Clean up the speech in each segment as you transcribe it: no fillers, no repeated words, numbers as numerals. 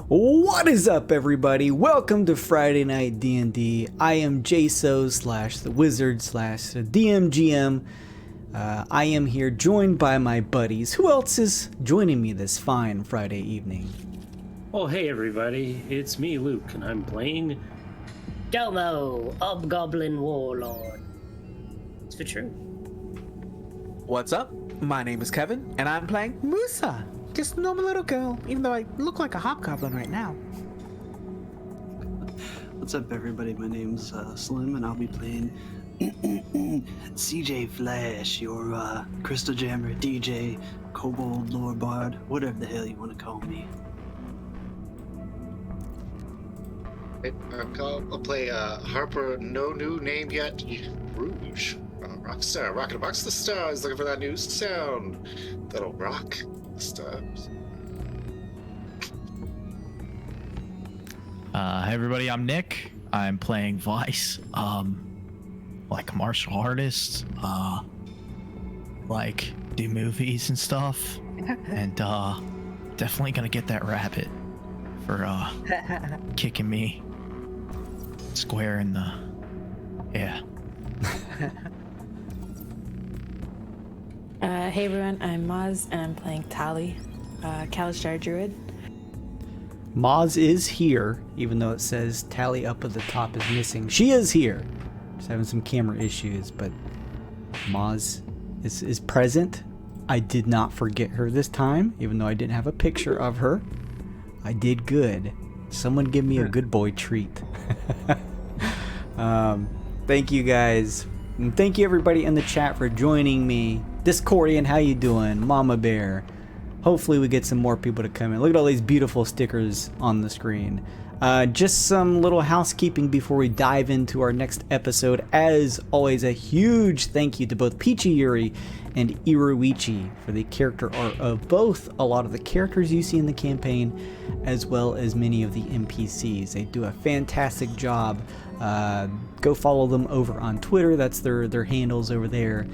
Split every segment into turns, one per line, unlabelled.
What is up, everybody? Welcome to Friday Night D&D. I am JSO / the Wizard / the DMGM. I am here joined by my buddies. Who else is joining me this fine Friday evening?
Oh, hey everybody, it's me, Luke, and I'm playing
Domo, Hobgoblin Warlord. It's for true.
What's up? My name is Kevin, and I'm playing Musa. Just a normal little girl, even though I look like a hobgoblin right now.
What's up, everybody? My name's Slim, and I'll be playing CJ Flash, your Crystal Jammer, DJ, Kobold, Lord Bard, whatever the hell you want to call me.
I'll play Harper, no new name yet, Rouge. Rockstar, rocking amongst the stars, looking for that new sound that'll rock the stars.
Hey everybody, I'm Nick. I'm playing Vice. Like a martial artist. Like do movies and stuff. And definitely gonna get that rabbit for kicking me square in the
Hey everyone, I'm Maz, and I'm playing Tali, Kalistar Druid.
Maz is here, even though it says Tally up at the top is missing. She is here. Just having some camera issues, but Maz is present. I did not forget her this time, even though I didn't have a picture of her. I did good. Someone give me a good boy treat. Thank you guys. And thank you everybody in the chat for joining me. Discordian, how you doing? Mama Bear. Hopefully we get some more people to come in. Look at all these beautiful stickers on the screen. Just some little housekeeping before we dive into our next episode. As always, a huge thank you to both Peachy Yuri and Iruichi for the character art of both a lot of the characters you see in the campaign, as well as many of the NPCs. They do a fantastic job. Go follow them over on Twitter. That's their handles over there.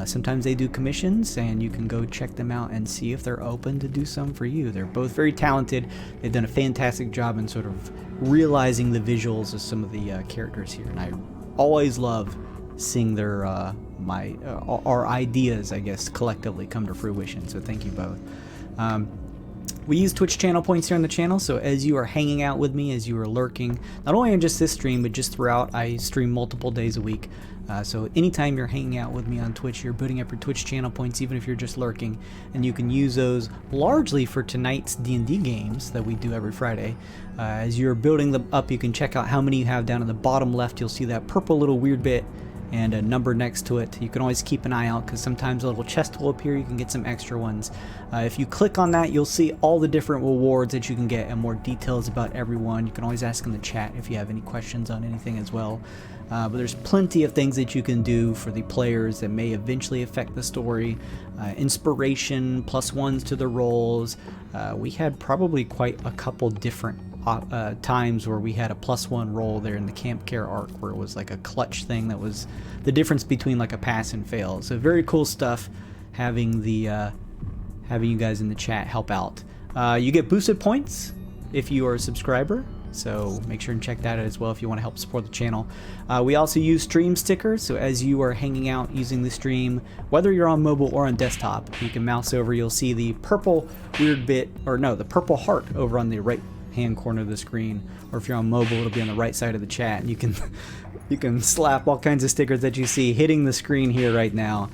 Sometimes they do commissions, and you can go check them out and see if they're open to do some for you. They're both very talented. They've done a fantastic job in sort of realizing the visuals of some of the characters here, and I always love seeing their our ideas, I guess, collectively come to fruition. So thank you both. We use Twitch channel points here on the channel, so as you are hanging out with me, as you are lurking, not only on just this stream, but just throughout, I stream multiple days a week. So anytime you're hanging out with me on Twitch, you're booting up your Twitch channel points, even if you're just lurking, and you can use those largely for tonight's D&D games that we do every Friday. As you're building them up, you can check out how many you have down in the bottom left. You'll see that purple little weird bit and a number next to it. You can always keep an eye out because sometimes a little chest will appear. You can get some extra ones. If you click on that, you'll see all the different rewards that you can get and more details about everyone. You can always ask in the chat if you have any questions on anything as well. But there's plenty of things that you can do for the players that may eventually affect the story. Inspiration, +1s to the rolls. We had probably quite a couple different times where we had a +1 roll there in the Camp Care arc, where it was like a clutch thing that was the difference between like a pass and fail. So very cool stuff. Having the having you guys in the chat help out. You get boosted points if you are a subscriber, so make sure and check that out as well if you want to help support the channel. We also use stream stickers, so as you are hanging out using the stream, whether you're on mobile or on desktop, you can mouse over, you'll see the purple weird bit, or no, the purple heart over on the right hand corner of the screen, or if you're on mobile, it'll be on the right side of the chat, and you can slap all kinds of stickers that you see hitting the screen here right now.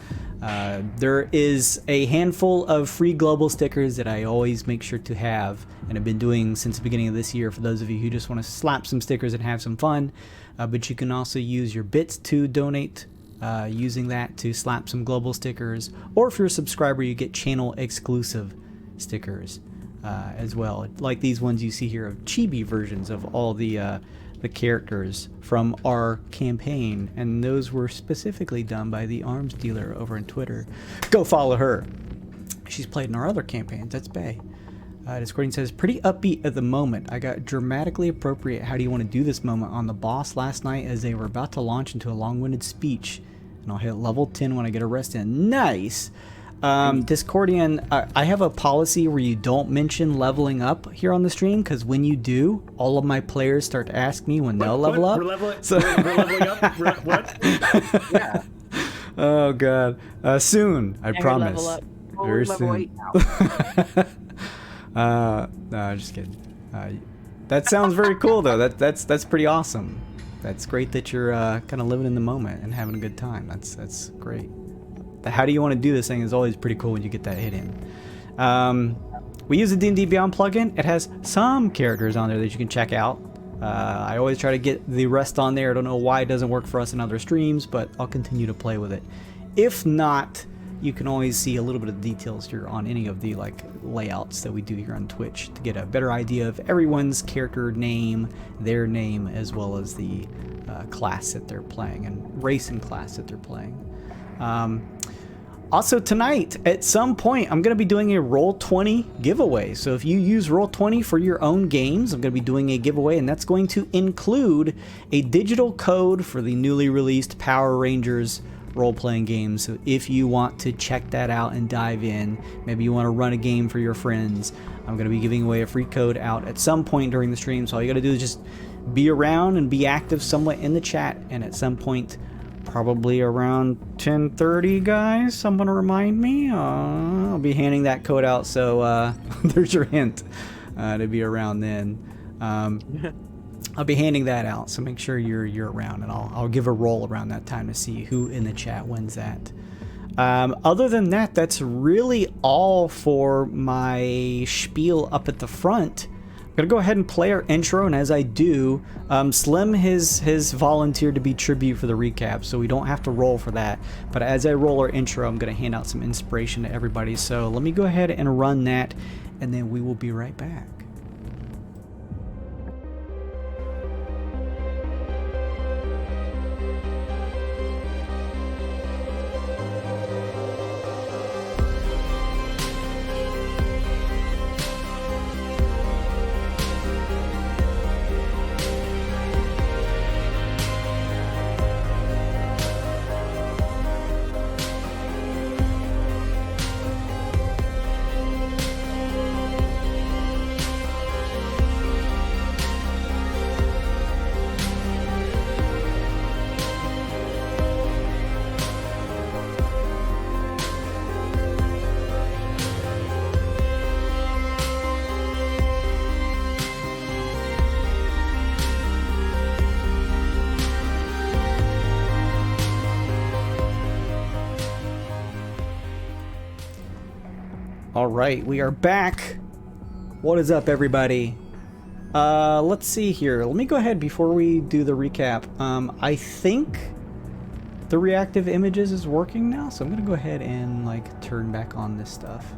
There is a handful of free global stickers that I always make sure to have, and I've been doing since the beginning of this year for those of you who just want to slap some stickers and have some fun. But you can also use your bits to donate, using that to slap some global stickers, or if you're a subscriber, you get channel exclusive stickers as well, like these ones you see here of chibi versions of all the characters from our campaign, and those were specifically done by the arms dealer over on Twitter. Go follow her. She's played in our other campaigns. That's Bay. Discording says, pretty upbeat at the moment. I got dramatically appropriate. How do you want to do this moment on the boss last night as they were about to launch into a long-winded speech, and I'll hit level 10 when I get a rest in. Nice. Discordian, I have a policy where you don't mention leveling up here on the stream, because when you do, all of my players start to ask me when they'll level up.
We're leveling up? What?
Yeah.
Oh god. Soon, I promise.
Level up.
Very
level
soon.
8 now.
No, just kidding. That sounds very cool though. That's pretty awesome. That's great that you're kind of living in the moment and having a good time. That's great. The how do you want to do this thing is always pretty cool when you get that hit in. We use the D&D Beyond plugin. It has some characters on there that you can check out. I always try to get the rest on there. I don't know why it doesn't work for us in other streams, but I'll continue to play with it. If not, you can always see a little bit of details here on any of the layouts that we do here on Twitch to get a better idea of everyone's character name, their name, as well as the class that they're playing and race and class that they're playing. Also tonight, at some point, I'm going to be doing a Roll20 giveaway. So if you use Roll20 for your own games, I'm going to be doing a giveaway, and that's going to include a digital code for the newly released Power Rangers role-playing game. So if you want to check that out and dive in, maybe you want to run a game for your friends, I'm going to be giving away a free code out at some point during the stream. So all you got to do is just be around and be active somewhat in the chat, and at some point, probably around 10:30, guys, someone remind me. I'll be handing that code out, so there's your hint to be around then. I'll be handing that out, so make sure you're around, and I'll give a roll around that time to see who in the chat wins that. Other than that, that's really all for my spiel up at the front. I'm gonna go ahead and play our intro, and as I do, Slim has volunteered to be tribute for the recap, so we don't have to roll for that. But as I roll our intro, I'm gonna hand out some inspiration to everybody. So let me go ahead and run that, and then we will be right back. All right, we are back. What is up, everybody? Let's see here. Let me go ahead before we do the recap. I think the reactive images is working now, so I'm gonna go ahead and turn back on this stuff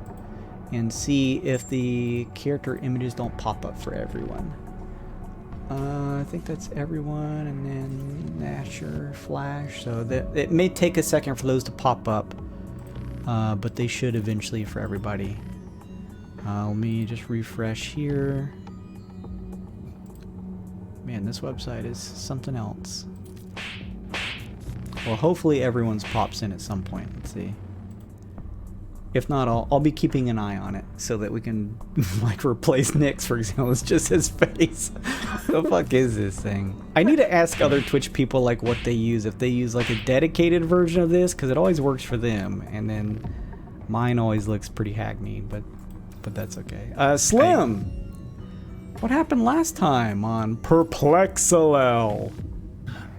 and see if the character images don't pop up for everyone. I think that's everyone, and then Nasher, Flash. So it may take a second for those to pop up. But they should eventually for everybody. Let me just refresh here. Man, this website is something else. Well, hopefully everyone's pops in at some point. Let's see. If not, I'll be keeping an eye on it so that we can replace Nick's, for example. It's just his face. The fuck is this thing? I need to ask other Twitch people what they use. If they use a dedicated version of this, because it always works for them, and then mine always looks pretty hackneyed, but that's okay. Slim, what happened last time on PERPLEXELLEL?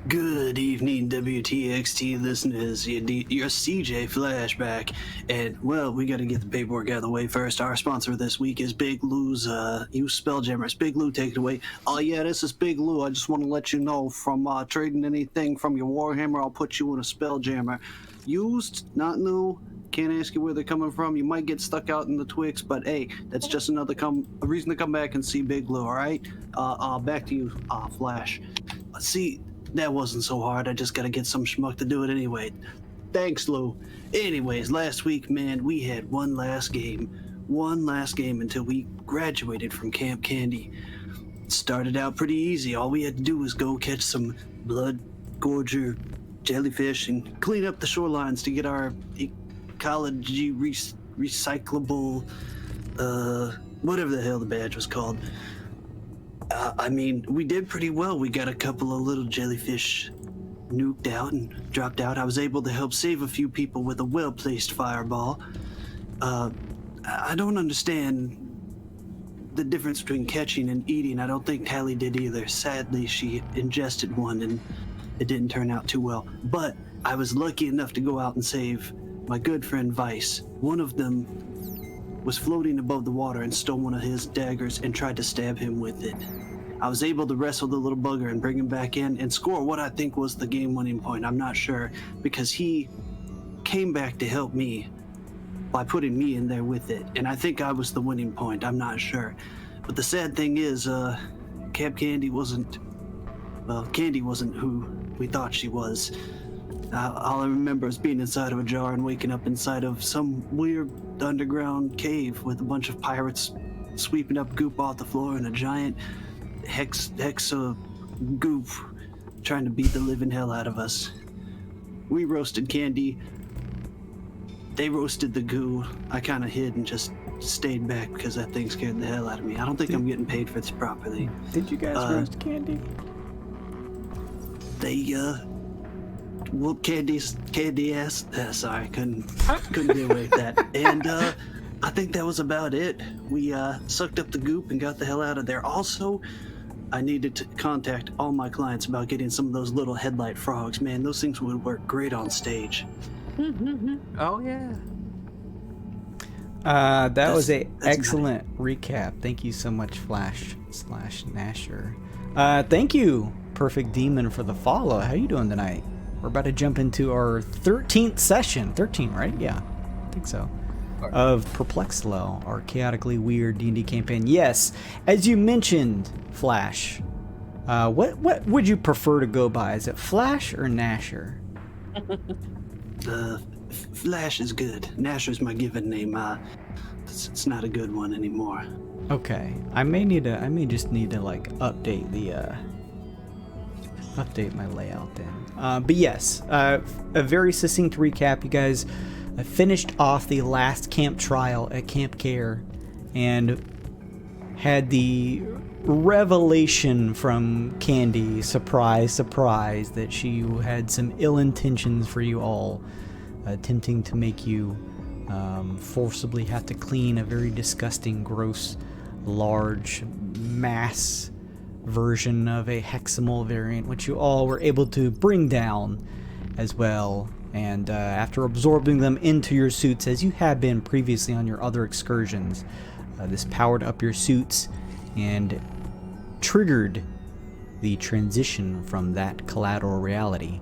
Good evening, WTXT listeners. Your CJ Flashback. And, well, we gotta get the paperwork out of the way first. Our sponsor this week is Big Lou's, you Spelljammers. Big Lou, take it away. Oh, yeah, this is Big Lou. I just want to let you know, from trading anything from your Warhammer, I'll put you in a Spelljammer. Used, not new. Can't ask you where they're coming from. You might get stuck out in the Twixt, but hey, that's just a reason to come back and see Big Lou, alright? Back to you, Flash. See, that wasn't so hard. I just gotta get some schmuck to do it anyway. Thanks, Lou. Anyways, last week, man, we had one last game until we graduated from Camp Candy. It started out pretty easy. All we had to do was go catch some blood gorger jellyfish and clean up the shorelines to get our psychology recyclable, whatever the hell the badge was called. I mean, we did pretty well. We got a couple of little jellyfish nuked out and dropped out. I was able to help save a few people with a well-placed fireball. I don't understand the difference between catching and eating. I don't think Tally did either. Sadly, she ingested one and it didn't turn out too well. But I was lucky enough to go out and save my good friend Vice. One of them was floating above the water and stole one of his daggers and tried to stab him with it. I was able to wrestle the little bugger and bring him back in and score what I think was the game-winning point. I'm not sure, because he came back to help me by putting me in there with it, and I think I was the winning point. I'm not sure. But the sad thing is, Candee wasn't who we thought she was. All I remember is being inside of a jar and waking up inside of some weird underground cave with a bunch of pirates sweeping up goop off the floor and a giant hexa goop trying to beat the living hell out of us. We roasted Candee. They roasted the goo. I kind of hid and just stayed back because that thing scared the hell out of me. I don't think I'm getting paid for this properly.
Did you guys roast Candee?
They well, Candee ass. Sorry, couldn't get away with that. And I think that was about it. We sucked up the goop and got the hell out of there. Also, I needed to contact all my clients about getting some of those little headlight frogs. Man, those things would work great on stage.
Oh yeah.
That was a excellent recap. Thank you so much, Flash/Nasher. Thank you, Perfect Demon, for the follow. How you doing tonight? We're about to jump into our 13th session. 13, right? Yeah, I think so. Of PERPLEXELLEL, our chaotically weird D&D campaign. Yes, as you mentioned, Flash. What would you prefer to go by? Is it Flash or Nasher?
Flash is good. Nasher's my given name. It's not a good one anymore.
Okay, I may just need to like update my layout then. But yes, a very succinct recap. You guys finished off the last camp trial at Camp Care and had the revelation from Candee, surprise, that she had some ill intentions for you all, attempting to make you forcibly have to clean a very disgusting, gross, large mass version of a hexamal variant, which you all were able to bring down as well. And after absorbing them into your suits, as you had been previously on your other excursions, this powered up your suits and triggered the transition from that collateral reality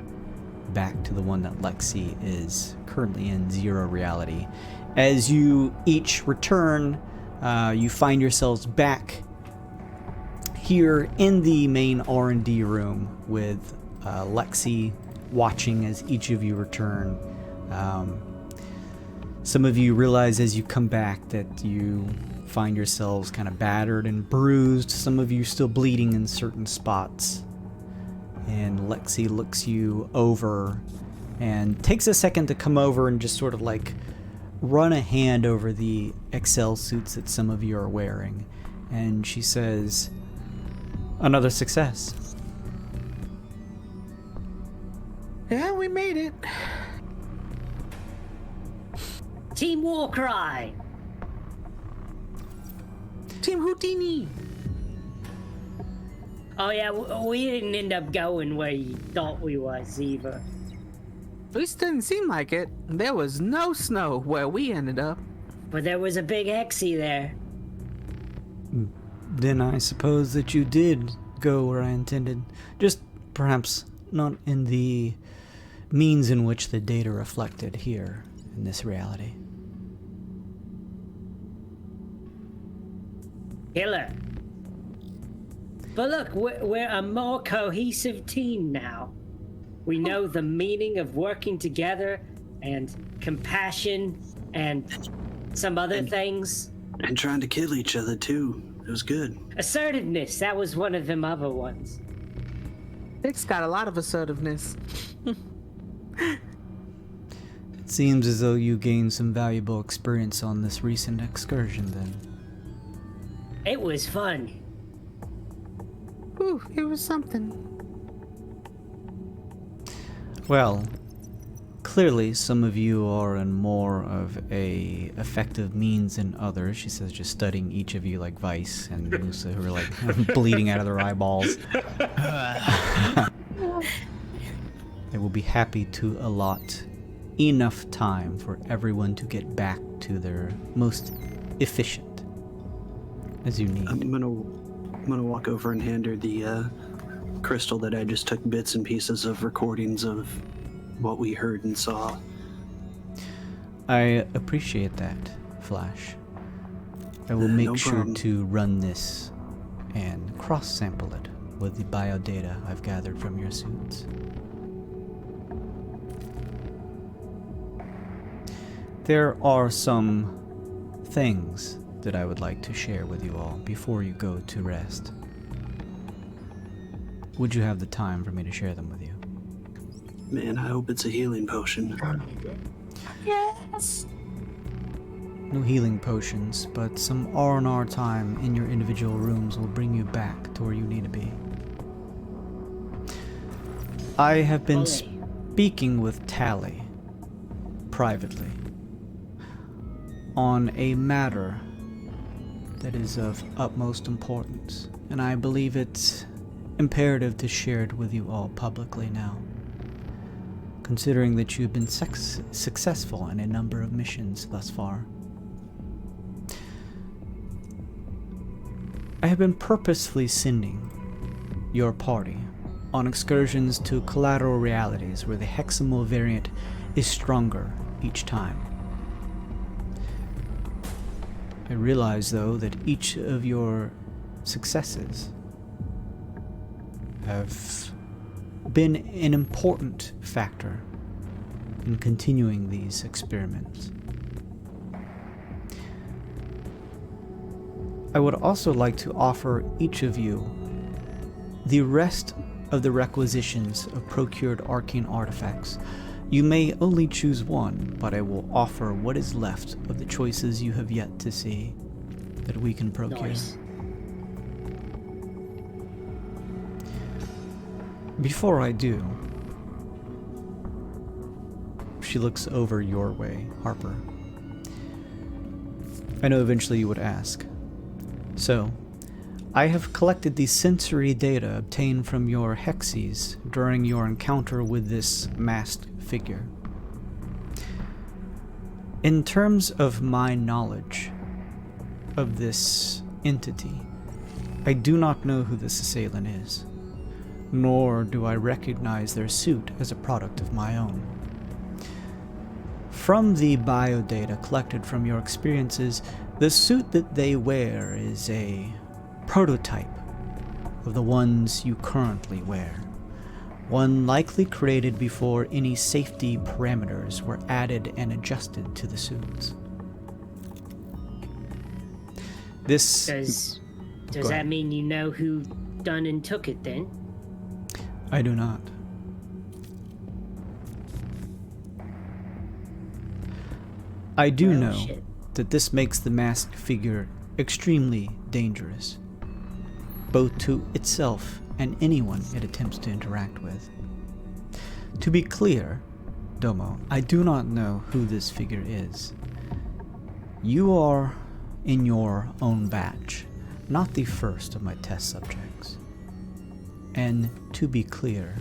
back to the one that Lexi is currently in, zero reality. As you each return, you find yourselves back here in the main R&D room with Lexi watching as each of you return. Some of you realize as you come back that you find yourselves kind of battered and bruised. Some of you still bleeding in certain spots. And Lexi looks you over and takes a second to come over and just sort of like run a hand over the Excel suits that some of you are wearing. And she says, "Another success."
Yeah, we made it.
Team Warcry!
Team Hootdini.
Oh yeah, we didn't end up going where you thought we was either.
At least didn't seem like it. There was no snow where we ended up.
But there was a big hexie there.
Then I suppose that you did go where I intended. Just perhaps not in the means in which the data reflected here in this reality.
Killer. But look, we're a more cohesive team now. We know the meaning of working together and compassion and some other things.
And trying to kill each other too. It was good.
Assertiveness, that was one of them other ones.
Twixt got a lot of assertiveness.
Seems as though you gained some valuable experience on this recent excursion then.
It was fun.
Ooh, it was something.
Well, clearly some of you are in more of a effective means than others. She says, just studying each of you like Vice and Musa, who are like bleeding out of their eyeballs. They will be happy to allot enough time for everyone to get back to their most efficient, as you need.
I'm gonna walk over and hand her the crystal that I just took bits and pieces of recordings of what we heard and saw.
I appreciate that, Flash. I will make
No
sure
problem.
to run this and cross-sample it with the biodata I've gathered from your suits. There are some things that I would like to share with you all before you go to rest. Would you have the time for me to share them with you?
Man, I hope it's a healing potion.
Yes.
No healing potions, but some R&R time in your individual rooms will bring you back to where you need to be. I have been speaking with Tally privately on a matter that is of utmost importance, and I believe it's imperative to share it with you all publicly now, considering that you've been successful in a number of missions thus far. I have been purposefully sending your party on excursions to collateral realities where the hexamal variant is stronger each time. I realize, though, that each of your successes have been an important factor in continuing these experiments. I would also like to offer each of you the rest of the requisitions of procured arcane artifacts. You may only choose one, but I will offer what is left of the choices you have yet to see that we can procure.
Nice.
Before I do, she looks over your way, Harper. I know eventually you would ask. So, I have collected the sensory data obtained from your hexes during your encounter with this masked figure. In terms of my knowledge of this entity, I do not know who this assailant is, nor do I recognize their suit as a product of my own. From the biodata collected from your experiences, the suit that they wear is a prototype of the ones you currently wear. One likely created before any safety parameters were added and adjusted to the suits. This...
Does
Go
that
ahead.
mean you know who done and took it then?
I do not. I do
Well,
know
shit.
that this makes the masked figure extremely dangerous, both to itself and anyone it attempts to interact with. To be clear, Domo, I do not know who this figure is. You are in your own batch, not the first of my test subjects. And to be clear,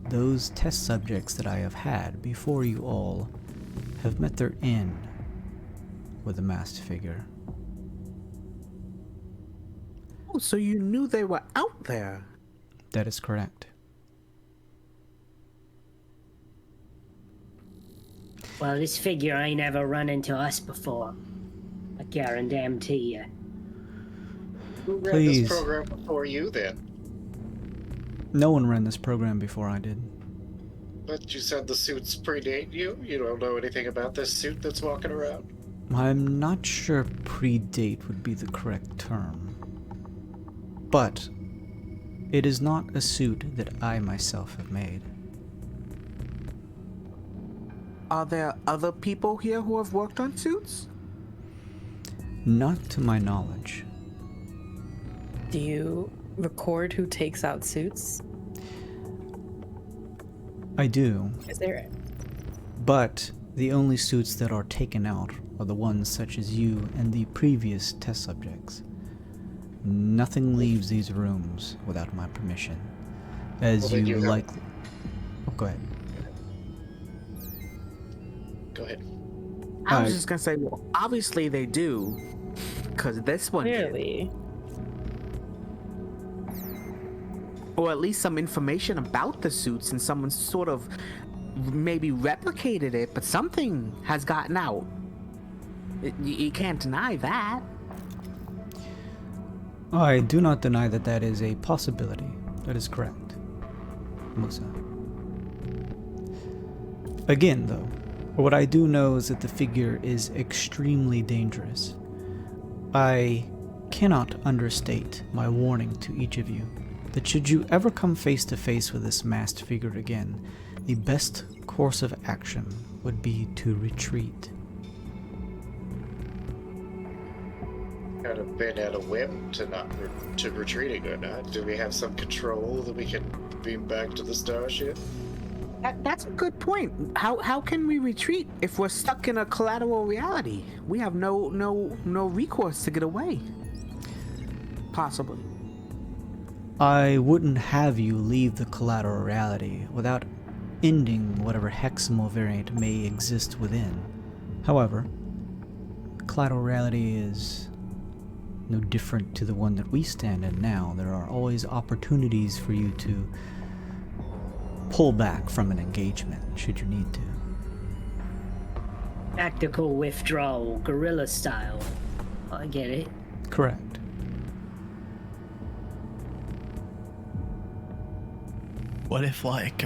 those test subjects that I have had before you all have met their end with the masked figure.
Oh, so you knew they were out there?
That is correct.
Well, this figure ain't ever run into us before. I guarantee you.
Who ran
Please.
this program before you then?
No one ran this program before I did.
But you said the suits predate you? You don't know anything about this suit that's walking around?
I'm not sure predate would be the correct term. But it is not a suit that I myself have made.
Are there other people here who have worked on suits?
Not to my knowledge.
Do you record who takes out suits?
I do,
Is there?
but the only suits that are taken out are the ones such as you and the previous test subjects. Nothing leaves these rooms without my permission. As
Well, then
you
you have-
likely... Oh, go ahead.
Go ahead.
I was just gonna say, well, obviously they do, because this one did.
Clearly.
Or at least some information about the suits, and someone sort of maybe replicated it, but something has gotten out. You can't deny that.
I do not deny that that is a possibility. That is correct, Musa. Again, though, what I do know is that the figure is extremely dangerous. I cannot understate my warning to each of you that should you ever come face to face with this masked figure again, the best course of action would be to retreat.
Kind of been at a whim to not to retreating or not. Do we have some control that we can beam back to the starship?
That's a good point. How can we retreat if we're stuck in a collateral reality? We have no recourse to get away. Possibly.
I wouldn't have you leave the collateral reality without ending whatever hexamal variant may exist within. However, collateral reality is no different to the one that we stand in now. There are always opportunities for you to pull back from an engagement should you need to.
Tactical withdrawal, guerrilla style. I get it.
Correct.
What if, like,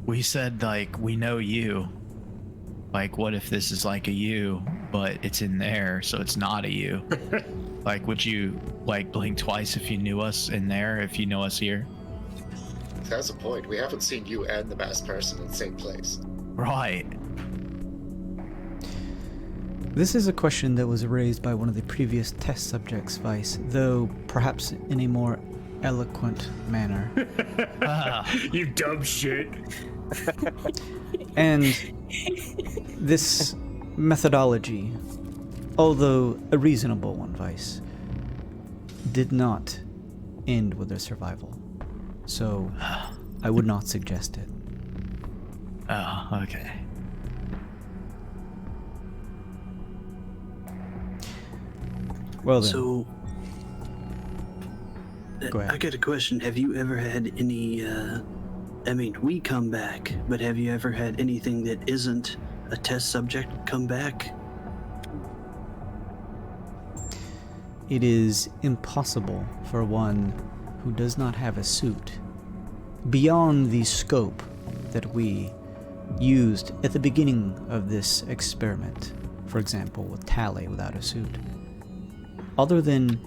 we said, like, we know you. Like, what if this is like a you, but it's in there, so it's not a you? Like, would you, like, blink twice if you knew us in there, if you know us here?
That's a point. We haven't seen you and the masked person in the same place.
Right.
This is a question that was raised by one of the previous test subjects, Vice, though perhaps in a more eloquent manner.
You dumb shit.
And this methodology, although a reasonable one, Vice, did not end with their survival. So I would not suggest it.
Oh, okay.
Well then,
So,
Go ahead.
I got a question. Have you ever had any, I mean, we come back, but have you ever had anything that isn't a test subject come back?
it is impossible for one who does not have a suit, beyond the scope that we used at the beginning of this experiment, for example, with Tally without a suit. Other than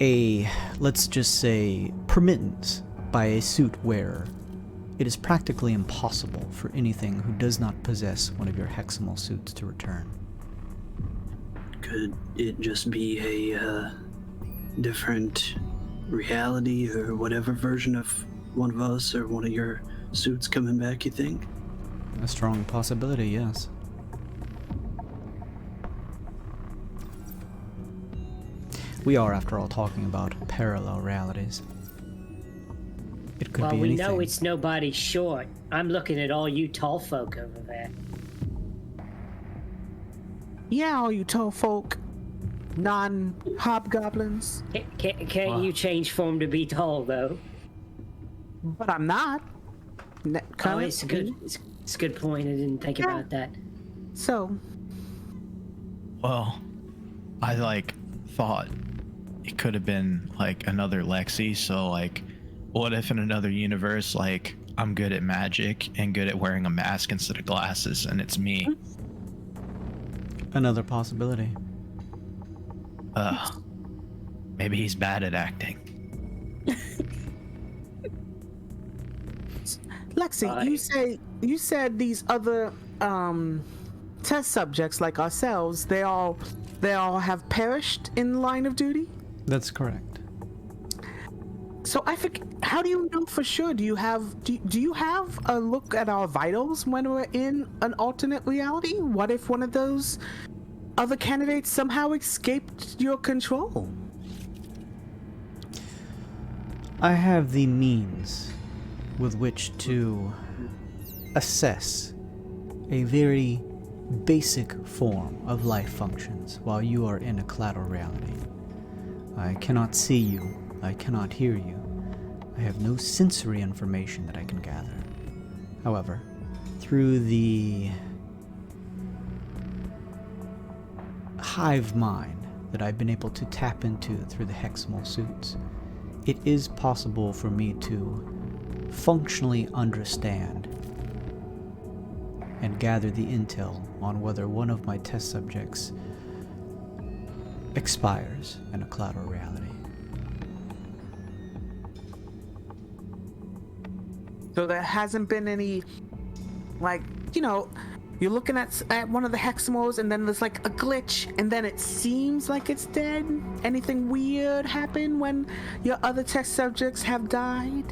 a, let's just say, permittance by a suit wearer, it is practically impossible for anything who does not possess one of your hexamal suits to return.
Could it just be a different reality or whatever version of one of us or one of your suits coming back, you think?
A strong possibility, yes. We are, after all, talking about parallel realities. It could
Well,
be
we
anything.
know it's nobody short. I'm looking at all you tall folk over there.
Yeah, all you tall folk, non-hobgoblins.
Can't you change form to be tall, though?
But I'm not.
Oh, it's a good point. I didn't think about that.
So,
Well, I, like, thought it could have been, like, another Lexi, so, like, what if in another universe, like, I'm good at magic and good at wearing a mask instead of glasses, and it's me?
Another possibility.
Maybe he's bad at acting.
Lexi, you said these other test subjects like ourselves, they all have perished in the line of duty?
That's correct.
So how do you know for sure? Do you have a look at our vitals when we're in an alternate reality? What if one of those other candidates somehow escaped your control?
I have the means with which to assess a very basic form of life functions while you are in a collateral reality. I cannot see you. I cannot hear you. I have no sensory information that I can gather. However, through the hive mind that I've been able to tap into through the hexamal suits, it is possible for me to functionally understand and gather the intel on whether one of my test subjects expires in a collateral reality.
So there hasn't been any, like, you're looking at one of the hexamals and then there's like a glitch and then it seems like it's dead? Anything weird happen when your other test subjects have died?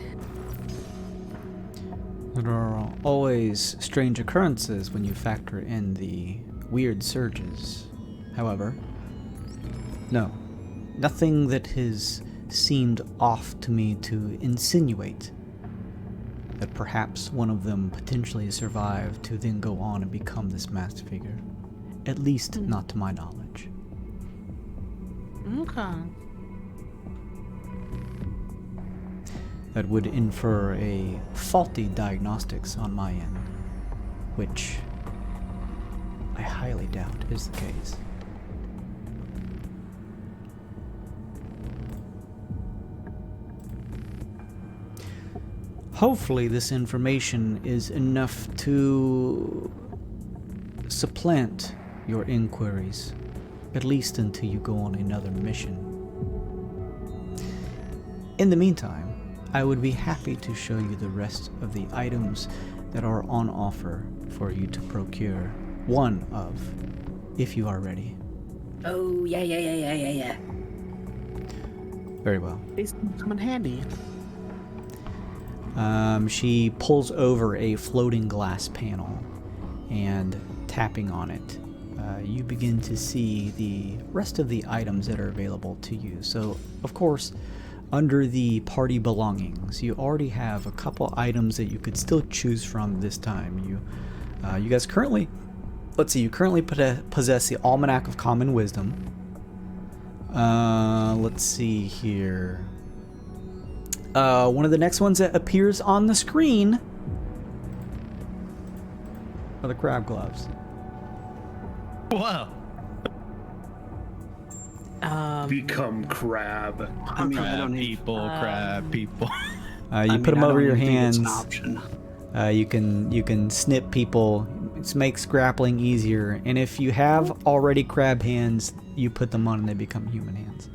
There are always strange occurrences when you factor in the weird surges. However, no, nothing that has seemed off to me to insinuate that perhaps one of them potentially survived to then go on and become this masked figure. At least not to my knowledge.
Okay.
That would infer a faulty diagnostics on my end, which I highly doubt is the case. Hopefully this information is enough to supplant your inquiries, at least until you go on another mission. In the meantime, I would be happy to show you the rest of the items that are on offer for you to procure one of, if you are ready.
Oh, yeah.
Very well.
These come in handy.
She pulls over a floating glass panel, and tapping on it, you begin to see the rest of the items that are available to you. So, of course, under the party belongings, you already have a couple items that you could still choose from this time. You guys currently, you currently possess the Almanac of Common Wisdom. Let's see here. One of the next ones that appears on the screen are the crab gloves.
Whoa.
Become crab.
I mean, I don't need.
Crab people.
You put them over your hands.
It's an option.
You can snip people. It makes grappling easier. And if you have already crab hands, you put them on and they become human hands.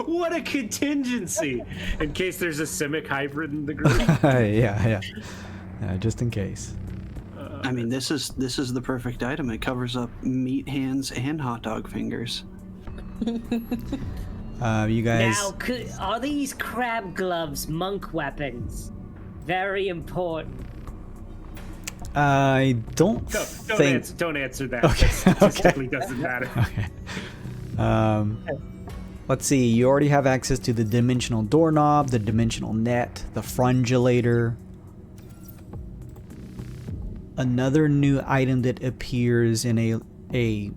What a contingency! In case there's a Simic hybrid in the group.
Yeah. Just in case.
I mean, this is the perfect item. It covers up meat hands and hot dog fingers.
You guys.
Now, are these crab gloves monk weapons? Very important.
I don't think.
Don't answer that.
Okay.
That statistically doesn't matter.
Okay. Let's see. You already have access to the dimensional doorknob, the dimensional net, the frungulator. Another new item that appears in a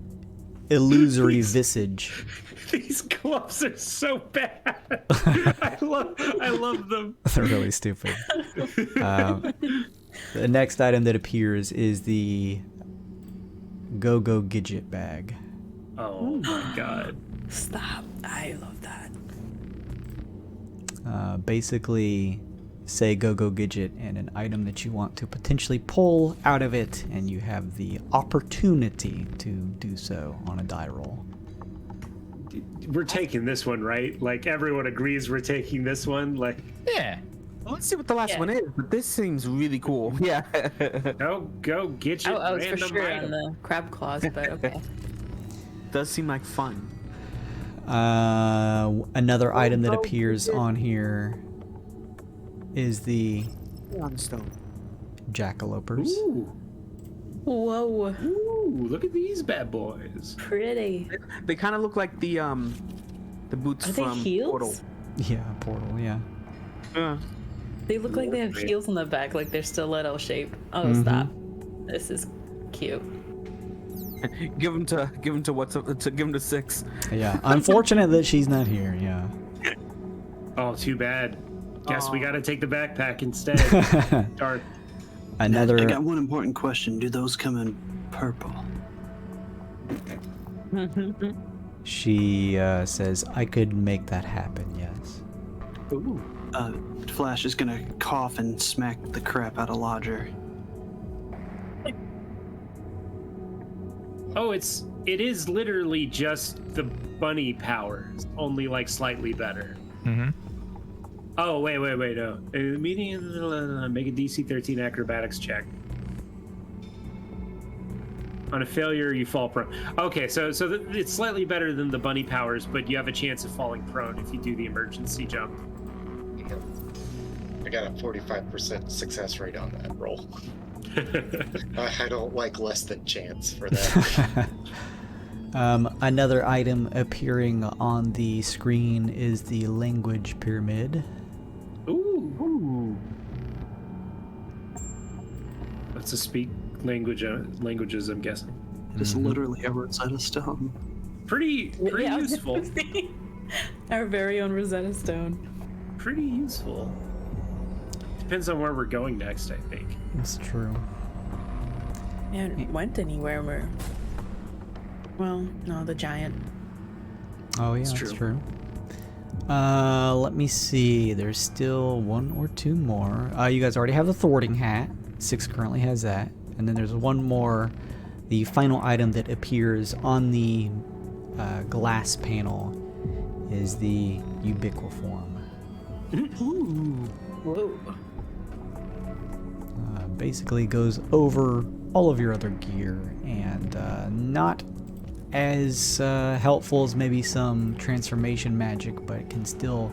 illusory visage.
These gloves are so bad. I love them.
They're really stupid. The next item that appears is the Go-Go Gidget bag.
Oh my god.
Stop. I love that.
Basically, say Go-Go Gidget and an item that you want to potentially pull out of it, and you have the opportunity to do so on a die roll.
We're taking this one, right? Like, everyone agrees we're taking this one? Like,
Yeah.
Let's see what the last
Yeah.
one is, but this seems really cool. Yeah.
Go get your
I was for
random
sure
item.
on the crab claws, but okay.
Does seem like fun.
Another item that appears on here is the
On stone.
jackalopers.
Ooh,
Whoa,
ooh, look at these bad boys.
pretty.
They kind of look like the boots
Are they
from
heels?
Portal.
Yeah, Portal, yeah.
They look like they have heels on the back, like they're stiletto shaped. Oh, stop. This is cute.
give them to 6.
Yeah, unfortunate that she's not here, yeah.
Oh, too bad. Guess we gotta take the backpack instead. Dark.
Another...
I got one important question. Do those come in purple?
She says, I could make that happen, yes.
Ooh.
Flash is gonna cough and smack the crap out of Lodger.
Oh, it is literally just the bunny powers, only like slightly better.
Mm-hmm.
Oh, wait, no. Make a DC 13 acrobatics check. On a failure, you fall prone. Okay, so it's slightly better than the bunny powers, but you have a chance of falling prone if you do the emergency jump.
I got a 45% success rate on that roll. I don't like less than chance for that.
Another item appearing on the screen is the language pyramid.
Ooh. That's a speak languages, I'm guessing.
Just literally a Rosetta Stone.
Pretty
Yeah, I was
useful.
gonna say, our very own Rosetta Stone.
Pretty useful. Depends on where we're going next, I think.
It's true.
We haven't went anywhere where. Well, no, the giant.
Oh, yeah, that's true. Let me see. There's still one or two more. You guys already have the thwarting hat. 6 currently has that. And then there's one more. The final item that appears on the glass panel is the ubiquiform.
Whoa.
Basically goes over all of your other gear and not as helpful as maybe some transformation magic, but it can still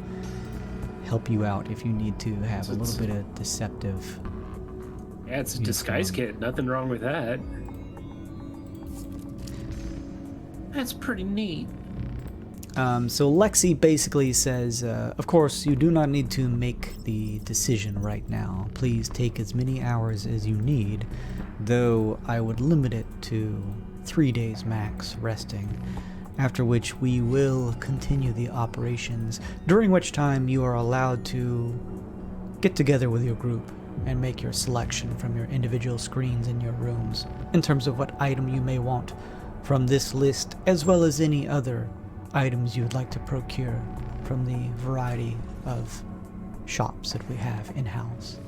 help you out if you need to have a little bit of deceptive.
Yeah, it's a disguise kit. Nothing wrong with that. That's pretty neat.
So Lexi basically says, of course, you do not need to make the decision right now. Please take as many hours as you need, though I would limit it to 3 days max resting, after which we will continue the operations, during which time you are allowed to get together with your group and make your selection from your individual screens in your rooms in terms of what item you may want from this list, as well as any other items you would like to procure from the variety of shops that we have in-house.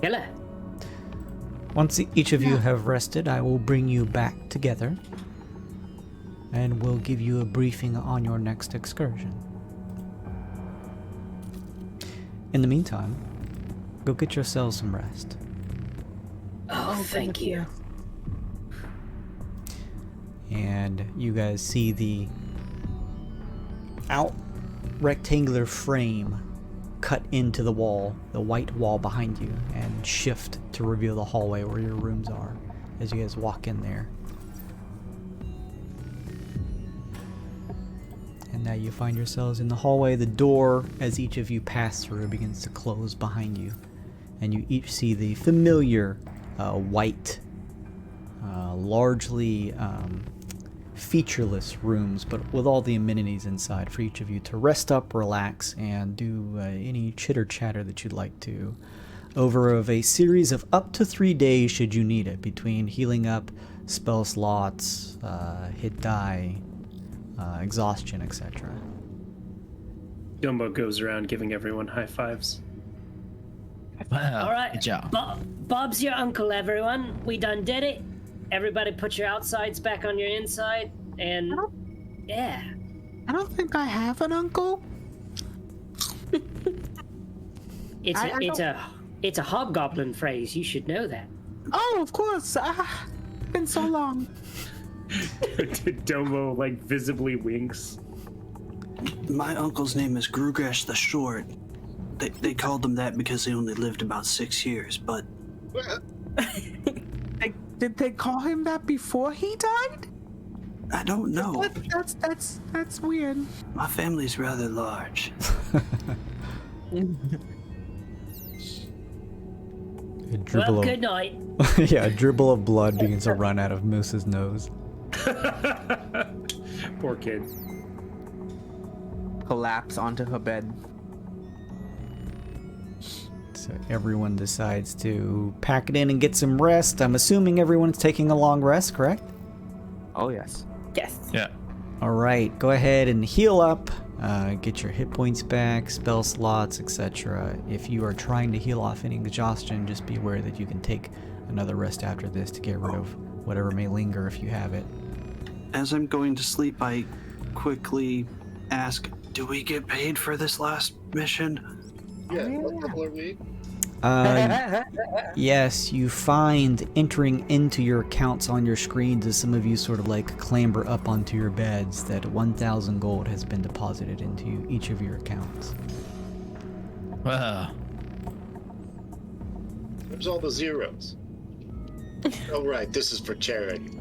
Killer.
Once each of you have rested, I will bring you back together and we'll give you a briefing on your next excursion. In the meantime, go get yourselves some rest.
Oh, thank you.
And you guys see the rectangular frame cut into the wall, the white wall behind you, and shift to reveal the hallway where your rooms are as you guys walk in there. And now you find yourselves in the hallway. The door, as each of you pass through, begins to close behind you, and you each see the familiar white, largely featureless rooms, but with all the amenities inside for each of you to rest up, relax, and do any chitter chatter that you'd like to over of a series of up to 3 days should you need it, between healing up, spell slots, hit die, exhaustion, etc.
Domo goes around giving everyone high fives.
Wow,
All right.
good job.
Bob's your uncle, everyone. We done did it. Everybody put your outsides back on your inside, and yeah.
I don't think I have an uncle.
It's a hobgoblin phrase. You should know that.
Oh, of course. Been so long.
Domo like visibly winks.
My uncle's name is Grugash the Short. They called him that because he only lived about 6 years, but...
Did they call him that before he died?
I don't know.
That's weird.
My family's rather large.
Well, good night.
Yeah, a dribble of blood begins to run out of Moose's nose.
Poor kid.
Collapse onto her bed.
So everyone decides to pack it in and get some rest. I'm assuming everyone's taking a long rest, correct?
Oh, yes.
Yes.
Yeah.
All right, go ahead and heal up. Get your hit points back, spell slots, etc. If you are trying to heal off any exhaustion, just be aware that you can take another rest after this to get rid of whatever may linger if you have it.
As I'm going to sleep, I quickly ask, do we get paid for this last mission?
Yeah, what level are we?
Yes, you find entering into your accounts on your screens as some of you sort of like clamber up onto your beds that 1,000 gold has been deposited into each of your accounts.
Well,
There's all the zeros. Oh, right, this is for charity.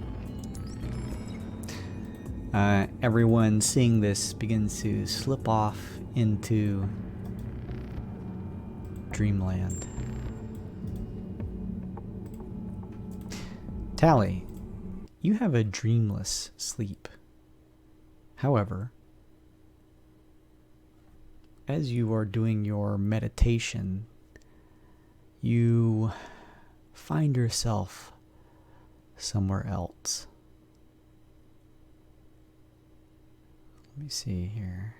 Everyone seeing this begins to slip off into dreamland. Tally, you have a dreamless sleep. However, as you are doing your meditation, you find yourself somewhere else. Let me see here.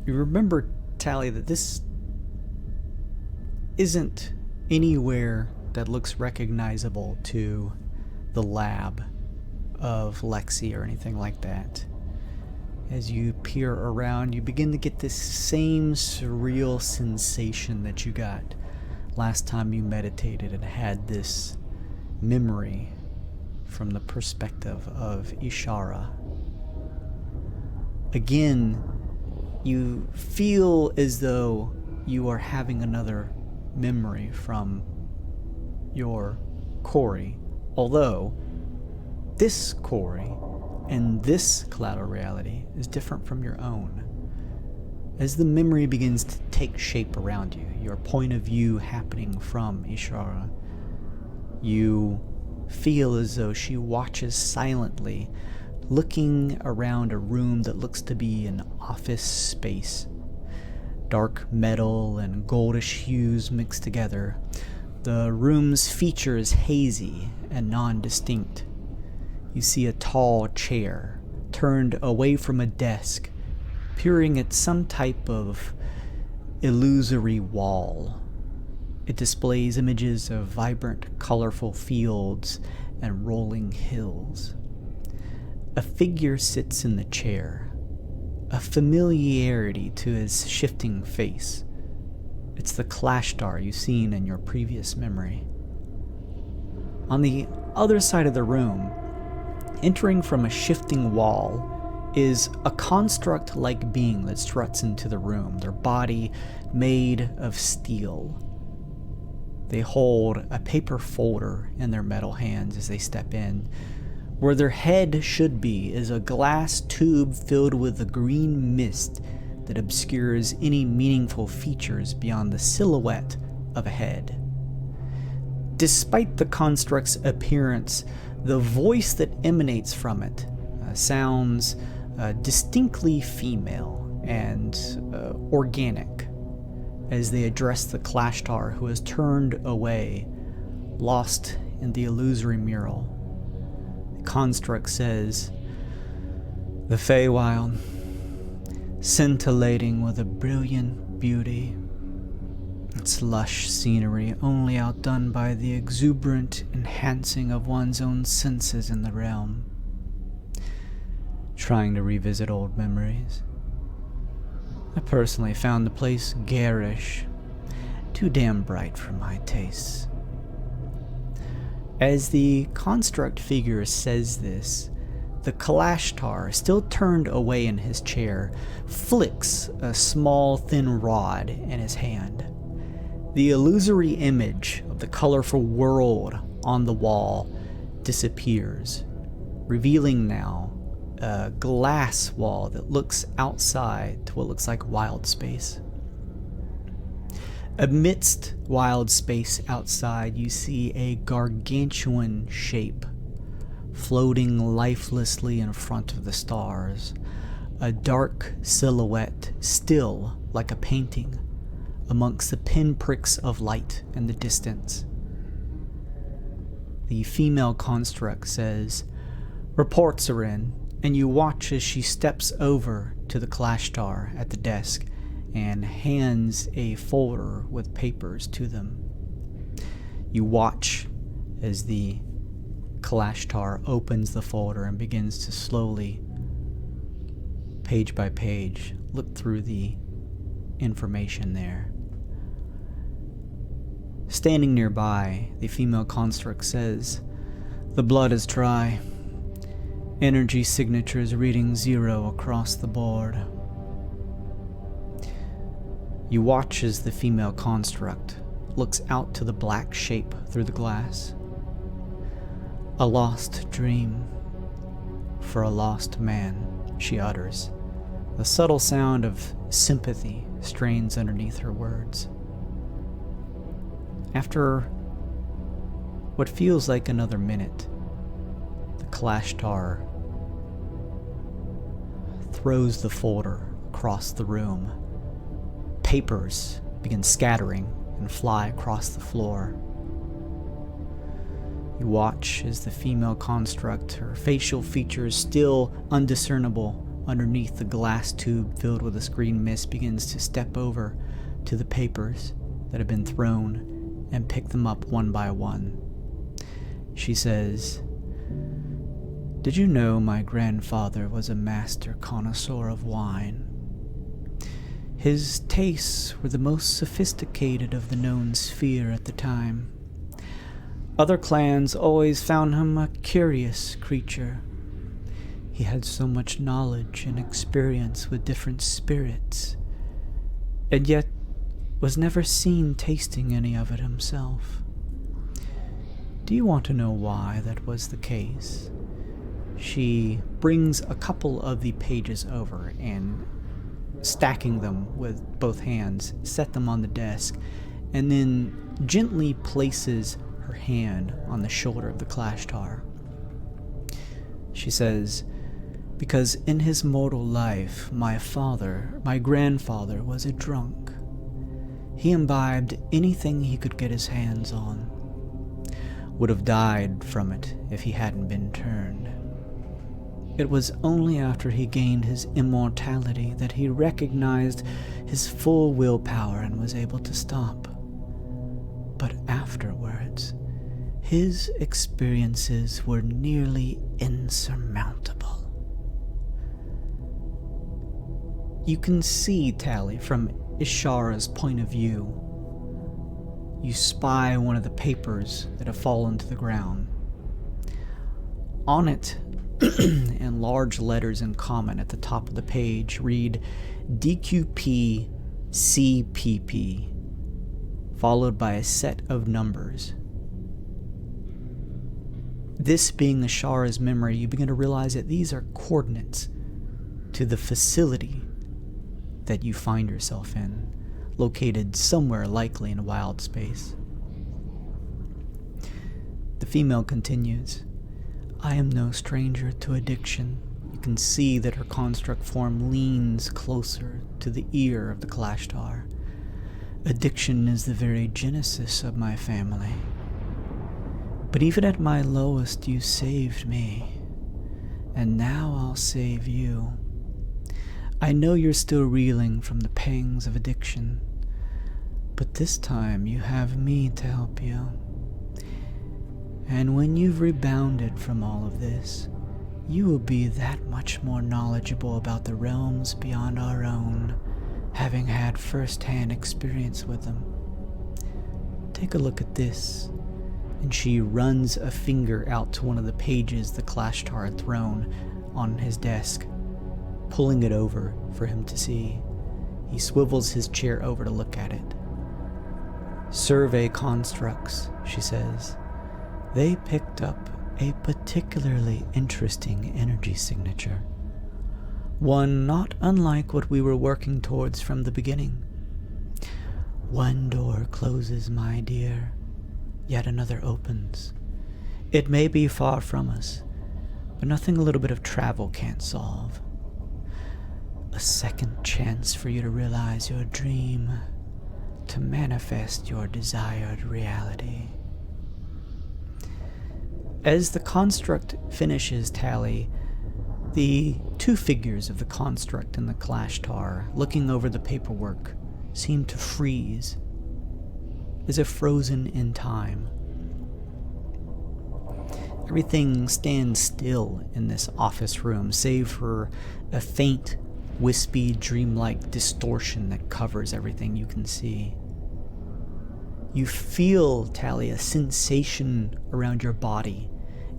You remember, Tally, that this isn't anywhere that looks recognizable to the lab of Lexi or anything like that. As you peer around, you begin to get this same surreal sensation that you got last time you meditated and had this memory from the perspective of Ishara. Again, you feel as though you are having another memory from your Corey, although this Corey and this cloud of reality is different from your own. As the memory begins to take shape around you, your point of view happening from Ishara, you feel as though she watches silently, looking around a room that looks to be an office space. Dark metal and goldish hues mixed together. The room's feature is hazy and non-distinct. You see a tall chair, turned away from a desk, peering at some type of illusory wall. It displays images of vibrant, colorful fields and rolling hills. A figure sits in the chair, a familiarity to his shifting face. It's the Clashdar you've seen in your previous memory. On the other side of the room, entering from a shifting wall, is a construct-like being that struts into the room, their body made of steel. They hold a paper folder in their metal hands as they step in. Where their head should be is a glass tube filled with a green mist that obscures any meaningful features beyond the silhouette of a head. Despite the construct's appearance, the voice that emanates from it sounds distinctly female and organic as they address the Clashdar, who has turned away, lost in the illusory mural. Construct says, "The Feywild, scintillating with a brilliant beauty, Its lush scenery only outdone by the exuberant enhancing of one's own senses in the realm. Trying to revisit old memories. I personally found the place garish, too damn bright for my tastes. As the construct figure says this, the Kalashtar, still turned away in his chair, flicks a small thin rod in his hand. The illusory image of the colorful world on the wall disappears, revealing now a glass wall that looks outside to what looks like wild space. Amidst wild space outside, you see a gargantuan shape floating lifelessly in front of the stars, a dark silhouette still like a painting amongst the pinpricks of light in the distance. The female construct says, "Reports are in," and you watch as she steps over to the Kalashtar at the desk and hands a folder with papers to them. You watch as the Kalashtar opens the folder and begins to slowly, page by page, look through the information there. Standing nearby, the female construct says, "The blood is dry. Energy signatures reading 0 across the board." You watch as the female construct looks out to the black shape through the glass. "A lost dream for a lost man," she utters. The subtle sound of sympathy strains underneath her words. After what feels like another minute, the Kalashtar throws the folder across the room. Papers begin scattering and fly across the floor. You watch as the female construct, her facial features still undiscernible underneath the glass tube filled with a screen mist, begins to step over to the papers that have been thrown and pick them up one by one. She says, "Did you know my grandfather was a master connoisseur of wine? His tastes were the most sophisticated of the known sphere at the time. Other clans always found him a curious creature. He had so much knowledge and experience with different spirits, and yet was never seen tasting any of it himself. Do you want to know why that was the case?" She brings a couple of the pages over and, stacking them with both hands, set them on the desk, and then gently places her hand on the shoulder of the Kalashtar. She says, "Because in his mortal life, my grandfather was a drunk. He imbibed anything he could get his hands on. Would have died from it if he hadn't been turned. It was only after he gained his immortality that he recognized his full willpower and was able to stop. But afterwards, his experiences were nearly insurmountable." You can see, Tally, from Ishara's point of view. You spy one of the papers that have fallen to the ground. On it, in large letters in common at the top of the page, read DQP CPP, followed by a set of numbers. This being the Shara's memory, you begin to realize that these are coordinates to the facility that you find yourself in, located somewhere likely in wild space. The female continues, "I am no stranger to addiction." You can see that her construct form leans closer to the ear of the Kalashtar. "Addiction is the very genesis of my family. But even at my lowest, you saved me. And now I'll save you. I know you're still reeling from the pangs of addiction, But this time you have me to help you. And when you've rebounded from all of this, you will be that much more knowledgeable about the realms beyond our own, having had first-hand experience with them. Take a look at this. And she runs a finger out to one of the pages the Kalashtar had thrown on his desk, pulling it over for him to see. He swivels his chair over to look at it. Survey constructs, she says. They picked up a particularly interesting energy signature. One not unlike what we were working towards from the beginning. One door closes, my dear, yet another opens. It may be far from us, but nothing a little bit of travel can't solve. A second chance for you to realize your dream, to manifest your desired reality. As the construct finishes, Tally, the two figures of the construct and the Kalashtar, looking over the paperwork, seem to freeze, as if frozen in time. Everything stands still in this office room, save for a faint, wispy, dreamlike distortion that covers everything you can see. You feel, Tally, a sensation around your body,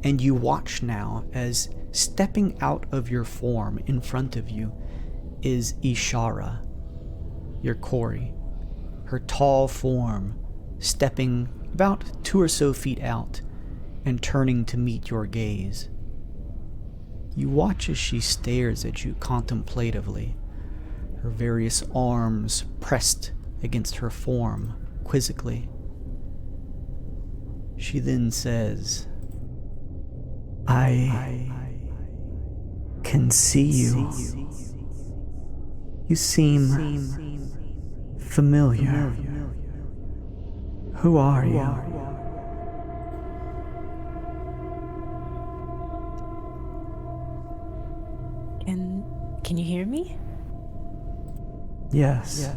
and you watch now as stepping out of your form in front of you is Ishara, your Kori, her tall form stepping about 2 or so feet out and turning to meet your gaze. You watch as she stares at you contemplatively, her various arms pressed against her form quizzically. She then says, I can see you. You seem familiar. Who are you?
Can you hear me?
Yes.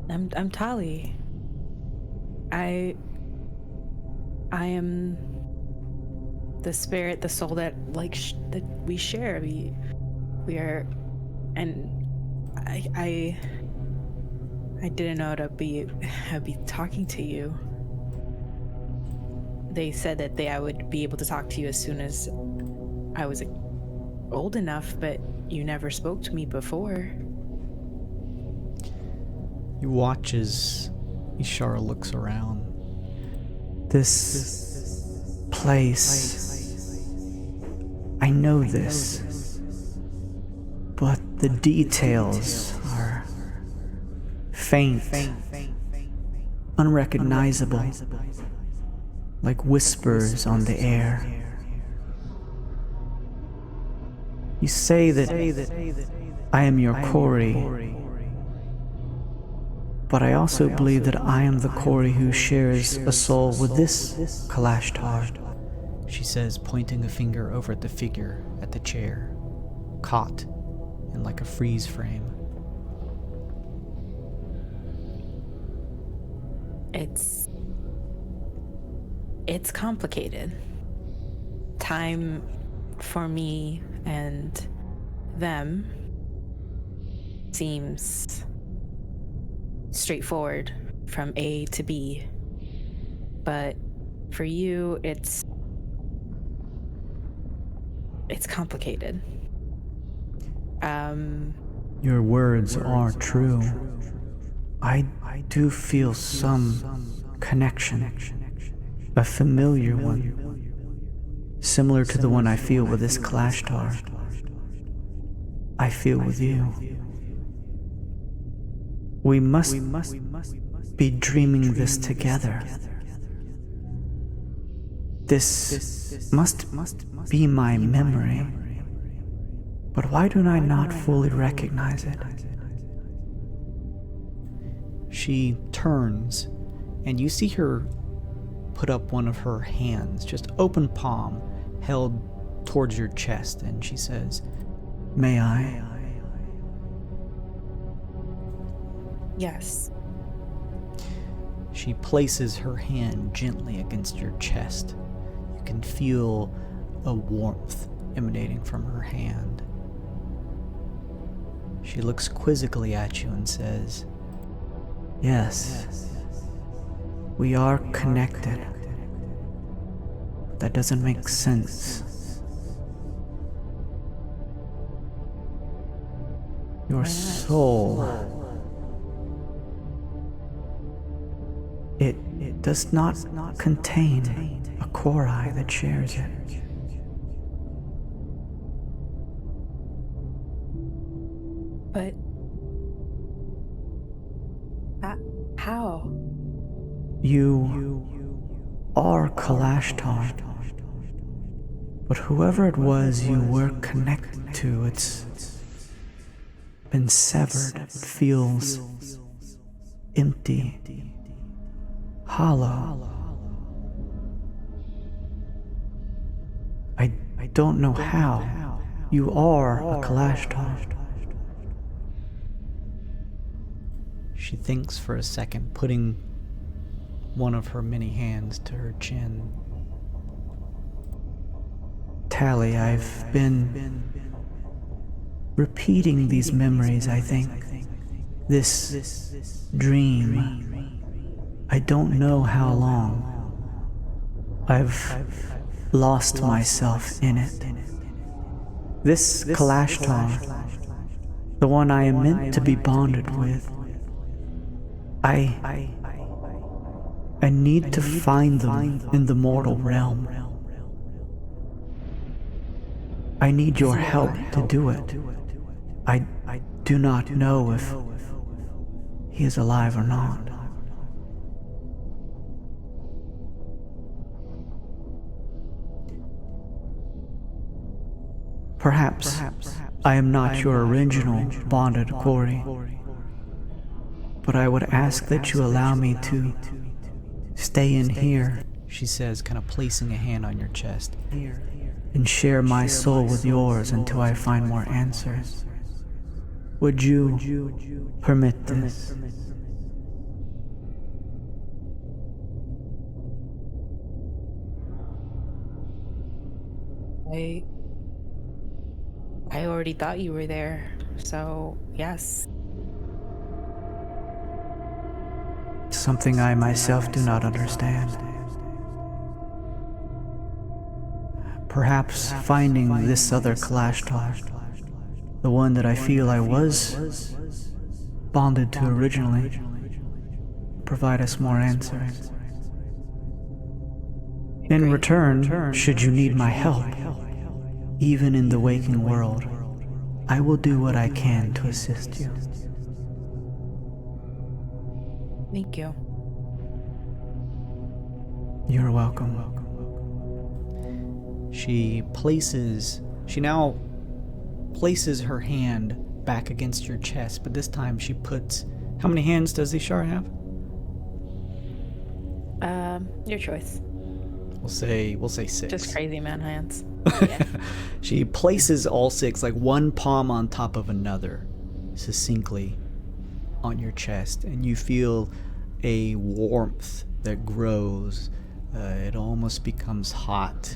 I'm Tali. I am the spirit, the soul that that we share. We are, and I didn't know I'd be talking to you. They said that I would be able to talk to you as soon as I was old enough, but you never spoke to me before.
You watch as Ishara looks around. This place, I know this, but the details are faint, unrecognizable, like whispers on the air. You say that I am your Kori, but I also believe that I am the Kori who shares a soul with this Kalashtar, she says, pointing a finger over at the figure at the chair, caught in like a freeze frame.
It's complicated. Time for me and them seems straightforward from A to B, but for you it's complicated.
Your words are true. I do feel some connection, a familiar one, similar to the one I feel with this Kalashtar. I feel with you. We must be dreaming this together. This must be my memory. But why do I not fully recognize it? She turns, and you see her put up one of her hands, just open palm, held towards your chest, and she says, "May I?"
Yes.
She places her hand gently against your chest. You can feel a warmth emanating from her hand. She looks quizzically at you and says, "Yes, we are connected. That doesn't make sense. Your soul, it does not contain a core eye that shares it.
But how?
You are Kalashtar, but whoever it was you were connected to, it's been severed. It feels empty, hollow. I don't know how. You are a Kalashtar. She thinks for a second, putting one of her many hands to her chin. Tally, I've been repeating these memories, I think. This dream. I don't know how long. I've lost myself in it. This Kalashtar, the one I am meant to be bonded with, I need to find them in the mortal realm. I need your help to do it. I do not know if he is alive or not. Perhaps I am not your original bonded Corey, but I would ask that you allow me to stay in here, she says, kind of placing a hand on your chest, and share my soul with yours until I find more answers. Would you permit this?
I already thought you were there, so yes.
Something I myself do not understand. Perhaps finding this other Kalashtar, the one that I feel I was bonded to originally, provide us more answers. In return, should you need my help, even in the waking world, I will do what I can to assist you.
Thank you.
You're welcome. She now places her hand back against your chest, but this time she puts... How many hands does Ishar have?
Your choice.
We'll say 6.
Just crazy man hands.
She places all 6, like one palm on top of another, succinctly on your chest, and you feel a warmth that grows. It almost becomes hot.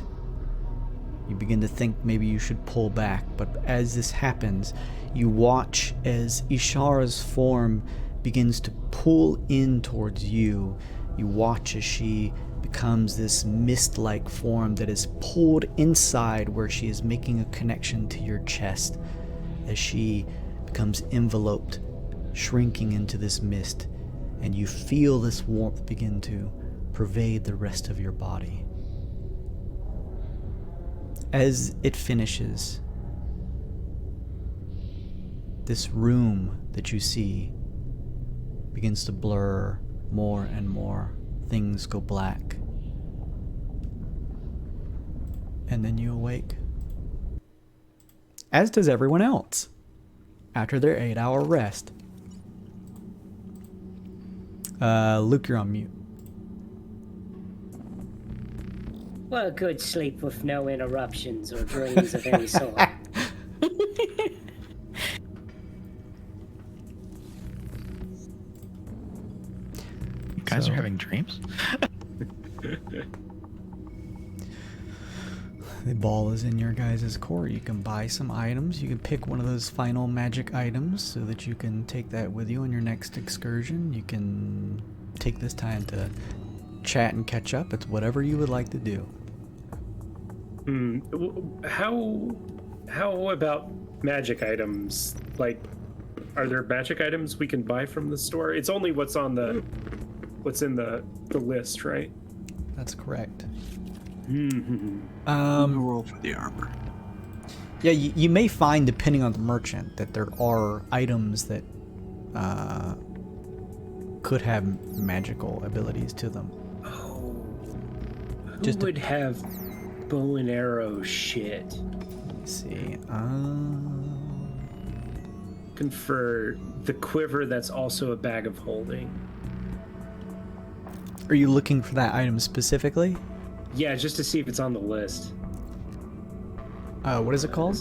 You begin to think maybe you should pull back, but as this happens, you watch as Ishara's form begins to pull in towards you. You watch as she becomes this mist-like form that is pulled inside where she is making a connection to your chest, as she becomes enveloped, shrinking into this mist, and you feel this warmth begin to pervade the rest of your body. As it finishes, this room that you see begins to blur more and more. Things go black. And then you awake. As does everyone else, after their 8-hour rest. Luke, you're on mute.
Well, a good sleep with no interruptions or dreams of any sort.
guys
So-
are having dreams.
The ball is in your guys' court. You can buy some items. You can pick one of those final magic items so that you can take that with you on your next excursion. You can take this time to chat and catch up. It's whatever you would like to do.
How about magic items? Like, are there magic items we can buy from the store? It's only what's in the list, right?
That's correct.
Roll for the armor.
Yeah, you may find, depending on the merchant, that there are items that could have magical abilities to them.
Oh, who
Just a-
would have bow and arrow shit?
Let me see.
Confer the quiver that's also a bag of holding.
Are you looking for that item specifically?
Yeah, just to see if it's on the list.
What is it called?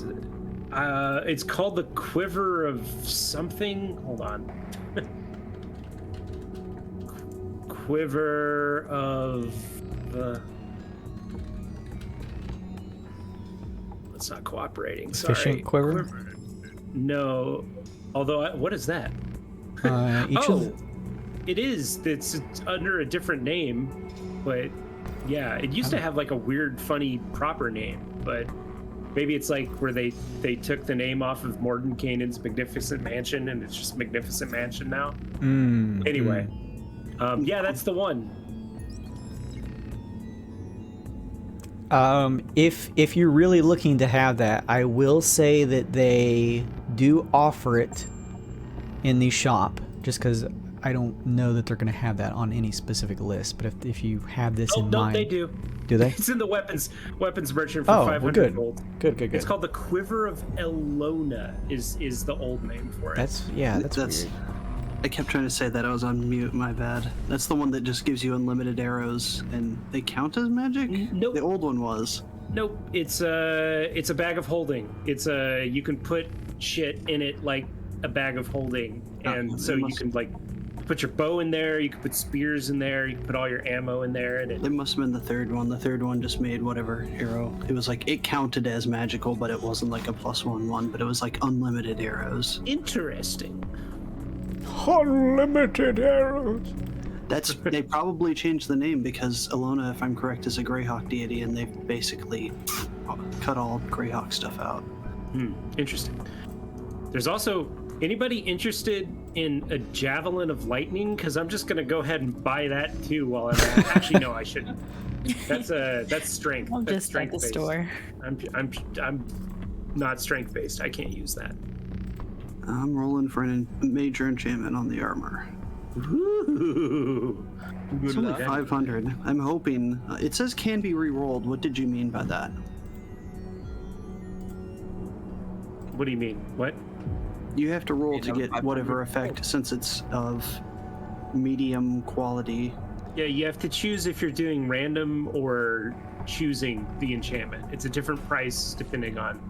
It's called the quiver of something. Hold on. Quiver of. It's not cooperating. Sorry.
Efficient quiver?
No. Although, what is that? It is. It's under a different name, but yeah, it used to have like a weird, funny proper name, but maybe it's like where they took the name off of Mordenkainen's Magnificent Mansion, and it's just Magnificent Mansion now. Anyway, yeah, that's the one.
If you're really looking to have that, I will say that they do offer it in the shop, just because I don't know that they're going to have that on any specific list. But if you have this in mind,
they do.
Do they?
It's in the weapons merchant for 500
good.
gold.
Good.
It's called the Quiver of Elona. Is the old name for it?
That's weird.
I kept trying to say that. I was on mute. My bad. That's the one that just gives you unlimited arrows, and they count as magic.
Nope.
The old one was.
Nope. It's a bag of holding. You can put shit in it like a bag of holding, and so you can like put your bow in there. You can put spears in there. You can put all your ammo in there, and
It must have been the third one. The third one just made whatever arrow. It was like it counted as magical, but it wasn't like a +1/+1. But it was like unlimited arrows.
interesting.
Unlimited arrows.
They probably changed the name because Elona, if I'm correct, is a Greyhawk deity, and they've basically cut all Greyhawk stuff out.
Interesting. There's also anybody interested in a javelin of lightning? Because I'm just gonna go ahead and buy that too while I'm at. Actually, no, I shouldn't. That's strength.
I'll
That's
just at the
strength-based.
store.
I'm not strength based. I can't use that.
I'm rolling for a major enchantment on the armor.
Ooh.
It's only 500. I'm hoping. It says can be re-rolled. What did you mean by that?
What do you mean? What?
You have to roll to get
500.
whatever effect, since it's of medium quality.
Yeah, you have to choose if you're doing random or choosing the enchantment. It's a different price depending on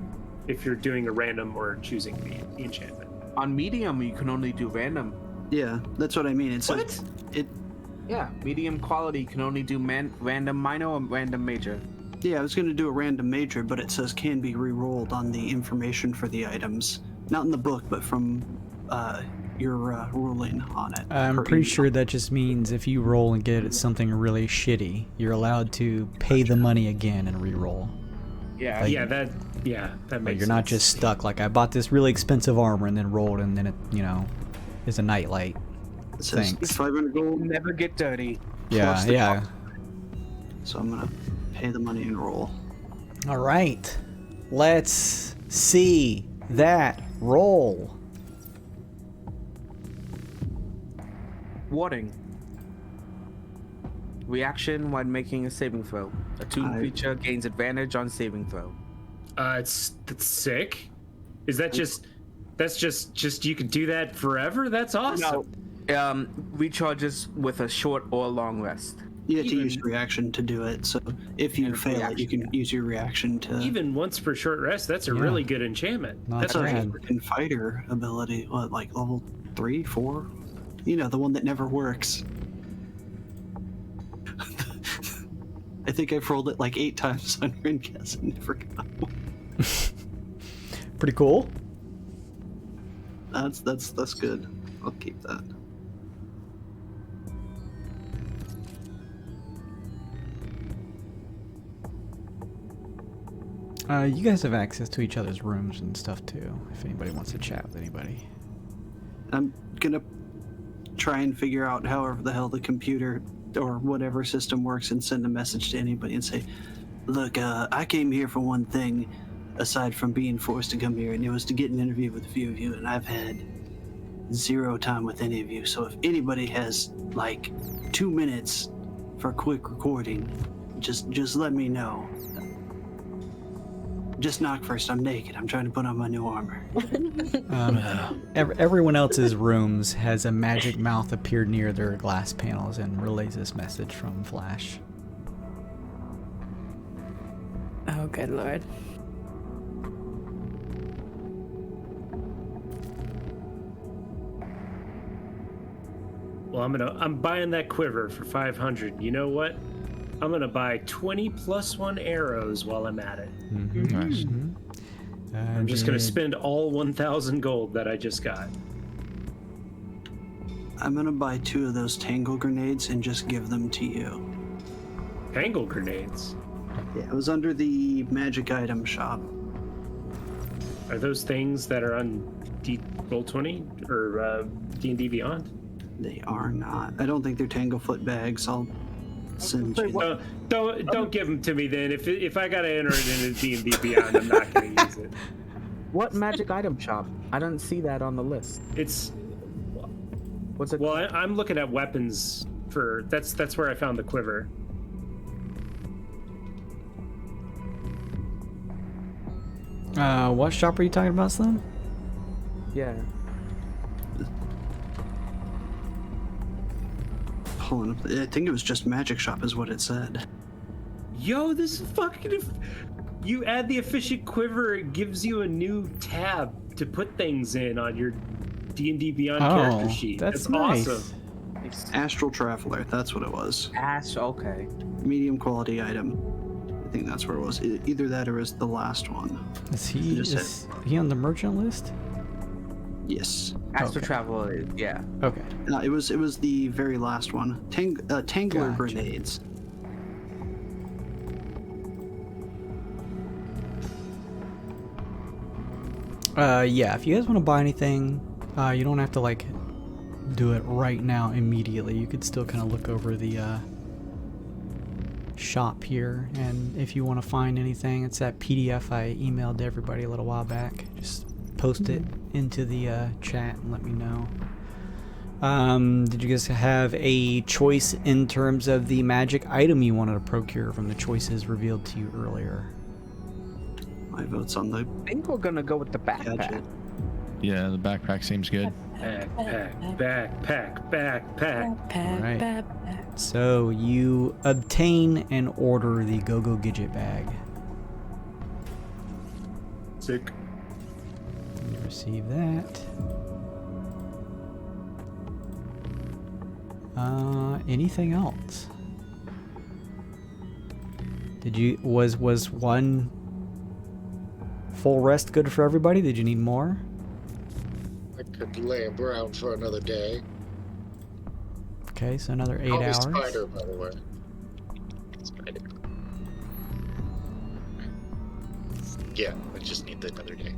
if you're doing a random or choosing the enchantment.
On medium, you can only do random.
Yeah, that's what I mean. It says
What?
it.
Yeah, medium quality can only do random minor or random major.
Yeah, I was gonna do a random major, but it says can be re-rolled on the information for the items, not in the book, but from your ruling on it.
I'm
per
pretty
email.
sure that just means if you roll and get something really shitty, you're allowed to pay the money again and re-roll.
Yeah,
Like-
that
But
makes
you're not
sense.
just stuck. Like, I bought this really expensive armor and then rolled, and then it, is a nightlight.
It says
Thanks.
500 gold.
never get dirty.
Yeah,
Plus the
yeah.
So I'm gonna pay the money and roll.
All right. Let's see that roll.
Warning. Reaction when making a saving throw. A tuned creature gains advantage on saving throw.
That's sick. Is that that's just you can do that forever? That's awesome.
No. Recharges with a short or long rest.
You have to use reaction to do it. So if you
And
fail it, you
reaction,
can use your reaction to.
Even once per short rest, that's a really good enchantment.
Not
That's
That's a
bad.
freaking fighter ability. What, like level 3, 4? You know, the one that never works. I think I've rolled it like 8 times on Ringas and never got one.
Pretty cool.
That's good. I'll keep that.
You guys have access to each other's rooms and stuff too, if anybody wants to chat with anybody.
I'm gonna try and figure out however the hell the computer or whatever system works and send a message to anybody and say, look, I came here for one thing aside from being forced to come here, and it was to get an interview with a few of you, and I've had 0 time with any of you. So if anybody has like 2 minutes for a quick recording, just let me know. Just knock first. I'm naked. I'm trying to put on my new armor.
Everyone else's rooms has a magic mouth appear near their glass panels and relays this message from Flash.
Oh, good lord.
Well, I'm buying that quiver for 500. You know what? I'm gonna buy 20 + 1 arrows while I'm at it.
Nice.
I'm just gonna spend all 1,000 gold that I just got.
I'm gonna buy 2 of those tangle grenades and just give them to you.
Tangle grenades?
Yeah, it was under the magic item shop.
Are those things that are on Roll20 or D&D Beyond?
They are not. I don't think they're tanglefoot bags. I'll send you.
Don't give them to me then. If I gotta enter it into D&D Beyond, I'm not gonna use it.
What magic item shop? I don't see that on the list.
It's
What's it?
well, I'm looking at weapons for that's where I found the quiver.
What shop are you talking about, Slim?
Yeah.
Pulling up. I think it was just magic shop is what it said.
Yo, this is fucking. You add the efficient quiver, it gives you a new tab to put things in on your D&D Beyond character sheet.
That's nice.
awesome.
Astral Traveler. That's what it was.
Okay.
Medium quality item. I think that's where it was. Either that or is the last one.
Is he on the merchant list?
Yes.
Astral Travel, yeah.
Okay.
No, it was the very last one. Tangler
Gotcha.
grenades.
Yeah, if you guys want to buy anything, you don't have to like do it right now immediately. You could still kind of look over the shop here, and if you want to find anything, it's that PDF I emailed to everybody a little while back. Just post it into the chat and let me know. Did you guys have a choice in terms of the magic item you wanted to procure from the choices revealed to you earlier?
My vote's on the
I think we're gonna go with the backpack.
gadget.
Yeah, the backpack seems good.
Backpack.
Right. So you obtain and order the Go-Go Gadget bag.
Sick.
You receive that. Anything else? Was one full rest good for everybody? Did you need more?
I could lay around for another day.
Okay, so another 8
Call me
hours.
Spider, by the way. Spider. Yeah, I just need another day.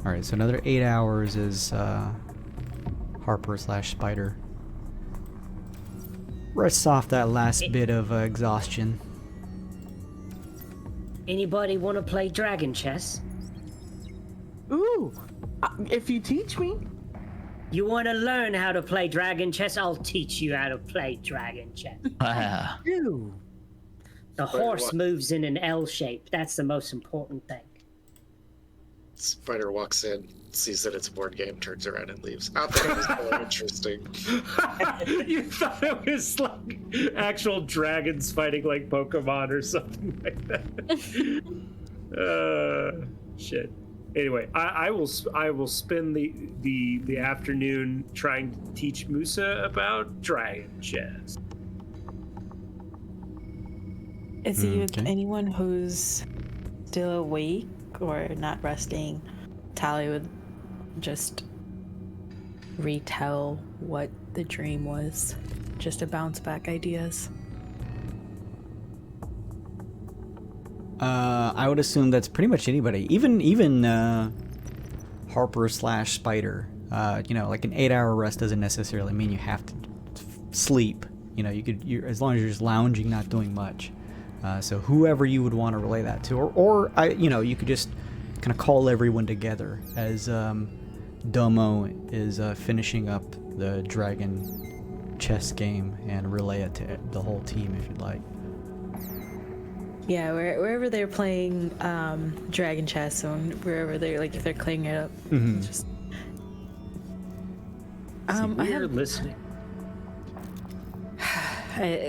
All right, so another 8 hours is Harper/Spider. Rests off that last bit of exhaustion.
Anybody want to play dragon chess?
Ooh, if you teach me.
You want to learn how to play dragon chess? I'll teach you how to play dragon chess.
Ew.
The horse moves in an L shape. That's the most important thing.
Spider walks in, sees that it's a board game, turns around and leaves. I thought it was more interesting.
You thought it was like actual dragons fighting like Pokemon or something like that. Shit. Anyway, I will spend the afternoon trying to teach Musa about dragon chess.
Is it
Okay.
anyone who's still awake or not resting? Tally would just retell what the dream was, just to bounce back ideas.
I would assume that's pretty much anybody, even Harper / Spider. Like an 8-hour rest doesn't necessarily mean you have to sleep. You as long as you're just lounging, not doing much. So whoever you would want to relay that to, or you could just kind of call everyone together as Domo is finishing up the dragon chess game and relay it to the whole team if you'd like.
Yeah, wherever they're playing dragon chess, or wherever they're like, if they're clearing it up, just.
We're listening.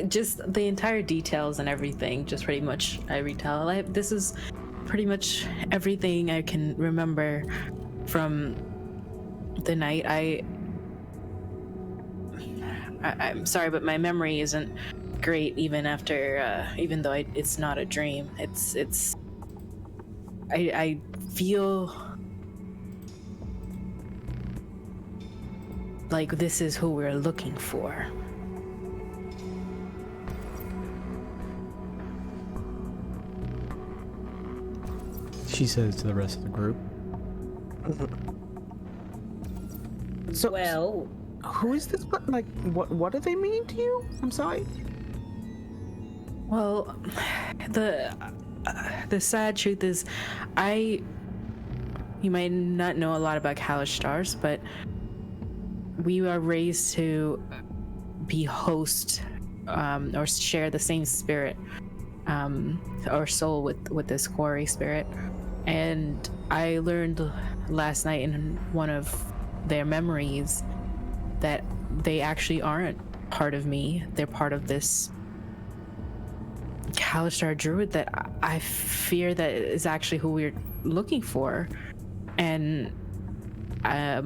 Just the entire details and everything, just pretty much I retell. This is pretty much everything I can remember from the night. I'm sorry, but my memory isn't great even after, even though it's not a dream. I feel like this is who we're looking for.
She says to the rest of the group.
So,
Well,
who is this? Like, what do they mean to you? I'm sorry.
Well, the sad truth is, you might not know a lot about Kalish stars, but we are raised to be host or share the same spirit or soul with this quarry spirit. And I learned last night in one of their memories that they actually aren't part of me. They're part of this Kalistar druid that I fear that is actually who we're looking for. And I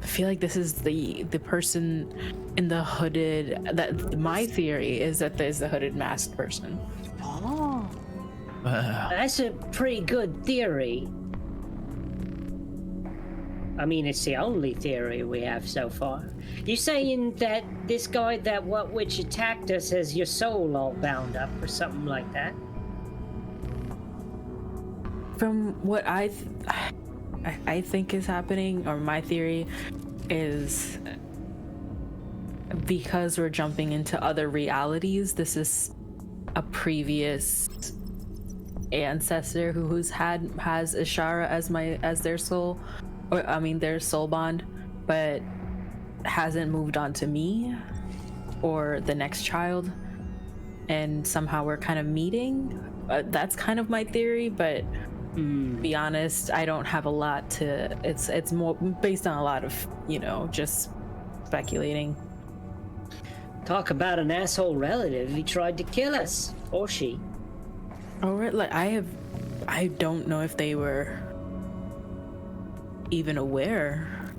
feel like this is the person in the hooded, that my theory is that there's the hooded masked person.
Oh.
that's a pretty good theory. I mean, it's the only theory we have so far. You saying that this guy that which attacked us has your soul all bound up or something like that?
From what I think is happening, or my theory is, because we're jumping into other realities, this is a previous ancestor has Ishara as their soul, or I mean their soul bond, but hasn't moved on to me or the next child, and somehow we're kind of meeting. That's kind of my theory, but to be honest, I don't have a lot to. It's more based on a lot of just speculating.
Talk about an asshole relative. He tried to kill us, or she.
Oh, right. Like I don't know if they were even aware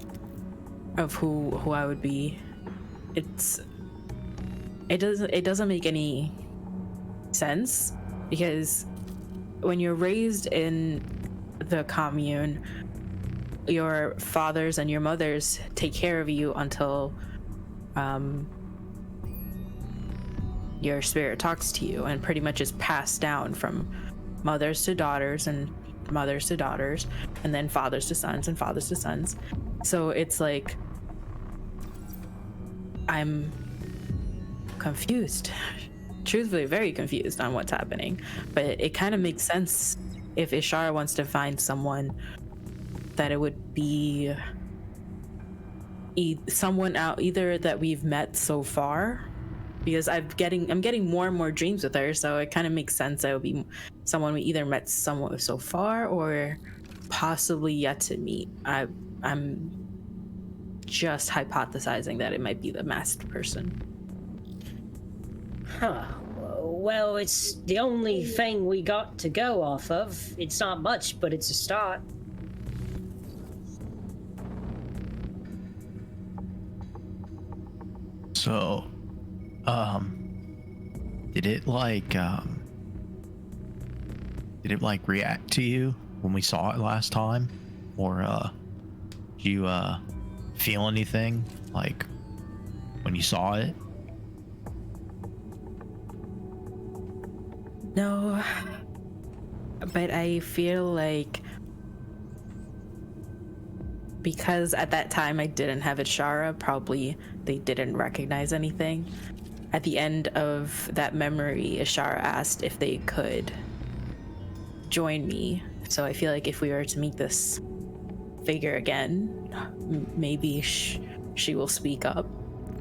of who I would be. It doesn't make any sense, because when you're raised in the commune, your fathers and your mothers take care of you until your spirit talks to you, and pretty much is passed down from mothers to daughters and mothers to daughters, and then fathers to sons and fathers to sons. So it's like, I'm confused, truthfully very confused on what's happening. But it kind of makes sense if Ishara wants to find someone, that it would be someone out either that we've met so far, because I'm getting more and more dreams with her, so it kind of makes sense that it would be someone we either met someone so far or possibly yet to meet. I'm just hypothesizing that it might be the masked person.
Huh. Well, it's the only thing we got to go off of. It's not much, but it's a start.
So, did it like react to you when we saw it last time, or did you feel anything like when you saw it?
No, but I feel like because at that time I didn't have Ishara, probably they didn't recognize anything. At the end of that memory, Ishara asked if they could join me. So I feel like if we were to meet this figure again, maybe she will speak up.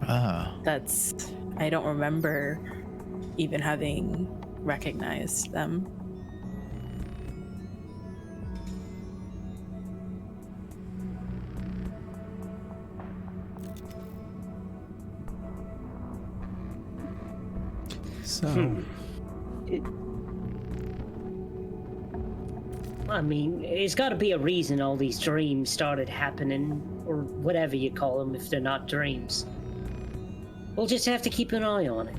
I don't remember even having recognized them.
So,
I mean, there's got to be a reason all these dreams started happening, or whatever you call them if they're not dreams. We'll just have to keep an eye on it.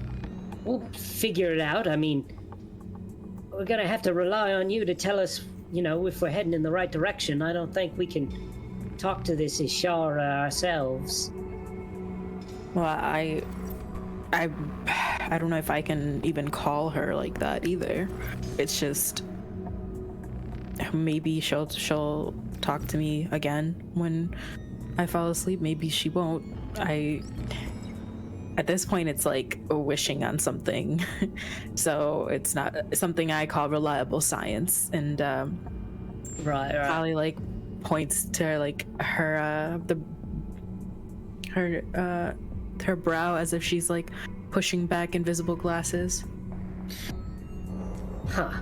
We'll figure it out. I mean, we're gonna have to rely on you to tell us, if we're heading in the right direction. I don't think we can talk to this Ishara ourselves.
Well, I don't know if I can even call her like that either. It's just maybe she'll talk to me again when I fall asleep. Maybe she won't. At this point, it's like wishing on something. So it's not something I call reliable science. And
Right.
Holly like points to like her brow as if she's like pushing back invisible glasses.
Huh.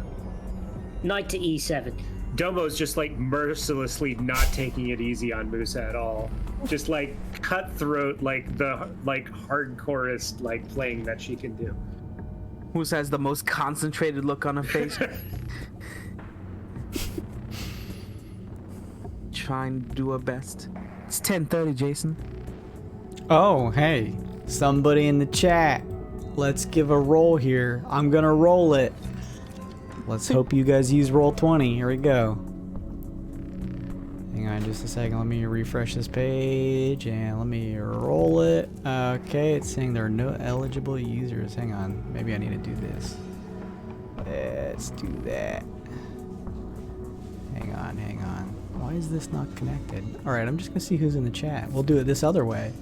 Knight to E7.
Domo's just like mercilessly not taking it easy on Musa at all. Just like cutthroat, like the hardcorest like playing that she can do.
Who has the most concentrated look on her face? Trying to do her best. It's 10:30, Jason.
oh, hey, somebody in the chat. Let's give a roll here. I'm gonna roll it. Let's hope you guys use roll 20. Here we go. Hang on just a second. Let me refresh this page and let me roll it. Okay, it's saying there are no eligible users. Hang on. Maybe I need to do this. Let's do that. Hang on. Why is this not connected? Alright, I'm just gonna see who's in the chat. We'll do it this other way.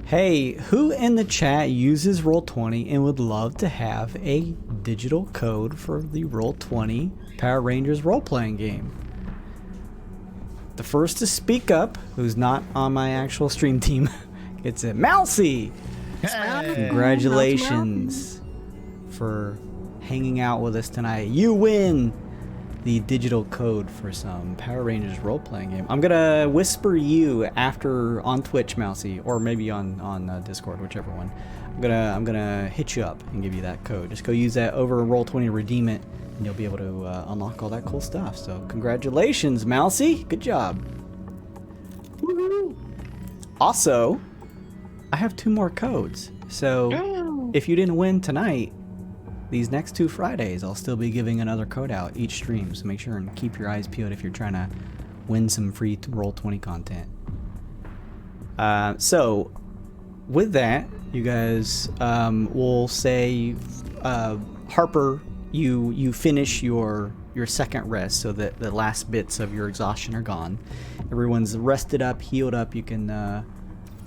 Hey, who in the chat uses Roll20 and would love to have a digital code for the Roll20 Power Rangers role-playing game? The first to speak up, who's not on my actual stream team, gets it. Mousy! Congratulations for hanging out with us tonight. You win the digital code for some Power Rangers role-playing game. I'm gonna whisper you after on Twitch, Mousy, or maybe on Discord, whichever one. I'm gonna hit you up and give you that code. Just go use that over Roll20, redeem it, and you'll be able to unlock all that cool stuff. So congratulations, Mousy. Good job. Woo-hoo. Also, I have 2 more codes. So if you didn't win tonight, these next 2 Fridays, I'll still be giving another code out each stream, so make sure and keep your eyes peeled if you're trying to win some free Roll20 content. So, with that, you guys will say, Harper, you finish your second rest, so that the last bits of your exhaustion are gone. Everyone's rested up, healed up. You can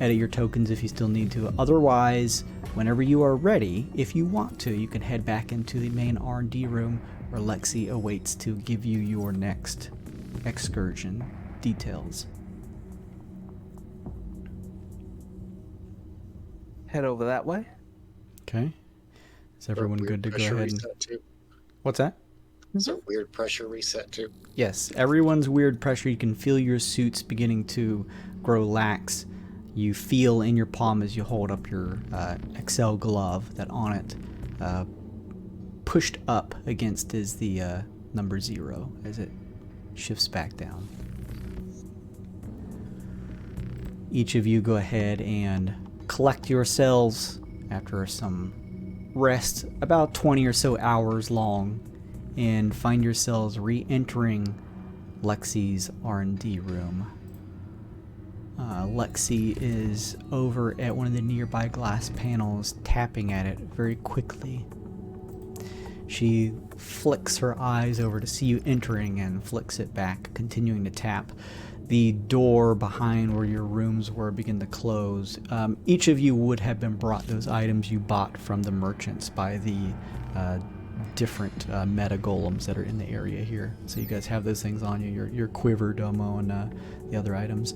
edit your tokens if you still need to. Otherwise, whenever you are ready, if you want to, you can head back into the main R&D room where Lexi awaits to give you your next excursion details.
Head over that way.
Okay. Is everyone good to go
Pressure
ahead and...
reset too.
What's that?
Is there weird pressure reset too?
Yes, everyone's weird pressure. You can feel your suits beginning to grow lax. You feel in your palm as you hold up your Excel glove that on it, pushed up against is the number 0 as it shifts back down. Each of you go ahead and collect yourselves after some rest about 20 or so hours long and find yourselves re-entering Lexi's R&D room. Lexi is over at one of the nearby glass panels, tapping at it very quickly. She flicks her eyes over to see you entering and flicks it back, continuing to tap. The door behind where your rooms were begin to close. Each of you would have been brought those items you bought from the merchants by the different meta golems that are in the area here. So you guys have those things on you, your quiver, Domo, and the other items.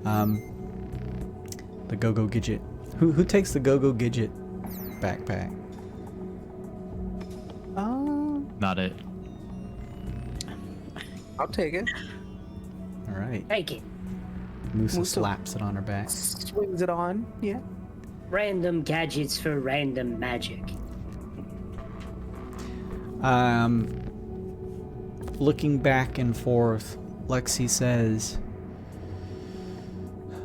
The go-go gadget. Who takes the go-go gadget backpack?
Not it.
I'll take it.
All right.
Take it.
Musa slaps it on her back.
Swings it on. Yeah.
Random gadgets for random magic.
Looking back and forth, Lexi says,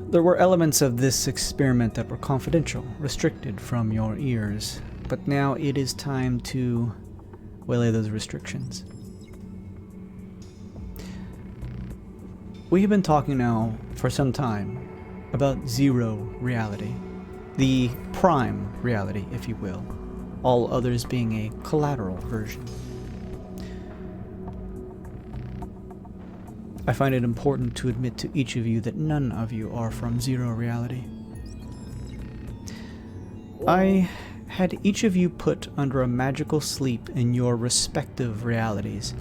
there were elements of this experiment that were confidential, restricted from your ears, but now it is time to waylay those restrictions. We have been talking now for some time about zero reality, the prime reality, if you will, all others being a collateral version. I find it important to admit to each of you that none of you are from zero reality. I had each of you put under a magical sleep in your respective realities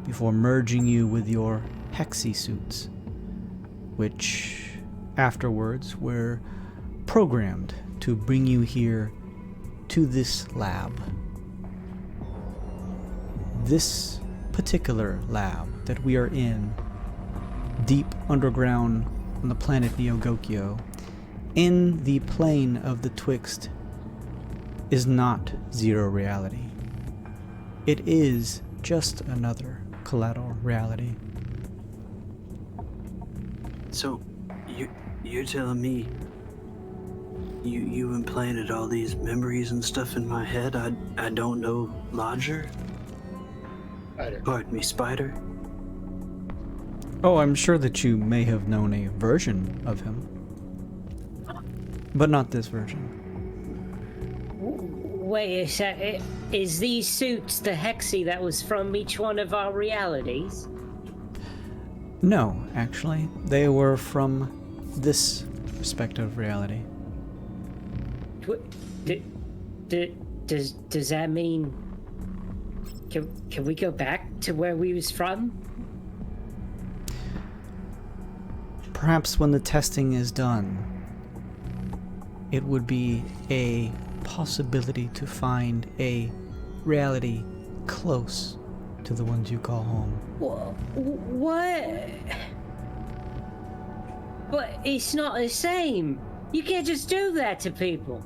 before merging you with your hexy suits, which afterwards were programmed to bring you here to this lab. This particular lab that we are in, deep underground on the planet Neogokyo, in the plane of the Twixt, is not zero reality. It is just another collateral reality.
So, you're telling me you implanted all these memories and stuff in my head I don't know Lodger? Pardon me, Spider?
Oh, I'm sure that you may have known a version of him, but not this version.
Wait a sec. Is these suits the hexy that was from each one of our realities?
No, actually. They were from this respective reality.
Does that mean... Can we go back to where we was from?
Perhaps when the testing is done, it would be a possibility to find a reality close to the ones you call home.
What? But it's not the same. You can't just do that to people.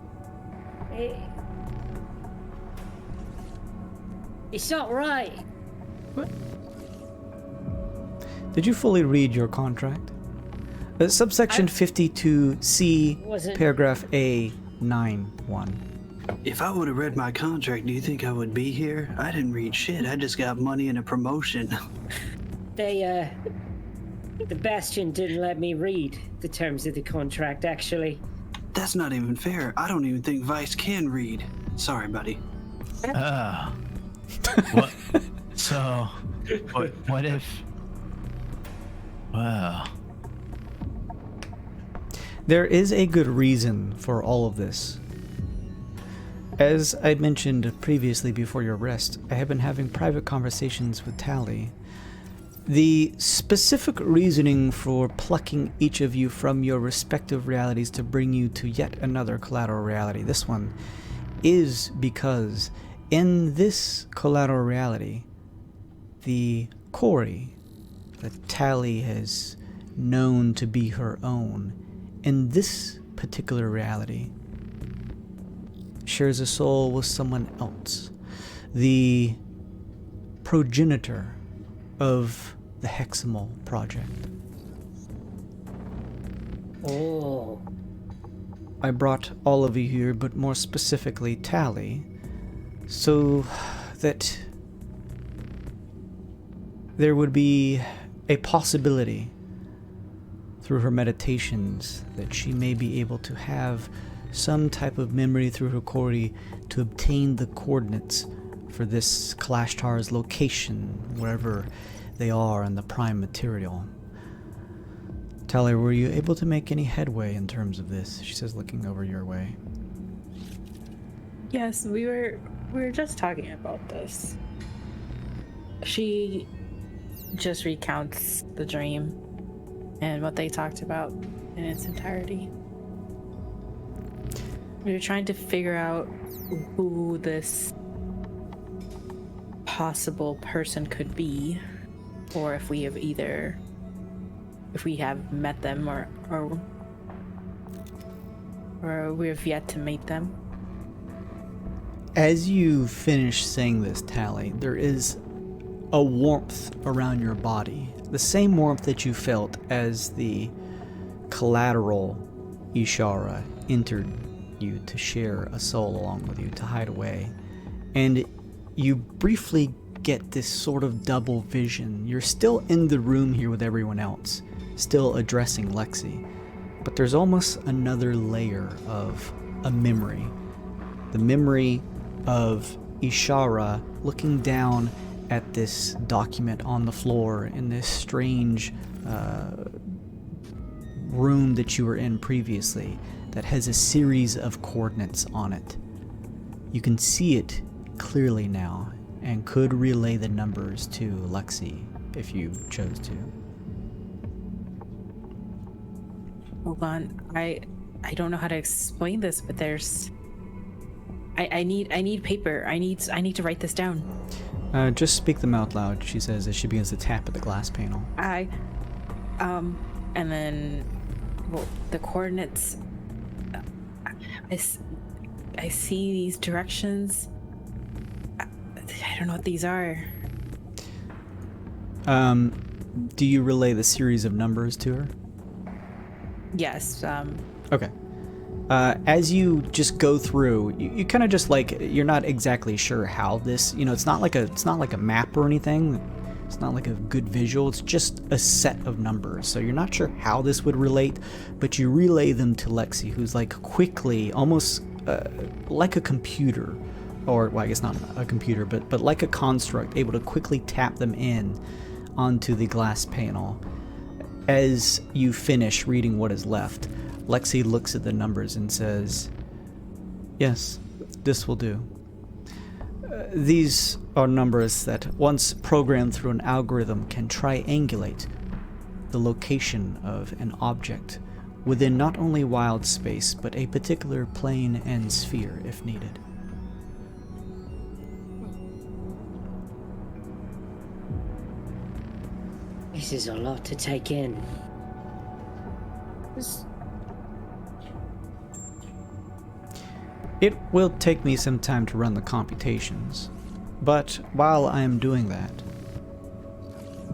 It's not right.
What? Did you fully read your contract? Subsection 52C, paragraph A91.
If I would have read my contract, do you think I would be here? I didn't read shit. I just got money and a promotion.
The Bastion didn't let me read the terms of the contract, actually.
That's not even fair. I don't even think Vice can read. Sorry, buddy.
What? So, what if... Wow.
There is a good reason for all of this. As I mentioned previously before your arrest, I have been having private conversations with Tally. The specific reasoning for plucking each of you from your respective realities to bring you to yet another collateral reality, this one, is because in this collateral reality, the Corey that Tally has known to be her own, in this particular reality, shares a soul with someone else, the progenitor of the Hexamal Project.
Oh.
I brought all of you here, but more specifically Tally, so that there would be a possibility through her meditations that she may be able to have some type of memory through her Kori to obtain the coordinates for this Kalashtar's location, wherever they are in the prime material. Tally, were you able to make any headway in terms of this? She says, looking over your way.
Yes, we were just talking about this. She just recounts the dream and what they talked about in its entirety. We were trying to figure out who this possible person could be, or if we have met them or we have yet to meet them.
As you finish saying this, Tally, there is a warmth around your body. The same warmth that you felt as the collateral Ishara entered you to share a soul along with you, to hide away. And you briefly get this sort of double vision. You're still in the room here with everyone else, still addressing Lexi. But there's almost another layer of a memory. The memory of Ishara looking down at this document on the floor in this strange room that you were in previously that has a series of coordinates on it. You can see it clearly now and could relay the numbers to Lexi if you chose to.
Hold on, I don't know how to explain this, but there's I need paper. I need to write this down.
Just speak them out loud, she says as she begins to tap at the glass panel.
And then, well, the coordinates. I see these directions. I don't know what these are.
Do you relay the series of numbers to her?
Yes.
Okay. As you just go through, you kind of just like, you're not exactly sure how this, it's not like a map or anything. It's not like a good visual. It's just a set of numbers. So you're not sure how this would relate, but you relay them to Lexi, who's like quickly, almost like a computer, or well, I guess not a computer, but like a construct, able to quickly tap them in onto the glass panel. As you finish reading what is left, Lexi looks at the numbers and says, "Yes, this will do. These are numbers that, once programmed through an algorithm, can triangulate the location of an object within not only wild space, but a particular plane and sphere if needed."
This is a lot to take in.
It will take me some time to run the computations, but while I am doing that,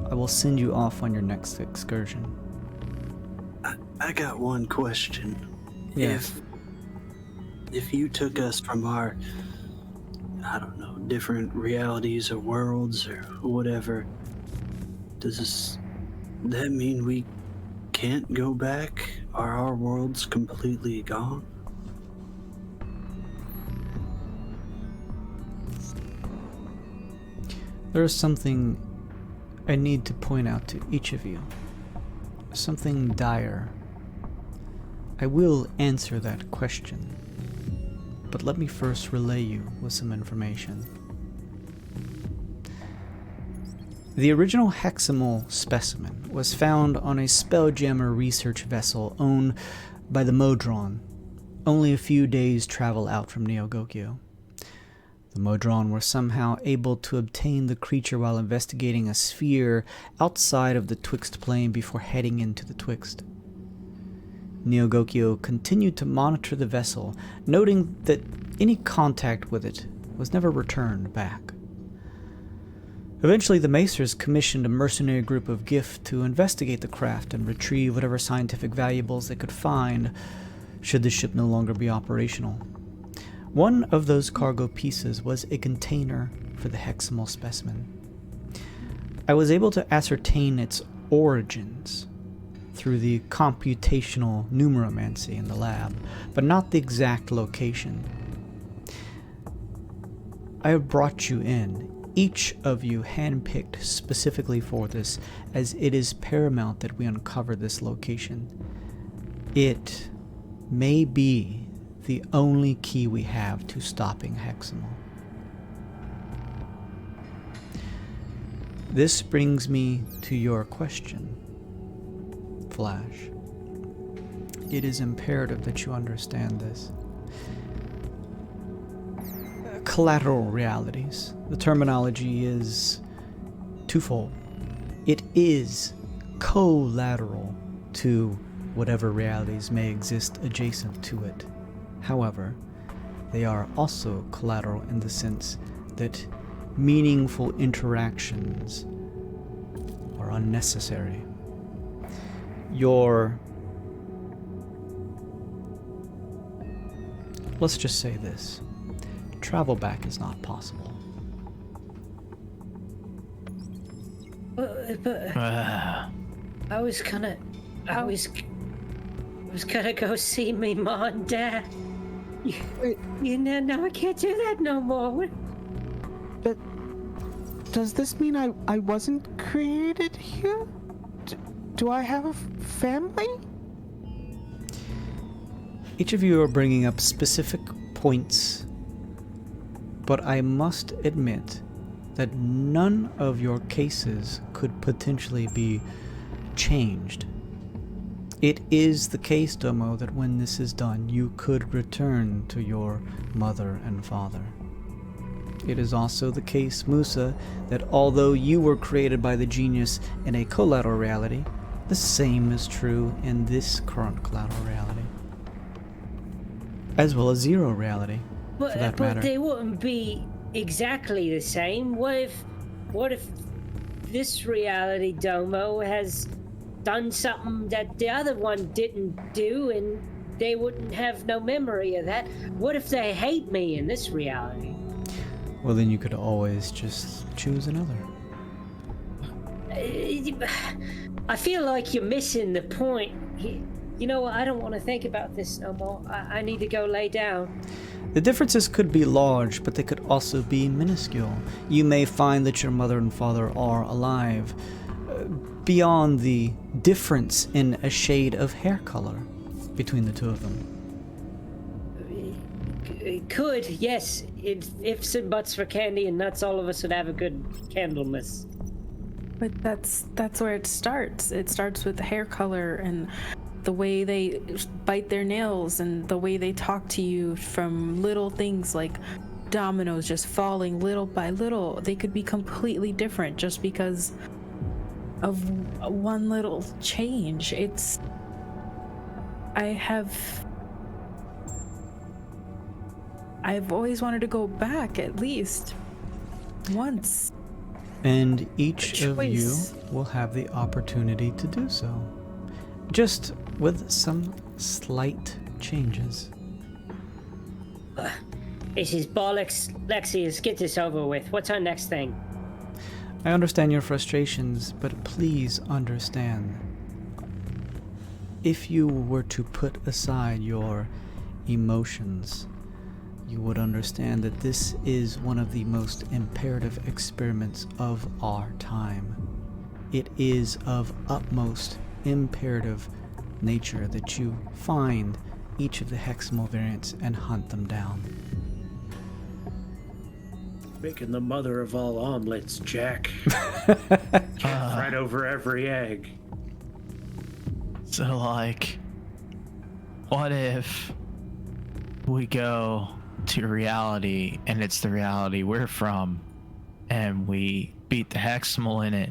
I will send you off on your next excursion.
I got one question.
Yes.
If you took us from our, I don't know, different realities or worlds or whatever, does that mean we can't go back? Are our worlds completely gone?
There is something I need to point out to each of you. Something dire. I will answer that question, but let me first relay you with some information. The original hexamal specimen was found on a Spelljammer research vessel owned by the Modron, only a few days' travel out from Neogokyo. The Modron were somehow able to obtain the creature while investigating a sphere outside of the Twixt plane before heading into the Twixt. Neogokyo continued to monitor the vessel, noting that any contact with it was never returned back. Eventually, the Macers commissioned a mercenary group of Gift to investigate the craft and retrieve whatever scientific valuables they could find should the ship no longer be operational. One of those cargo pieces was a container for the hexamal specimen. I was able to ascertain its origins through the computational numeromancy in the lab, but not the exact location. I have brought you in, each of you handpicked specifically for this, as it is paramount that we uncover this location. It may be the only key we have to stopping hexamal. This brings me to your question, Flash. It is imperative that you understand this. Collateral realities. The terminology is twofold. It is collateral to whatever realities may exist adjacent to it. However, they are also collateral in the sense that meaningful interactions are unnecessary. Let's just say this. Travel back is not possible.
But I was gonna go see me mom and dad. You know, now I can't do that no more.
But does this mean I wasn't created here? Do I have a family?
Each of you are bringing up specific points, but I must admit that none of your cases could potentially be changed. It is the case, Domo, that when this is done, you could return to your mother and father. It is also the case, Musa, that although you were created by the genius in a collateral reality, the same is true in this current collateral reality. As well as zero reality, for that matter.
But they wouldn't be exactly the same. What if this reality, Domo, has done something that the other one didn't do, and they wouldn't have no memory of that? What if they hate me in this reality?
Well, then you could always just choose another.
I feel like you're missing the point. You know what? I don't want to think about this no more. I need to go lay down.
The differences could be large, but they could also be minuscule. You may find that your mother and father are alive, beyond the difference in a shade of hair color between the two of them.
It could, yes. Ifs and buts for candy and nuts, all of us would have a good Candlemas.
But that's where it starts. It starts with the hair color and the way they bite their nails and the way they talk to you, from little things like dominoes just falling little by little. They could be completely different just because of one little change. I've always wanted to go back at least once.
And each of you will have the opportunity to do so. Just with some slight changes.
This is bollocks. Lexi, let's get this over with. What's our next thing?
I understand your frustrations, but please understand. If you were to put aside your emotions, you would understand that this is one of the most imperative experiments of our time. It is of utmost imperative nature that you find each of the hexamal variants and hunt them down.
Making the mother of all omelets, Jack. Right over every egg.
So, like, what if we go to reality and it's the reality we're from and we beat the hexamal in it?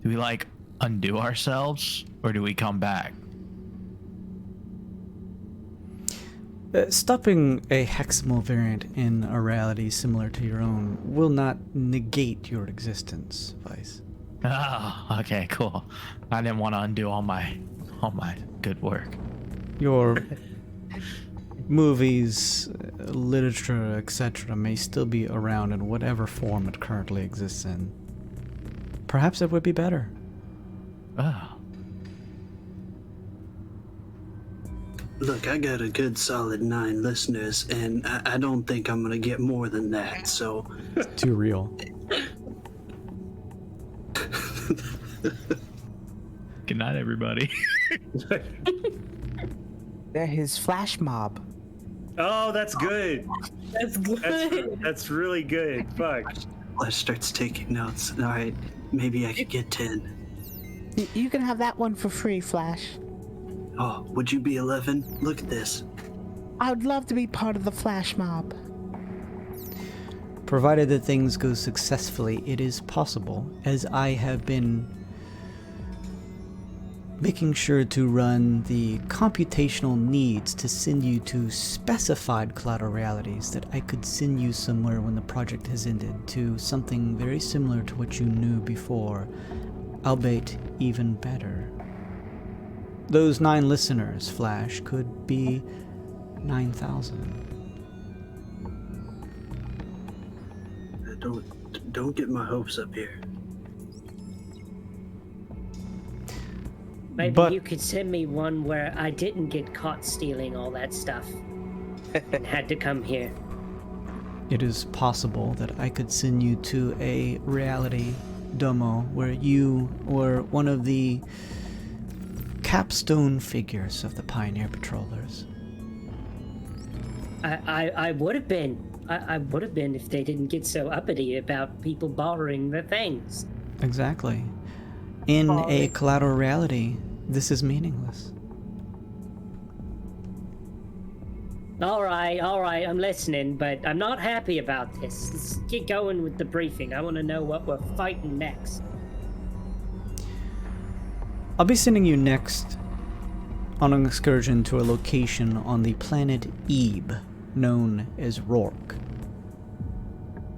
Do we, like, undo ourselves or do we come back?
Stopping a hexamal variant in a reality similar to your own will not negate your existence, Vice.
Oh, okay, cool. I didn't want to undo all my good work.
Your movies, literature, etc. may still be around in whatever form it currently exists in. Perhaps it would be better.
Ah.
Look, I got a good solid 9 listeners, and I don't think I'm gonna get more than that, so...
Too real.
Good night, everybody.
They're his flash mob.
Oh, that's good.
That's good.
That's really good. Fuck.
Flash starts taking notes. Alright, maybe I could get 10.
You can have that one for free, Flash.
Oh, would you be 11? Look at this.
I would love to be part of the flash mob.
Provided that things go successfully, it is possible, as I have been making sure to run the computational needs to send you to specified collateral realities, that I could send you somewhere when the project has ended to something very similar to what you knew before, albeit even better. Those 9 listeners, Flash, could be 9,000.
Don't get my hopes up here.
Maybe you could send me one where I didn't get caught stealing all that stuff and had to come here.
It is possible that I could send you to a reality, Domo, where you were one of the capstone figures of the Pioneer Patrollers.
I would have been. I would have been if they didn't get so uppity about people borrowing the things.
Exactly. In a collateral reality, this is meaningless.
All right, I'm listening, but I'm not happy about this. Let's get going with the briefing. I want to know what we're fighting next.
I'll be sending you next on an excursion to a location on the planet Ebe, known as Rourke.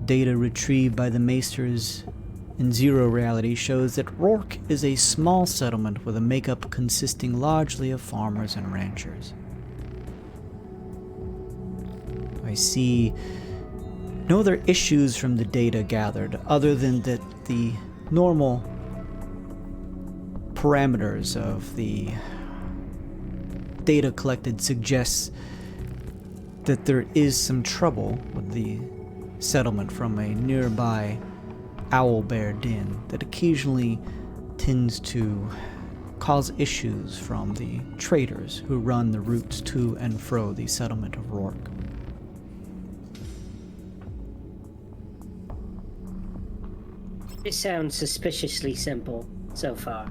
Data retrieved by the Maesters in Zero Reality shows that Rourke is a small settlement with a makeup consisting largely of farmers and ranchers. I see no other issues from the data gathered other than that the normal parameters of the data collected suggests that there is some trouble with the settlement from a nearby owl bear den that occasionally tends to cause issues from the traders who run the routes to and fro the settlement of Rourke.
This sounds suspiciously simple so far.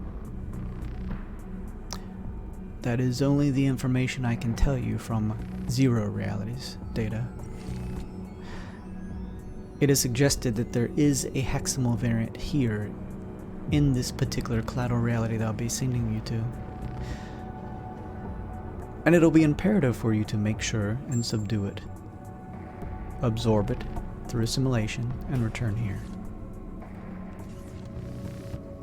That is only the information I can tell you from Zero Reality's data. It is suggested that there is a hexamal variant here in this particular collateral reality that I'll be sending you to. And it'll be imperative for you to make sure and subdue it. Absorb it through assimilation and return here.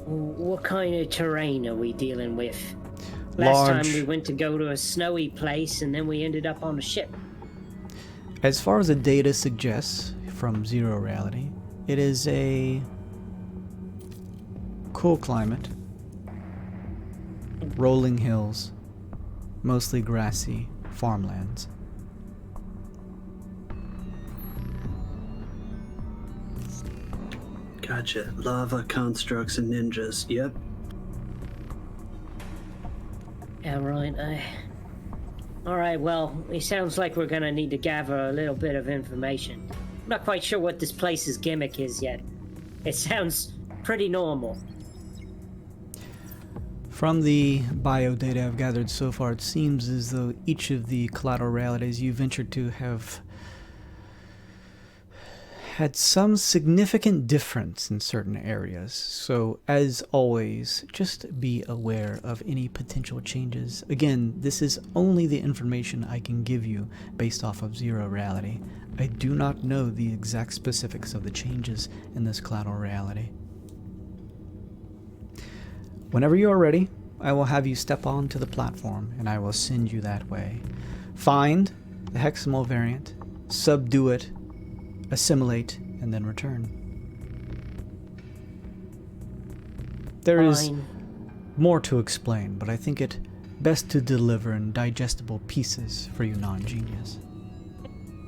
What kind of terrain are we dealing with? Last time we went to go to a snowy place and then we ended up on a ship.
As far as the data suggests from Zero Reality, it is a cool climate, rolling hills, mostly grassy farmlands.
Gotcha. Lava, constructs, and ninjas. Yep.
Yeah, right. Alright, well, it sounds like we're gonna need to gather a little bit of information. I'm not quite sure what this place's gimmick is yet. It sounds pretty normal.
From the bio data I've gathered so far, it seems as though each of the collateral realities you ventured to have had some significant difference in certain areas. So, as always, just be aware of any potential changes. Again, this is only the information I can give you based off of Zero Reality. I do not know the exact specifics of the changes in this collateral reality. Whenever you are ready, I will have you step onto the platform and I will send you that way. Find the hexamal variant, subdue it, assimilate, and then return. There is
Fine.
more to explain, but I think it best to deliver in digestible pieces for you non-genius.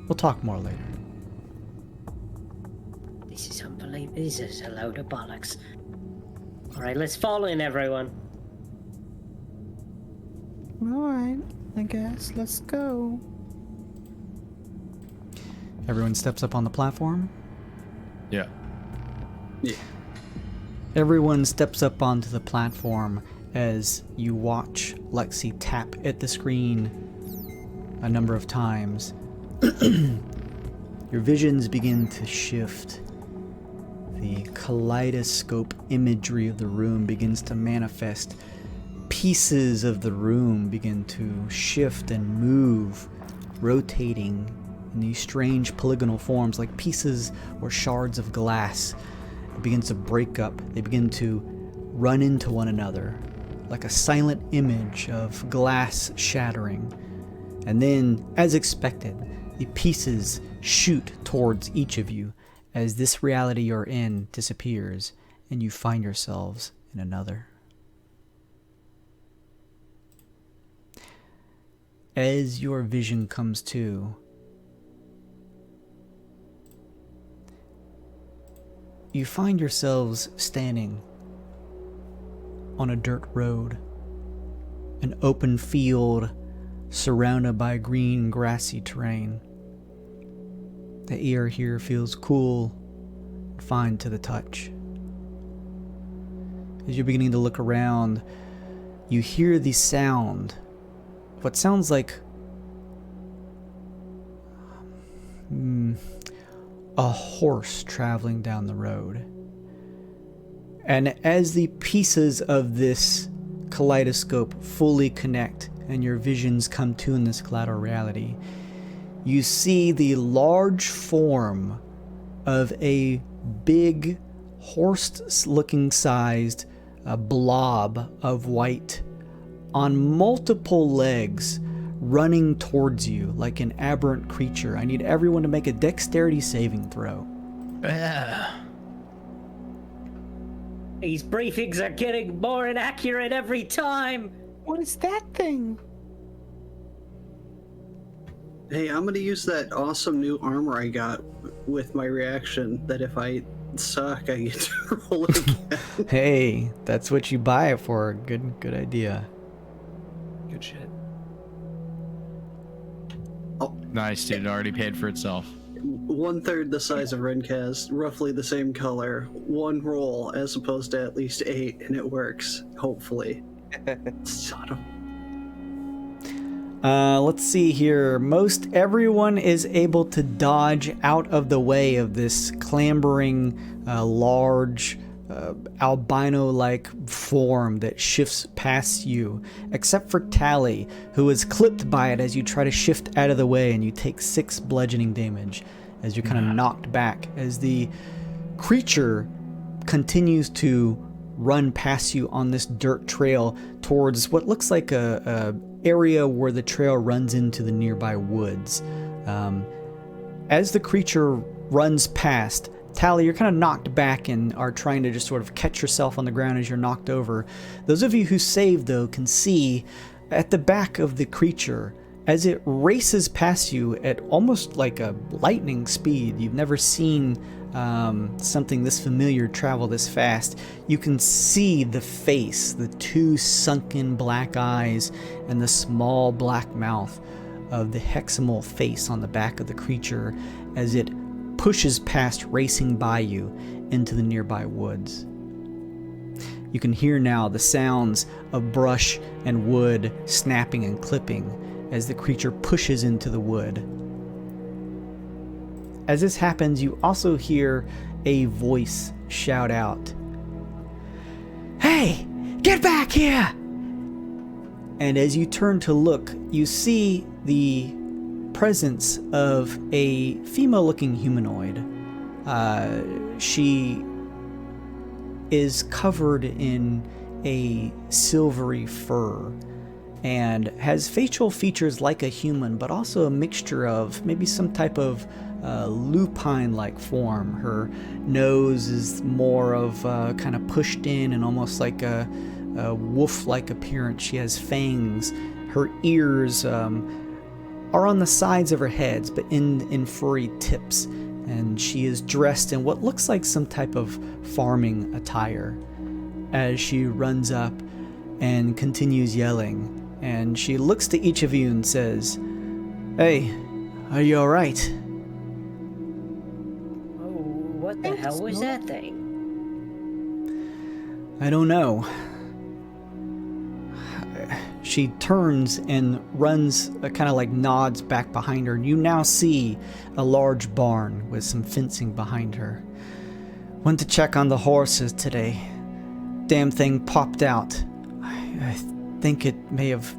We'll talk more later.
This is unbelievable. This is a load of bollocks. Alright, let's fall in, everyone.
Alright, I guess. Let's go.
Everyone steps up on the platform.
Yeah.
Yeah.
Everyone steps up onto the platform as you watch Lexi tap at the screen a number of times. Your visions begin to shift. The kaleidoscope imagery of the room begins to manifest. Pieces of the room begin to shift and move, rotating in these strange polygonal forms like pieces or shards of glass. It begins to break up. They begin to run into one another like a silent image of glass shattering. And then, as expected, the pieces shoot towards each of you as this reality you're in disappears and you find yourselves in another. As your vision comes to, you find yourselves standing on a dirt road, an open field surrounded by green, grassy terrain. The air here feels cool and fine to the touch. As you're beginning to look around, you hear the sound, what sounds like a horse traveling down the road. And as the pieces of this kaleidoscope fully connect and your visions come to in this collateral reality, you see the large form of a big horse-looking sized blob of white on multiple legs running towards you like an aberrant creature. I need everyone to make a dexterity saving throw.
These briefings are getting more inaccurate every time.
What is that thing?
Hey, I'm gonna use that awesome new armor I got with my reaction, that if I suck, I get to roll it again.
Hey, that's what you buy it for. Good idea.
Good shit.
Nice, dude. It already paid for itself.
1/3 the size of Renkaz, roughly the same color. One roll as opposed to at least 8, and it works. Hopefully. Son of...
Let's see here. Most everyone is able to dodge out of the way of this clambering, large, albino-like form that shifts past you, except for Tally, who is clipped by it as you try to shift out of the way, and you take 6 bludgeoning damage as you're kind of knocked back as the creature continues to run past you on this dirt trail towards what looks like a area where the trail runs into the nearby woods. As the creature runs past, Tally, you're kind of knocked back and are trying to just sort of catch yourself on the ground as you're knocked over. Those of you who saved, though, can see at the back of the creature, as it races past you at almost like a lightning speed. You've never seen something this familiar travel this fast. You can see the face, the 2 sunken black eyes, and the small black mouth of the hexamal face on the back of the creature as it pushes past, racing by you into the nearby woods. You can hear now the sounds of brush and wood snapping and clipping as the creature pushes into the wood. As this happens, you also hear a voice shout out, "Hey, get back here!" And as you turn to look, you see the presence of a female-looking humanoid. She is covered in a silvery fur, and has facial features like a human, but also a mixture of maybe some type of lupine-like form. Her nose is more of kind of pushed in and almost like a wolf-like appearance. She has fangs. Her ears are on the sides of her heads, but in furry tips. And she is dressed in what looks like some type of farming attire as she runs up and continues yelling. And she looks to each of you and says, "Hey, are you alright?"
Oh, what the hell was that thing?
I don't know. She turns and runs, kind of like nods back behind her, and you now see a large barn with some fencing behind her. Went to check on the horses today. Damn thing popped out. I think it may have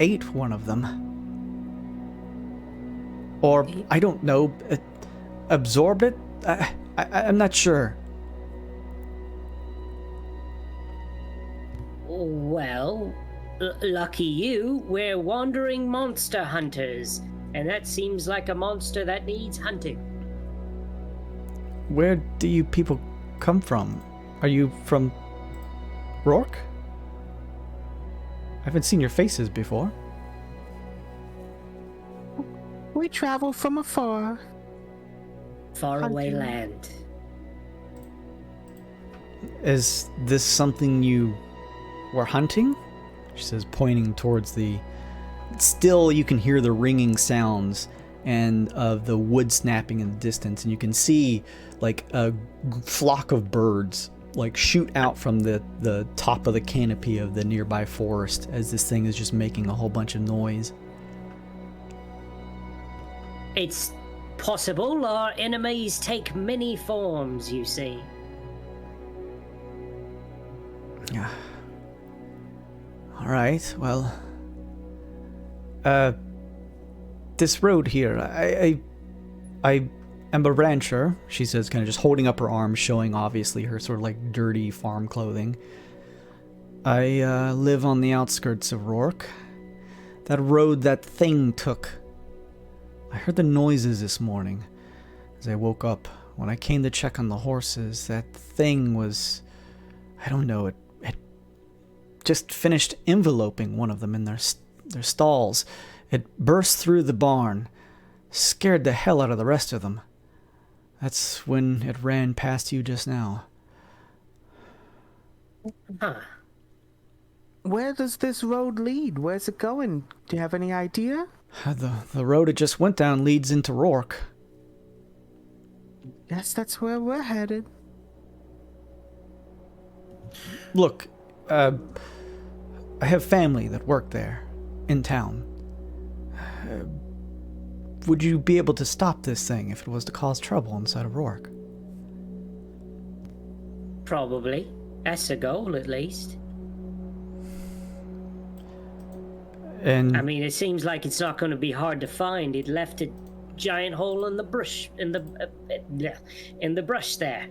ate one of them. Or, I don't know, absorbed it? I'm not sure.
Well, lucky you, we're wandering monster hunters, and that seems like a monster that needs hunting.
Where do you people come from? Are you from Rourke? I haven't seen your faces before.
We travel from afar.
Faraway land.
Is this something you were hunting? She says, pointing towards the... Still, you can hear the ringing sounds and of the wood snapping in the distance, and you can see like a flock of birds like shoot out from the top of the canopy of the nearby forest as this thing is just making a whole bunch of noise.
It's possible our enemies take many forms, you see.
Yeah. All right. Well, this road here, I am a rancher, she says, kind of just holding up her arms, showing obviously her sort of like dirty farm clothing. I live on the outskirts of Rourke. That road that thing took. I heard the noises this morning as I woke up. When I came to check on the horses, that thing was, I don't know, it just finished enveloping one of them in their stalls. It burst through the barn, scared the hell out of the rest of them. That's when it ran past you just now.
Huh.
Where does this road lead? Where's it going? Do you have any idea?
The road it just went down leads into Rourke.
Guess that's where we're headed.
Look, I have family that work there, in town. Would you be able to stop this thing if it was to cause trouble inside of Rourke?
Probably. That's the goal, at least.
And
I mean, it seems like it's not going to be hard to find. It left a giant hole in the brush, in the brush there.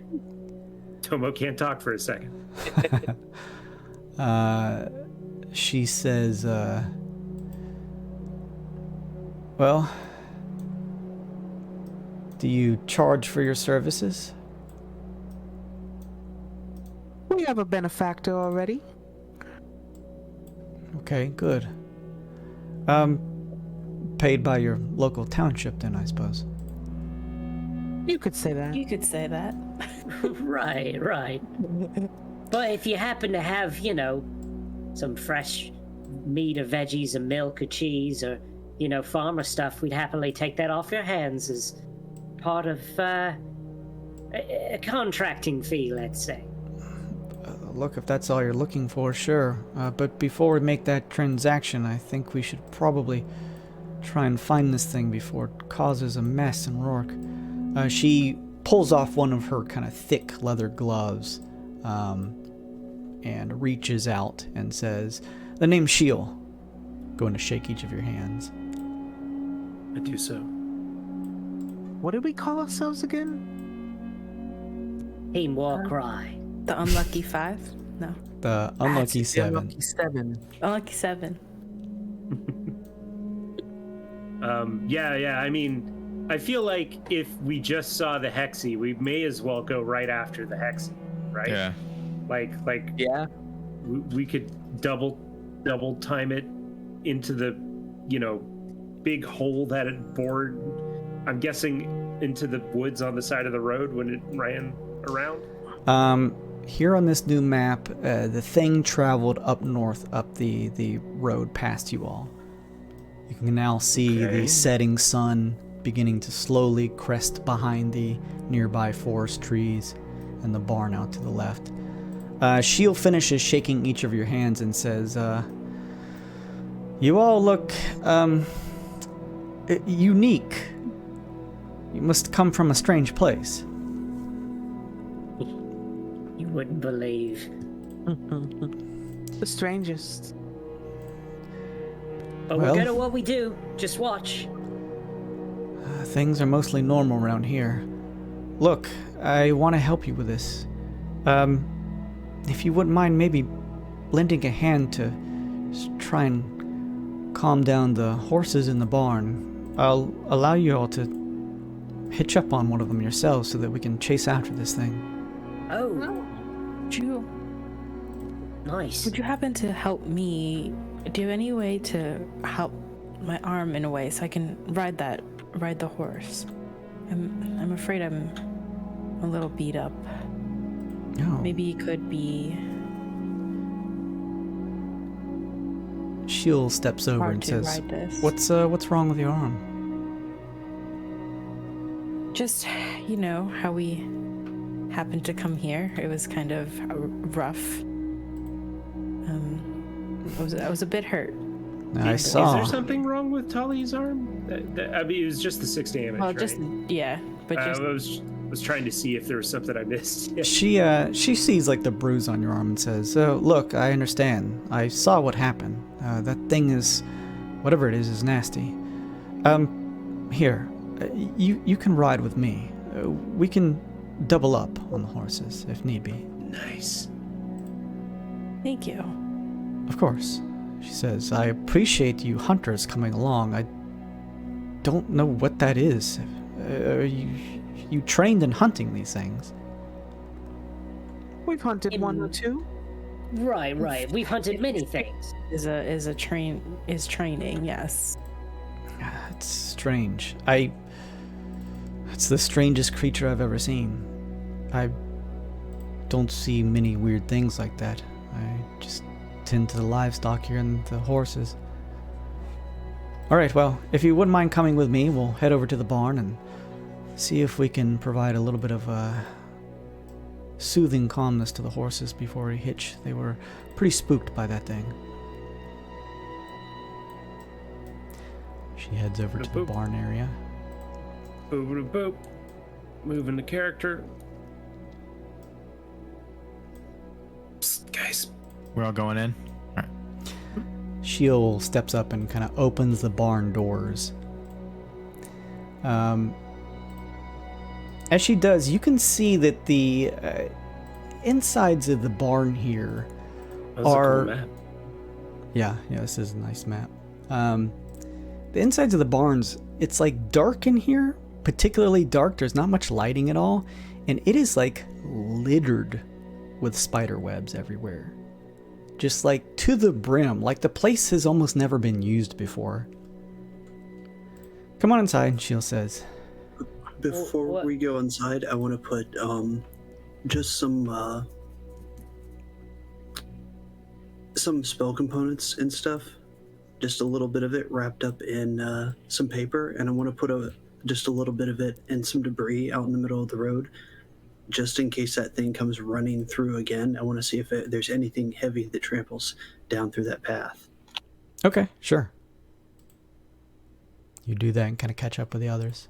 Domo can't talk for a second.
she says, well, do you charge for your services?
We have a benefactor already.
Okay, good. Paid by your local township then, I suppose.
You could say that.
You could say that.
Right. But if you happen to have, some fresh meat or veggies or milk or cheese or, farmer stuff, we'd happily take that off your hands as part of a contracting fee, let's say.
Look, if that's all you're looking for, sure. But before we make that transaction, I think we should probably try and find this thing before it causes a mess in Rourke. She pulls off one of her kind of thick leather gloves and reaches out and says, "The name's Sheol." Going to shake each of your hands.
I do so.
What did we call ourselves again?
Team Warcry.
The Unlucky Five. No.
The unlucky
That's the
7.
Unlucky 7.
Unlucky 7.
Yeah. I mean, I feel like if we just saw the hexy, we may as well go right after the hexy, right?
Yeah.
Like
Yeah.
we could double time it into the, big hole that it bored. I'm guessing into the woods on the side of the road when it ran around.
Here on this new map, the thing traveled up north, up the road past you all. You can now see the setting sun beginning to slowly crest behind the nearby forest trees and the barn out to the left. Shield finishes shaking each of your hands and says, you all look unique. You must come from a strange place.
You wouldn't believe.
The strangest.
But
Well-
we're good at what we do. Just watch.
Things are mostly normal around here. Look, I want to help you with this. If you wouldn't mind maybe lending a hand to try and calm down the horses in the barn, I'll allow you all to hitch up on one of them yourselves so that we can chase after this thing.
Oh, nice.
Would you happen to help me? Do you have any way to help my arm in a way so I can ride the horse? I'm afraid I'm a little beat up.
Oh.
Maybe it could be
Shield steps over
hard
and
to
says,
ride this.
What's wrong with your arm?
Just, how we happened to come here. It was kind of rough. I was a bit hurt.
I
Is
saw.
there something wrong with Tali's arm? I mean, it was just the 6 damage,
Well,
right?
but
I
just
was trying to see if there was something I missed.
She sees like the bruise on your arm and says, look, I understand. I saw what happened. That thing is, whatever it is nasty. Here, you can ride with me. We can double up on the horses if need be.
Nice.
thank you.
Of course, she says. I appreciate you hunters coming along. I don't know what that is. You trained in hunting these things.
We've hunted one or two.
Right. We've hunted many things.
Is training, yes.
It's strange. It's the strangest creature I've ever seen. I don't see many weird things like that. I just tend to the livestock here and the horses. Alright, well, if you wouldn't mind coming with me, we'll head over to the barn and see if we can provide a little bit of soothing calmness to the horses before we hitch. They were pretty spooked by that thing. She heads over to the barn area.
Boop, boop. Moving the character. Psst, guys.
We're all going in? All right.
Sheol steps up and kind of opens the barn doors. As she does, you can see that the insides of the barn here
That's a cool map.
Yeah, this is a nice map. The insides of the barns, it's like dark in here, particularly dark. There's not much lighting at all, and it is like littered with spider webs everywhere. Just like to the brim, like the place has almost never been used before. Come on inside, Sheol says.
Before we go inside, I want to put just some spell components and stuff. Just a little bit of it wrapped up in some paper, and I want to put just a little bit of it in some debris out in the middle of the road, just in case that thing comes running through again. I want to see if there's anything heavy that tramples down through that path.
Okay, sure. You do that and kind of catch up with the others.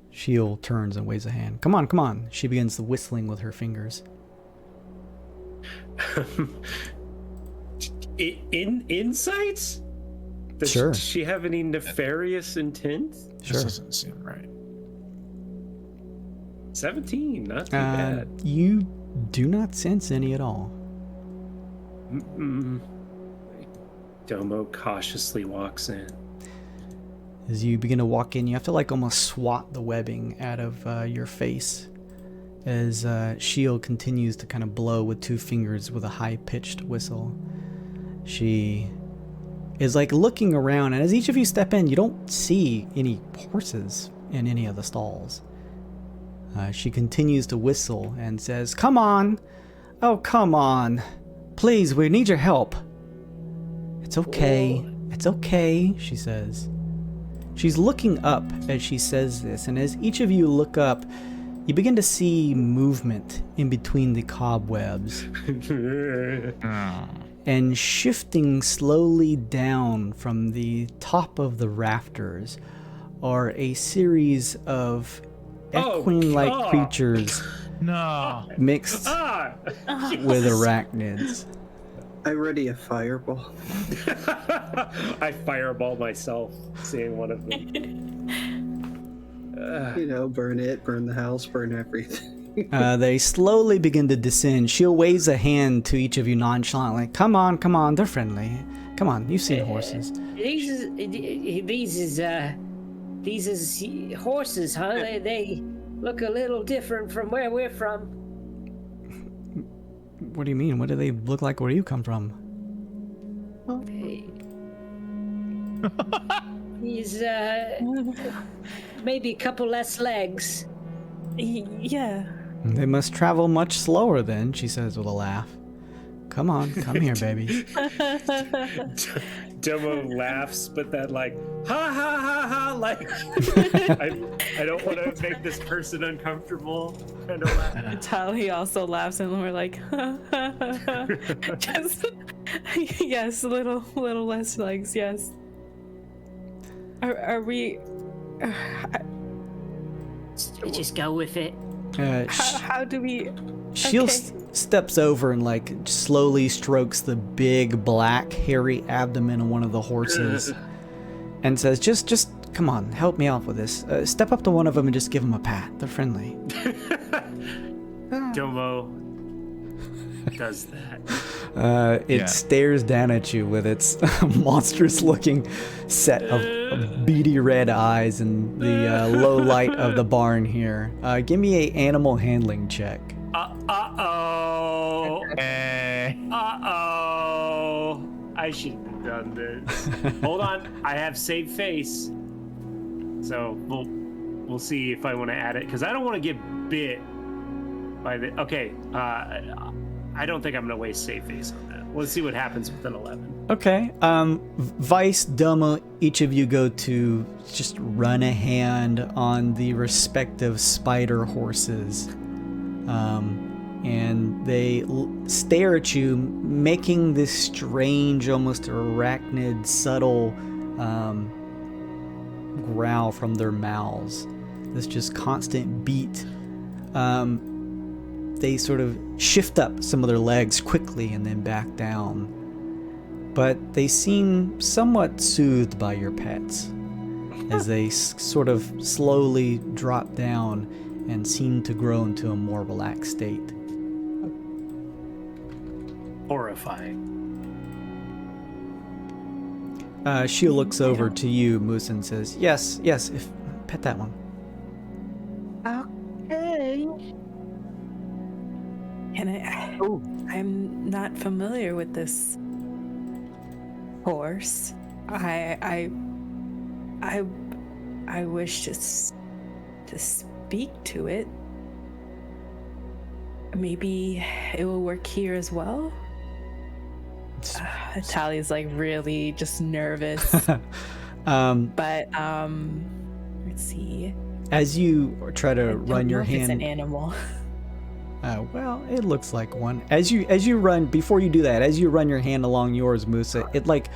Sheol turns and waves a hand. Come on. She begins whistling with her fingers.
Insights?
Sure.
Does she have any nefarious intent?
Sure.
This doesn't seem right.
17, not too bad.
You do not sense any at all.
Domo cautiously walks in.
As you begin to walk in, you have to like almost swat the webbing out of your face as Shield continues to kind of blow with 2 fingers with a high-pitched whistle. She is like looking around, and as each of you step in, you don't see any horses in any of the stalls. She continues to whistle and says, "Come on! Oh, come on! Please, we need your help." "It's okay. It's okay," she says. She's looking up as she says this, and as each of you look up, you begin to see movement in between the cobwebs. And shifting slowly down from the top of the rafters are a series of equine-like creatures mixed with arachnids.
I ready a fireball.
I fireball myself, seeing one of them.
Burn it, burn the house, burn everything.
They slowly begin to descend. She'll waves a hand to each of you nonchalantly. Come on, they're friendly. Come on, you've seen horses.
These is horses, huh? They look a little different from where we're from.
What do you mean? What do they look like where you come from?
He's maybe a couple less legs.
Yeah.
They must travel much slower then, she says with a laugh. Come on, come here, baby.
Domo laughs, but that like, ha ha ha ha, like, I don't want to make this person uncomfortable kind of laugh.
Tali also laughs, and we're like, just, yes, little less legs, yes. Are we?
Just go with it.
How do we?
Shield steps over and like slowly strokes the big black hairy abdomen of one of the horses and says, just come on, help me out with this. Step up to one of them and just give them a pat. They're friendly.
Domo does that.
It stares down at you with its monstrous looking set of beady red eyes and the low light of the barn here. Give me a animal handling check.
Uh-oh. Uh-oh. I shouldn't have done this. Hold on. I have saved face. So we'll see if I want to add it, because I don't want to get bit by the... Okay. I don't think I'm going to waste save face on that. Let's see what happens with an 11.
Okay. Vice, Domo, each of you go to just run a hand on the respective spider horses. And they stare at you, making this strange, almost arachnid, subtle growl from their mouths. This just constant beat. They sort of shift up some of their legs quickly and then back down. But they seem somewhat soothed by your pets as they sort of slowly drop down and seem to grow into a more relaxed state.
Horrifying.
She looks over to you, Moose, and says, yes, pet that one.
Okay. I'm not familiar with this horse. I wish to speak to it. Maybe it will work here as well. Tali's like really just nervous. But let's see.
As you try to run your hand,
it's an animal.
Well, it looks like one. As you run, before you do that, as you run your hand along yours, Musa, it like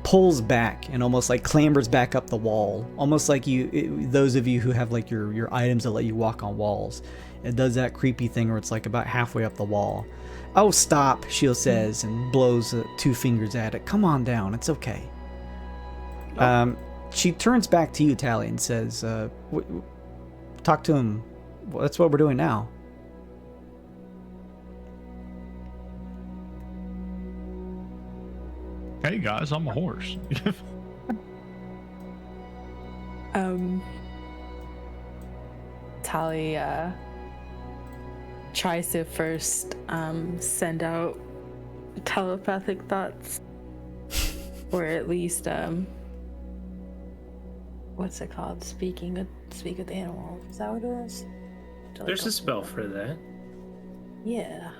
pulls back and almost like clambers back up the wall, almost like those of you who have like your items that let you walk on walls. It does that creepy thing where it's like about halfway up the wall. Oh, stop, Shield says, and blows 2 fingers at it. Come on down, it's okay. She turns back to you, Tali, and says, talk to him Well, that's what we're doing now.
Hey guys, I'm a horse.
Tali tries to first send out telepathic thoughts, or at least what's it called? Speak with animals. Is that what it is?
There's a spell for that.
Yeah.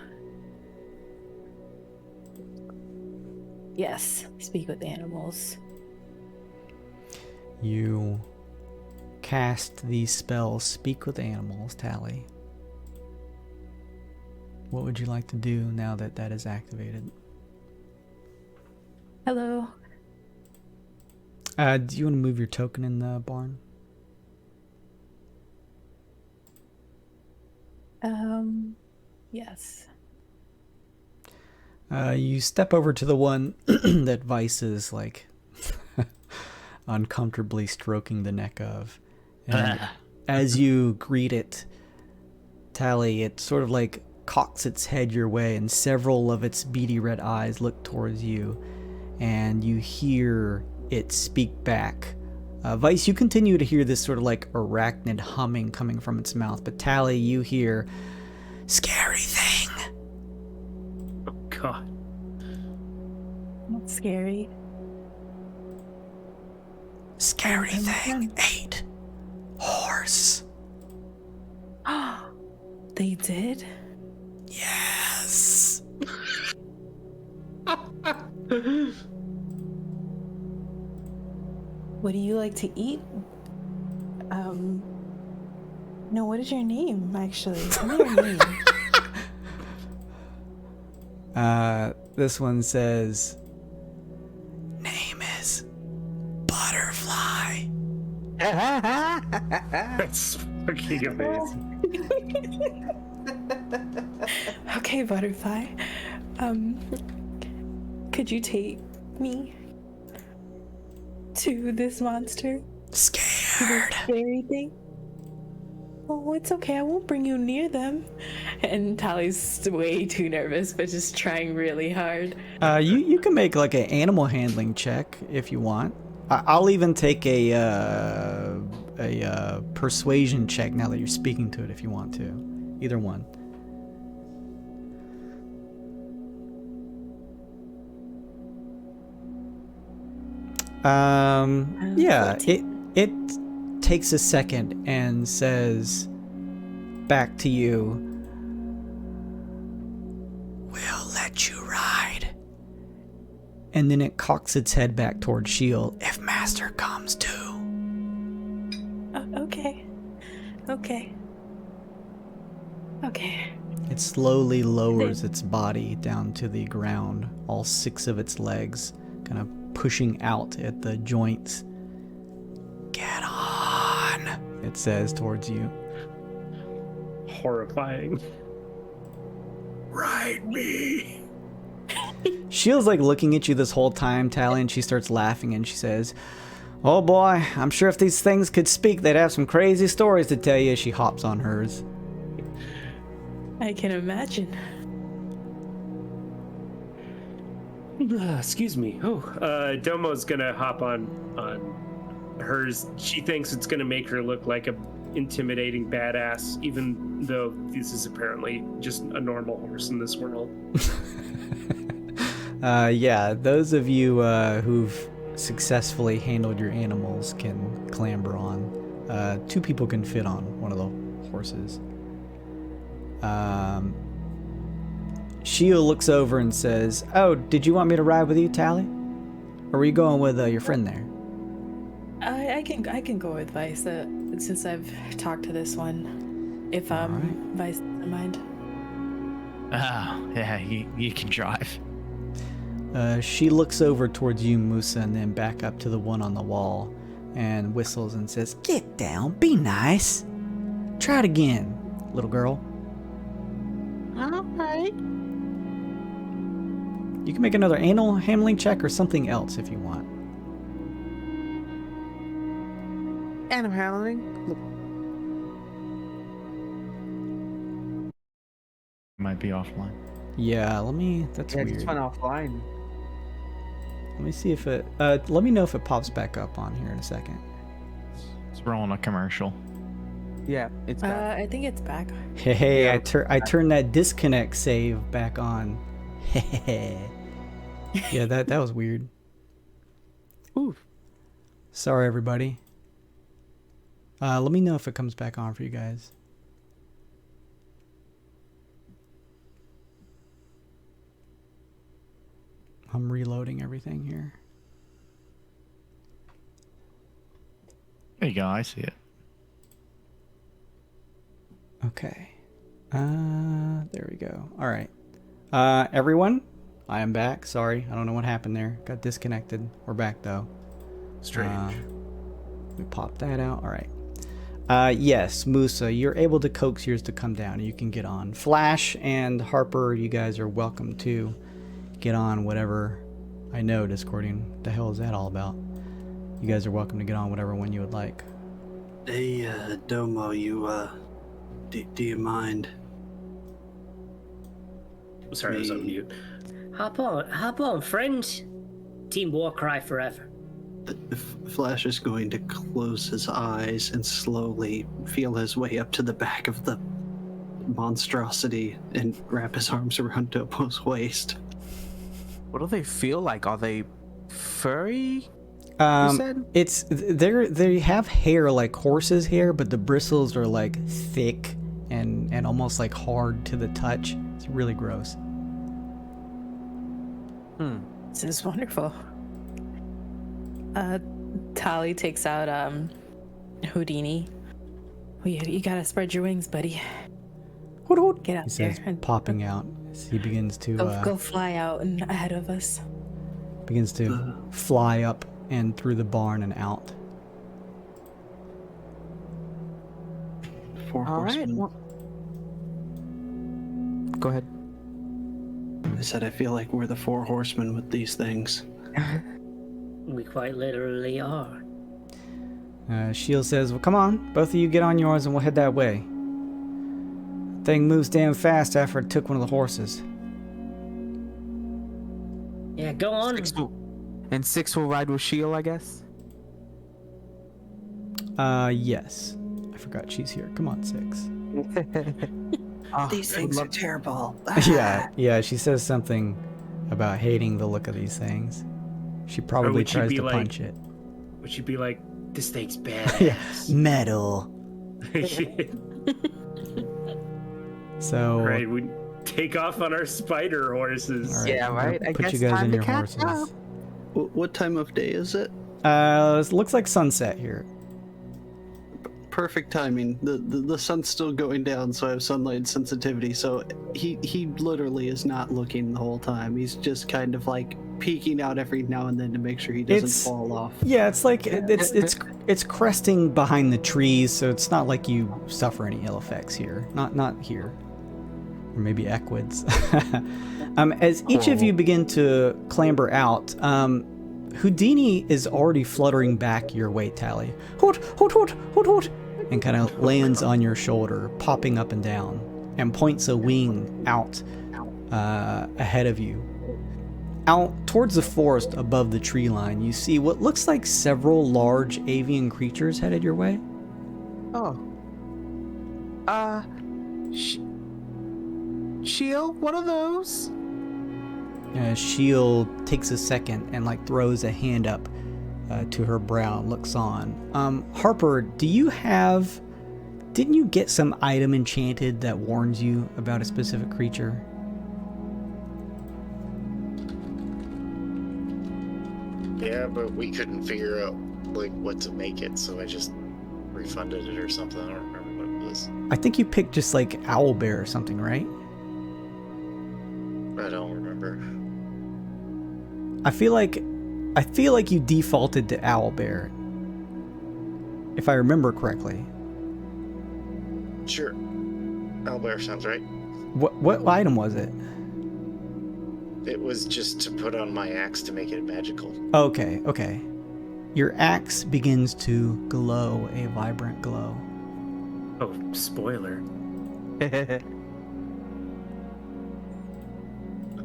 Yes, speak with animals.
You cast these spells, speak with animals, Tali. What would you like to do now that that is activated?
Hello.
Do you want to move your token in the barn?
Yes.
You step over to the one that Vice is like uncomfortably stroking the neck of. And as you greet it, Tali, it sort of like cocks its head your way, and several of its beady red eyes look towards you, and you hear it speak back. Vice, you continue to hear this sort of like arachnid humming coming from its mouth, but Tali, you hear, "Scary thing."
Oh God.
That's scary.
"Scary thing ate horse."
They did?
Yes.
What do you like to eat? No, what is your name, actually? Tell me your name.
This one says, "Name is Butterfly."
That's fucking amazing.
Okay, Butterfly. Could you take me to this monster?
Scared.
Scary thing? Oh, it's okay. I won't bring you near them. And Tali's way too nervous, but just trying really hard.
You can make like an animal handling check if you want. I'll even take a persuasion check now that you're speaking to it if you want to. Either one. Yeah,
14.
it takes a second and says back to you, "We'll let you ride." And then it cocks its head back towards Shield. "If Master comes too."
Okay. Okay. Okay.
It slowly lowers its body down to the ground, all 6 of its legs kind of pushing out at the joints. "Get on," it says towards you.
Horrifying.
"Ride me." Shield's like looking at you this whole time, Tali, and she starts laughing and she says, "Oh boy, I'm sure if these things could speak, they'd have some crazy stories to tell you." She hops on hers.
I can imagine.
Excuse me. Oh, Domo's gonna hop on hers. She thinks it's gonna make her look like a intimidating badass, even though this is apparently just a normal horse in this world.
Yeah, those of you who've successfully handled your animals can clamber on. 2 people can fit on one of the horses. Shield looks over and says, "Oh, did you want me to ride with you, Tali? Or were you going with your friend there?"
I can go with Vice since I've talked to this one. If Vice doesn't mind.
Oh, yeah, you can drive.
She looks over towards you, Musa, and then back up to the one on the wall and whistles and says, "Get down, be nice. Try it again, little girl."
All right.
You can make another animal handling check or something else if you want.
Animal handling.
Might be offline.
Yeah, that's
Yeah,
weird.
just went offline.
Let me see if it, let me know if it pops back up on here in a second.
It's rolling a commercial.
Yeah, it's back.
I think it's back.
Hey,
Yeah.
I turned that disconnect save back on. Yeah, that was weird.
Ooh.
Sorry, everybody. Let me know if it comes back on for you guys. I'm reloading everything here.
There you go. I see it.
Okay. There we go. All right. Everyone, I am back. Sorry, I don't know what happened there. Got disconnected. We're back though.
Strange.
We popped that out. All right. Yes, Musa, you're able to coax yours to come down. You can get on. Flash and Harper, you guys are welcome to get on whatever. I know Discording. The hell is that all about? You guys are welcome to get on whatever one you would like.
Hey, Domo, do you mind?
Sorry, I was on mute.
Hop on, friend. Team Warcry forever.
Flash is going to close his eyes and slowly feel his way up to the back of the monstrosity and wrap his arms around Domo's waist.
What do they feel like? Are they furry? You said?
They have hair like horses' hair, but the bristles are like thick and almost like hard to the touch. It's really gross.
This is wonderful. Tali takes out Houdini. Oh, you gotta spread your wings, buddy. Get out
He says,
there and
popping out as he begins to
go fly out and ahead of us.
fly up and through the barn and out.
Four
All right.
horsemen.
Well, go ahead.
I said I feel like we're the four horsemen with these things.
We quite literally are.
Shield says, well, come on, both of you get on yours and we'll head that way. Thing moves damn fast after it took one of the horses.
Yeah, go on.
Six will ride with Shield, I guess.
Yes. I forgot she's here. Come on, Six.
These things are terrible.
Yeah, she says something about hating the look of these things. She probably
would she
tries
be
to
like-
punch it.
Would you be like, this thing's bad?
Yeah, metal. So,
Right, we take off on our spider horses.
all right,
Yeah,
I'm
right,
gonna
I
Put
guess
you guys
time
in
to
your
catch
horses.
up.
What time of day is it?
It looks like sunset here.
Perfect timing. The sun's still going down, so I have sunlight sensitivity. So he literally is not looking the whole time. He's just kind of like peeking out every now and then to make sure he doesn't
It's-
fall off.
Yeah, it's like it's cresting behind the trees, so it's not like you suffer any ill effects here. Not here, or maybe Equids. As each of you begin to clamber out, Houdini is already fluttering back your way, Tally. Hoot, hoot, hoot, hoot, hoot, and kind of lands on your shoulder, popping up and down, and points a wing out ahead of you. Out towards the forest above the tree line, you see what looks like several large avian creatures headed your way.
Oh. Shield, what are those?
Shield takes a second and like throws a hand up to her brow and looks on. Harper, didn't you get some item enchanted that warns you about a specific creature?
Yeah, but we couldn't figure out like what to make it, so I just refunded it or something. I don't remember what it was.
I think you picked just like owlbear or something, right?
I don't remember.
I feel like you defaulted to owlbear, if I remember correctly.
Sure. Owlbear sounds right.
What item was it?
It was just to put on my axe to make it magical.
Okay. Your axe begins to glow a vibrant glow.
Oh, spoiler.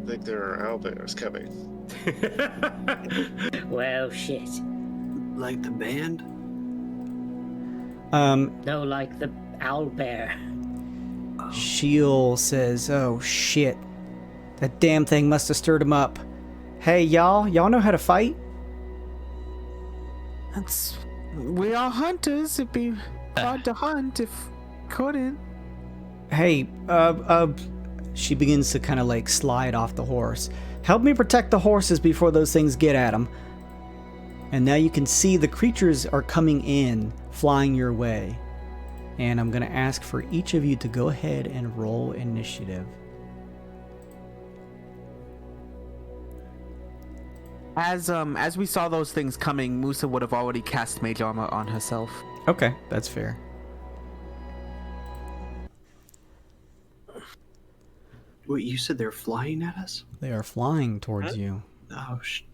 think there are owlbears coming.
Well, shit.
Like the band?
No, like the owlbear.
Sheol says, "Oh shit, that damn thing must have stirred him up. Hey y'all know how to fight?"
We are hunters. It'd be hard to hunt if couldn't.
Hey, she begins to kind of like slide off the horse. "Help me protect the horses before those things get at them." And now you can see the creatures are coming in, flying your way. And I'm going to ask for each of you to go ahead and roll initiative.
As we saw those things coming, Musa would have already cast mage armor on herself.
Okay, that's fair.
Wait, you said they're flying at us?
They are flying towards you.
Oh, shit.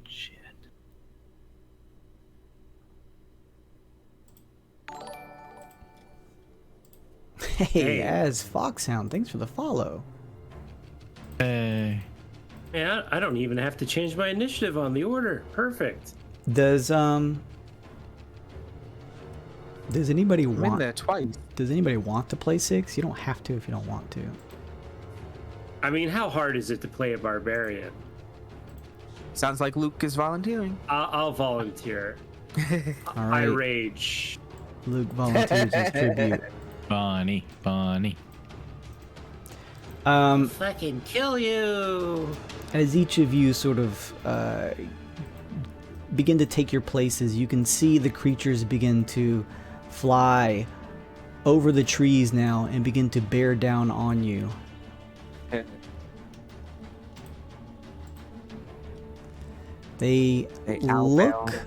Hey, as Foxhound, thanks for the follow.
Hey.
Yeah, I don't even have to change my initiative on the order. Perfect.
Does anybody
I'm in
want?
there twice.
Does anybody want to play 6? You don't have to if you don't want to.
I mean, how hard is it to play a barbarian?
Sounds like Luke is volunteering.
I'll volunteer.
All
I
right.
rage.
Luke volunteers his tribute.
Bunny.
Fucking kill you.
As each of you sort of begin to take your places, you can see the creatures begin to fly over the trees now and begin to bear down on you. They look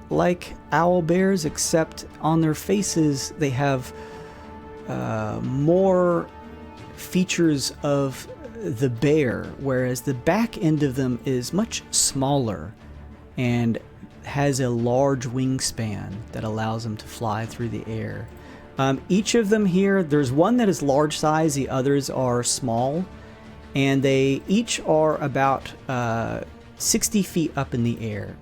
like owl bears, except on their faces they have more features of the bear, whereas the back end of them is much smaller and has a large wingspan that allows them to fly through the air. Each of them here, there's one that is large size, the others are small, and they each are about 60 feet up in the air.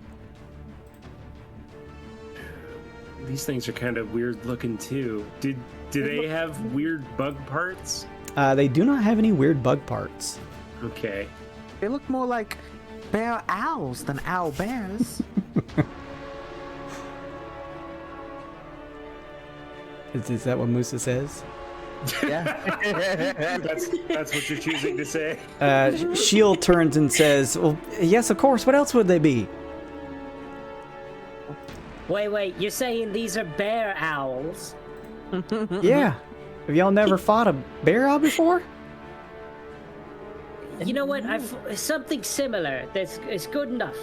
These things are kind of weird looking too. Do they have weird bug parts?
They do not have any weird bug parts.
Okay.
They look more like bear owls than owl bears.
Is that what Musa says?
That's what you're choosing to say.
Shield turns and says, "Well, yes, of course. What else would they be?"
Wait, you're saying these are bear owls?
Yeah. Have y'all never fought a bear owl before?
You know what? Something similar. It's good enough.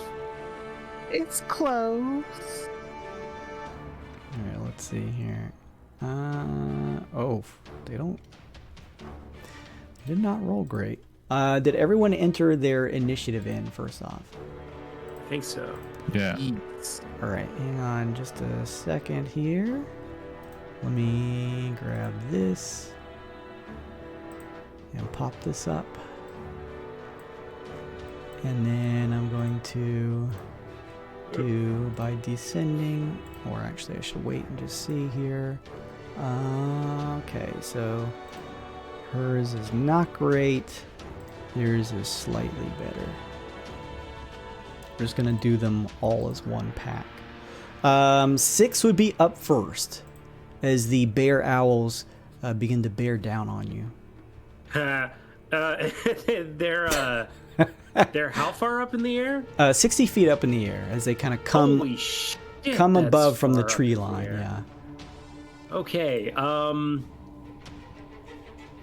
It's close.
All right, let's see here. They did not roll great. Did everyone enter their initiative in first off?
I think so.
Yeah.
All right, hang on just a second here. Let me grab this and pop this up. And then I'm going to do by descending, or actually I should wait and just see here. Okay, so hers is not great. Yours is slightly better. We're just gonna do them all as one pack. 6 would be up first as the bear owls begin to bear down on you.
They're how far up in the air?
60 feet up in the air as they kind of
Holy shit,
come
that's
above from the
far up
tree
in the
line.
air.
Yeah.
Okay.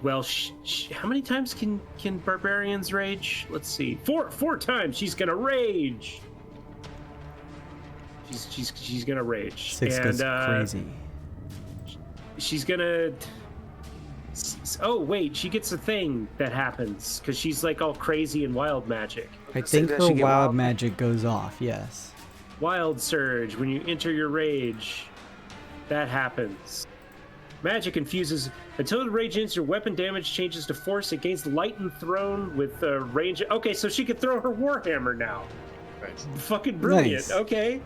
Well, how many times can barbarians rage? Let's see. Four times. She's gonna rage. She's gonna rage.
6 goes crazy.
She's gonna. Oh wait, she gets a thing that happens because she's like all crazy and wild magic.
I think her wild magic goes off. Yes.
Wild surge. When you enter your rage, that happens. magic infuses until the rage ends. Your weapon damage changes to force. It gains light and thrown with range. Okay, so she can throw her warhammer now.
Right.
Fucking brilliant.
Nice.
Okay.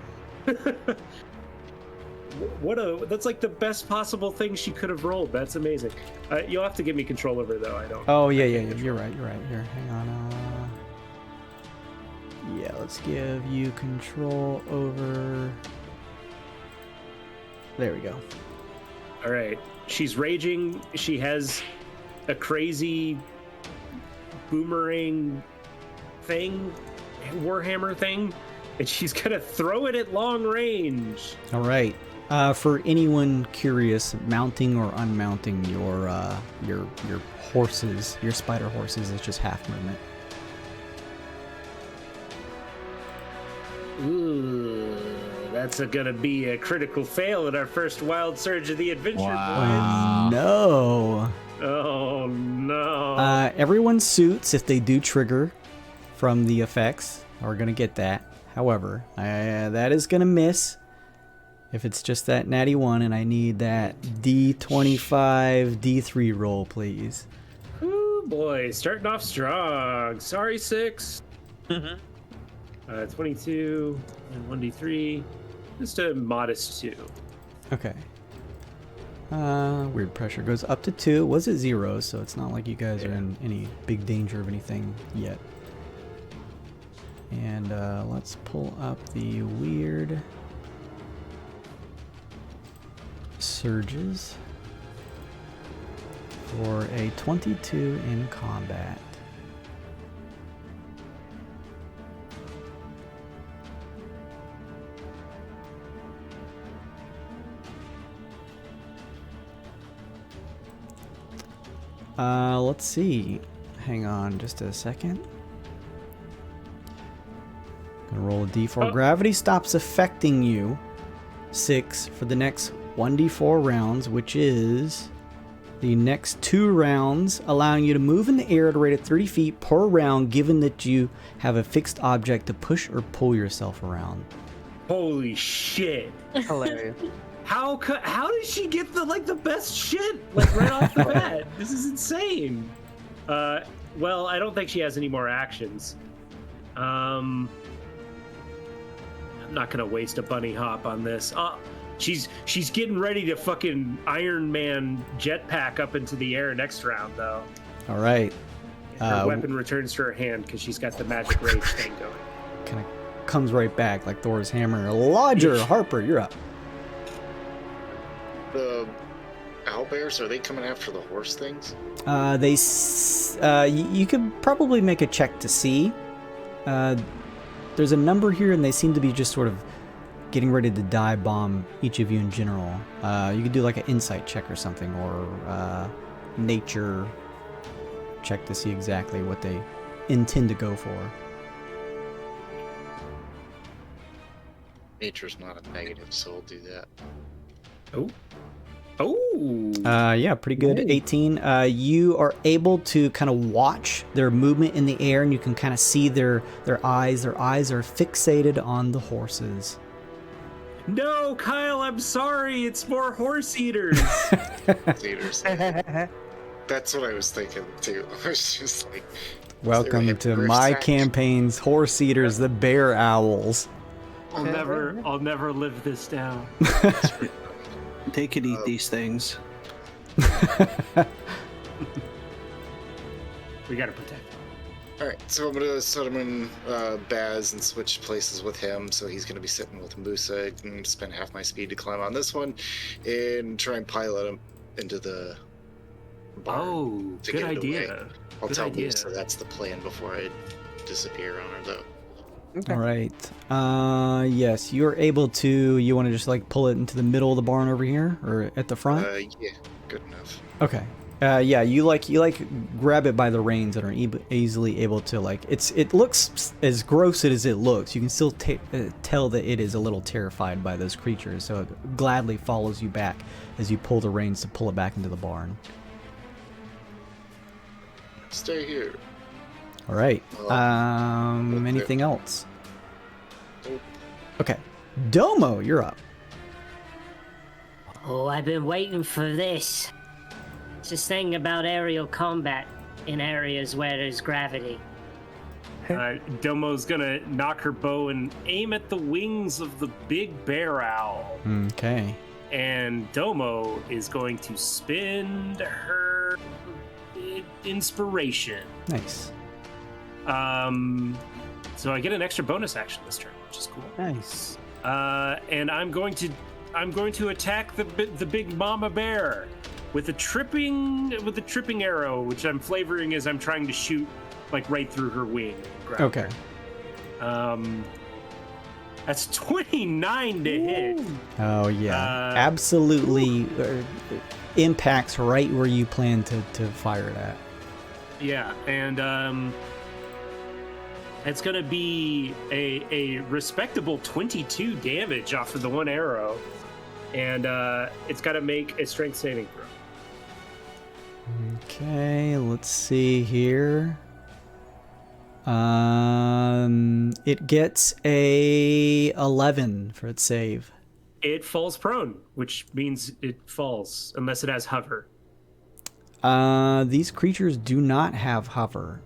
That's like the best possible thing she could have rolled. That's amazing. You'll have to give me control over it, though. I don't.
Oh yeah. You're right. Here, hang on. Yeah, let's give you control over. There we go.
All right. She's raging. She has a crazy boomerang thing, warhammer thing, and she's gonna throw it at long range.
All right. For anyone curious, mounting or unmounting your horses, your spider horses, is just half movement.
Ooh, that's gonna be a critical fail in our first wild surge of the adventure,
Wow.
No.
boys. Oh no.
Everyone's suits, if they do trigger from the effects, are gonna get that. However, that is gonna miss. If it's just that natty one, and I need that D25 D3 roll, please.
Ooh, boy, starting off strong. Sorry, 6. 22 and 1d3. Just a modest 2.
Okay. Weird pressure goes up to 2. Was it 0? So it's not like you guys are in any big danger of anything yet. And let's pull up the weird surges for a 22 in combat. Let's see. Hang on just a second. Gonna roll a d4. Gravity stops affecting you. 6 for the next 1d4 rounds, which is the next 2 rounds, allowing you to move in the air at a rate of 30 feet per round, given that you have a fixed object to push or pull yourself around.
Holy shit.
Hilarious.
How did she get the best shit right off the bat? This is insane. Well, I don't think she has any more actions. I'm not gonna waste a bunny hop on this. She's getting ready to fucking Iron Man jetpack up into the air next round, though.
All right.
Her weapon returns to her hand because she's got the magic rage thing going.
Kind of comes right back like Thor's hammer. Lodger, Harper, you're up.
The owlbears, are they coming after the horse things?
You could probably make a check to see. There's a number here, and they seem to be just sort of getting ready to dive bomb each of you in general. You could do like an insight check or something, or nature check to see exactly what they intend to go for.
Nature's not a negative, so we'll do that.
Yeah, pretty good. 18. You are able to kind of watch their movement in the air, and you can kind of see their eyes. Their eyes are fixated on the horses.
No, Kyle, I'm sorry. It's more horse eaters.
Eaters. That's what I was thinking too. I was just like,
Welcome to my campaign's horse eaters, the bear owls.
I'll never live this down.
They could eat these things.
We gotta protect.
Alright, so I'm gonna summon Baz and switch places with him, so he's gonna be sitting with Musa and spend half my speed to climb on this one and try and pilot him into the barn to
good
get it
idea.
away. I'll tell Musa that's the plan before I disappear on her, though.
Okay. All right. Yes, you're able to. You want to just like pull it into the middle of the barn over here, or at the front?
Yeah, good enough.
Okay. Yeah, you grab it by the reins and are easily able to it looks as gross as it looks. You can still tell that it is a little terrified by those creatures, so it gladly follows you back as you pull the reins to pull it back into the barn.
Stay here.
All right. Anything else?
Nope.
Okay. Domo, you're up.
Oh, I've been waiting for this. It's this thing about aerial combat in areas where there's gravity.
Domo's gonna knock her bow and aim at the wings of the big bear owl.
Okay.
And Domo is going to spend her inspiration.
Nice.
So I get an extra bonus action this turn, which is cool.
Nice.
And I'm going to attack the big mama bear with a tripping arrow, which I'm flavoring as I'm trying to shoot like right through her wing.
Okay.
That's 29 to hit.
Oh yeah, absolutely impacts right where you plan to fire it at.
Yeah, and it's gonna be a respectable 22 damage off of the one arrow, and it's got to make a strength saving throw.
Okay, let's see here. It gets a 11 for its save.
It falls prone, which means it falls unless it has hover.
These creatures do not have hover.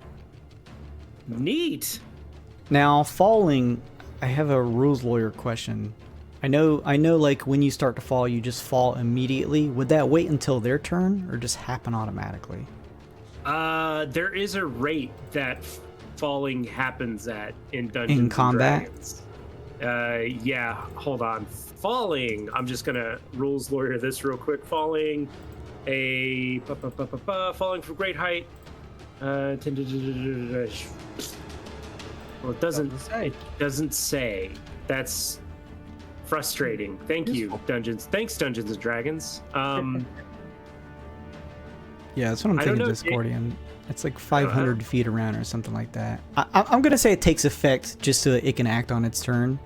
Neat.
Now, falling, I have a rules lawyer question. I know like when you start to fall, you just fall immediately. Would that wait until their turn or just happen automatically?
There is a rate that falling happens at in Dungeons
in combat.
And Dragons. Yeah, hold on. Falling. I'm just gonna rules lawyer this real quick. Falling, falling from great height. Well, it doesn't say. That's frustrating. Thank you, Dungeons. Thanks, Dungeons and Dragons.
Yeah, that's what I'm thinking. Discordian. It's like 500 feet around or something like that. I'm going to say it takes effect just so that it can act on its turn.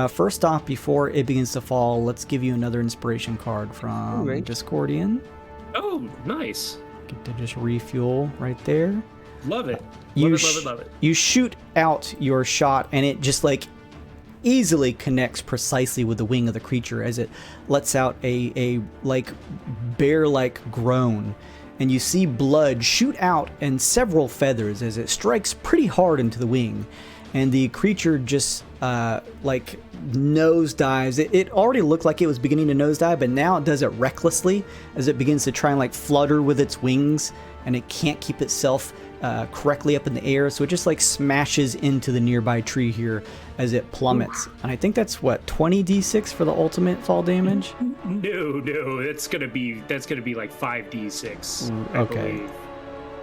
First off, before it begins to fall, let's give you another inspiration card from Discordian.
Oh, nice.
Get to just refuel right there.
Love it. Love it.
You shoot out your shot and it just like easily connects precisely with the wing of the creature as it lets out a like bear-like groan. And you see blood shoot out and several feathers as it strikes pretty hard into the wing. And the creature just like nosedives. It already looked like it was beginning to nosedive, but now it does it recklessly as it begins to try and like flutter with its wings, and it can't keep itself correctly up in the air, so it just like smashes into the nearby tree here as it plummets. And I think that's what, 20d6 for the ultimate fall damage?
No, that's gonna be like 5d6. I
Okay.
believe.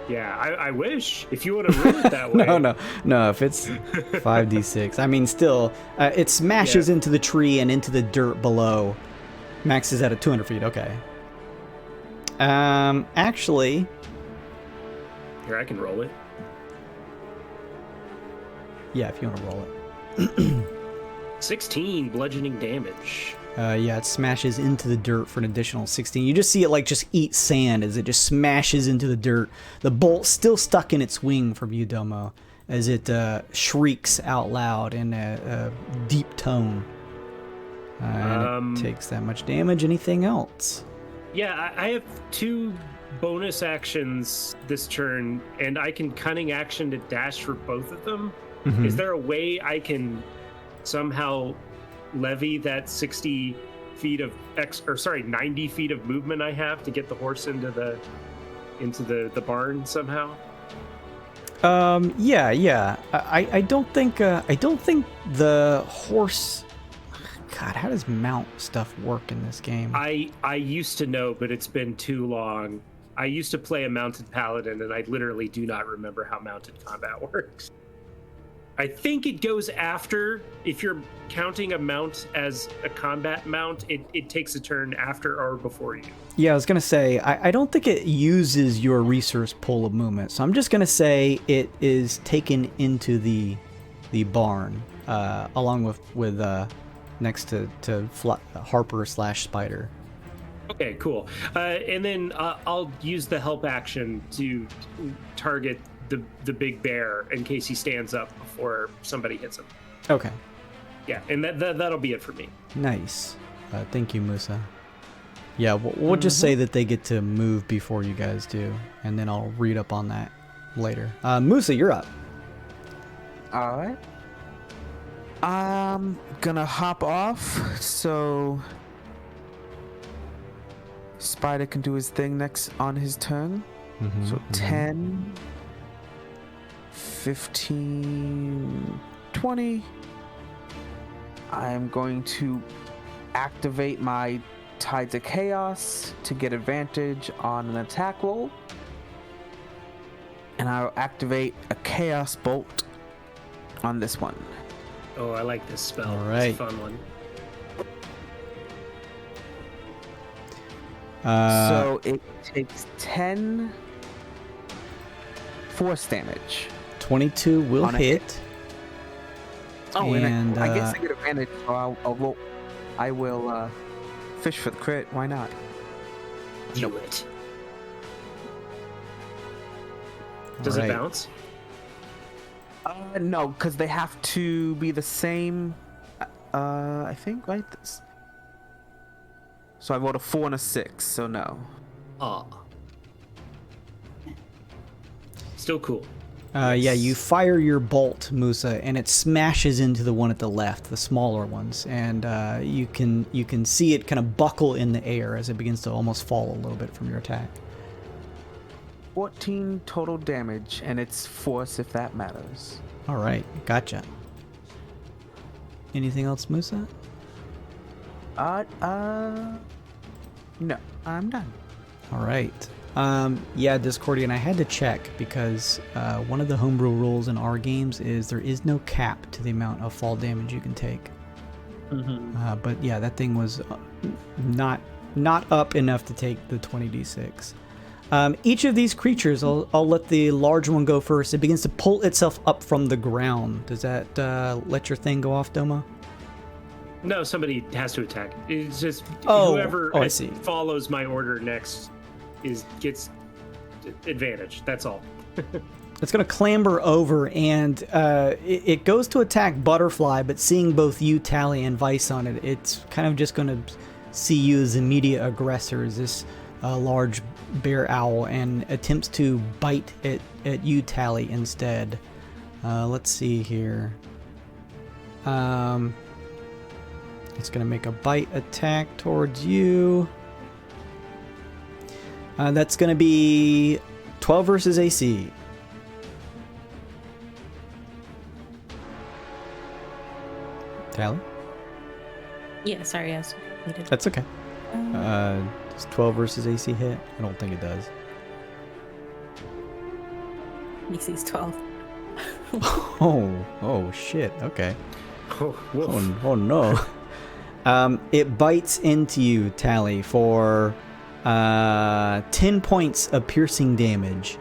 Yeah, I wish if you want to rule it that way.
No. If it's 5d6, I mean, still, it smashes into the tree and into the dirt below. Max is at 200 feet. Okay. Actually.
Here, I can roll it.
Yeah, if you want to roll it.
16 bludgeoning damage.
Yeah, it smashes into the dirt for an additional 16. You just see it like just eat sand as it just smashes into the dirt. The bolt still stuck in its wing from you, Domo, as it shrieks out loud in a deep tone. And it takes that much damage. Anything else?
Yeah, I have 2 bonus actions this turn, and I can cunning action to dash for both of them.
Mm-hmm.
Is there a way I can somehow levy that 90 feet of movement I have to get the horse into the barn somehow?
Yeah. I don't think the horse. God, how does mount stuff work in this game?
I used to know, but it's been too long. I used to play a mounted paladin, and I literally do not remember how mounted combat works. I think it goes after, if you're counting a mount as a combat mount, it takes a turn after or before you.
Yeah, I was going to say, I don't think it uses your resource pool of movement, so I'm just going to say it is taken into the barn, along with next to Harper / Spider.
Okay, cool. And then I'll use the help action to target the big bear in case he stands up before somebody hits him.
Okay.
Yeah, and that'll be it for me.
Nice. Thank you, Musa. Yeah, we'll just say that they get to move before you guys do, and then I'll read up on that later. Musa, you're up.
All right. I'm gonna hop off so Spider can do his thing next on his turn. So 10, 15, 20. I'm going to activate my Tides of Chaos to get advantage on an attack roll. And I'll activate a Chaos Bolt on this one.
Oh, I like this spell.
All right.
It's a fun one.
So it takes 10 force damage.
22 will
On a
hit.
Oh,
and
I guess I get advantage. So I will fish for the crit. Why not?
Do it. Does
All
it
right.
bounce?
No, because they have to be the same. I think, right? So I rolled a 4 and a 6, so no.
Aw. Still cool.
Yeah, you fire your bolt, Musa, and it smashes into the one at the left, the smaller ones, and you can see it kind of buckle in the air as it begins to almost fall a little bit from your attack.
14 total damage, and it's force if that matters.
All right, gotcha. Anything else, Musa?
No, I'm done.
All right. Yeah, Discordian, I had to check because one of the homebrew rules in our games is there is no cap to the amount of fall damage you can take. But yeah, that thing was not up enough to take the 20d6. Each of these creatures, I'll let the large one go first. It begins to pull itself up from the ground. Does that let your thing go off, Domo?
No, somebody has to attack. It's just
Oh,
whoever
I see.
follows my order next gets advantage. That's all.
It's going to clamber over, and it goes to attack Butterfly, but seeing both you, Tally, and Vice on it, it's kind of just going to see you as immediate aggressors, this large bear owl, and attempts to bite at you, Tally, instead. Let's see here. It's going to make a bite attack towards you. That's going to be 12 versus AC. Tally?
Yeah, sorry, yes.
That's okay. Does 12 versus AC hit? I don't think it does.
AC's 12.
Oh shit. Okay.
Oh, woof.
Oh no. It bites into you, Tally, for 10 points of piercing damage.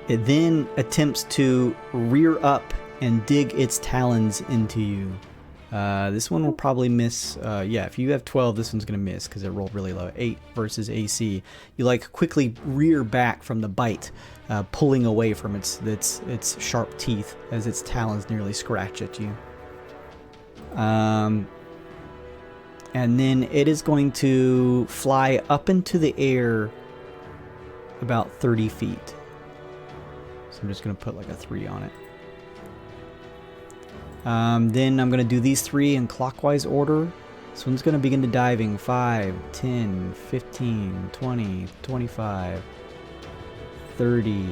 It then attempts to rear up and dig its talons into you. This one will probably miss. Yeah, if you have 12, this one's going to miss because it rolled really low. 8 versus AC. You like quickly rear back from the bite, pulling away from its sharp teeth as its talons nearly scratch at you. And then it is going to fly up into the air about 30 feet. So I'm just going to put like a 3 on it. Then I'm going to do these 3 in clockwise order. This one's going to begin to diving 5, 10, 15, 20, 25, 30.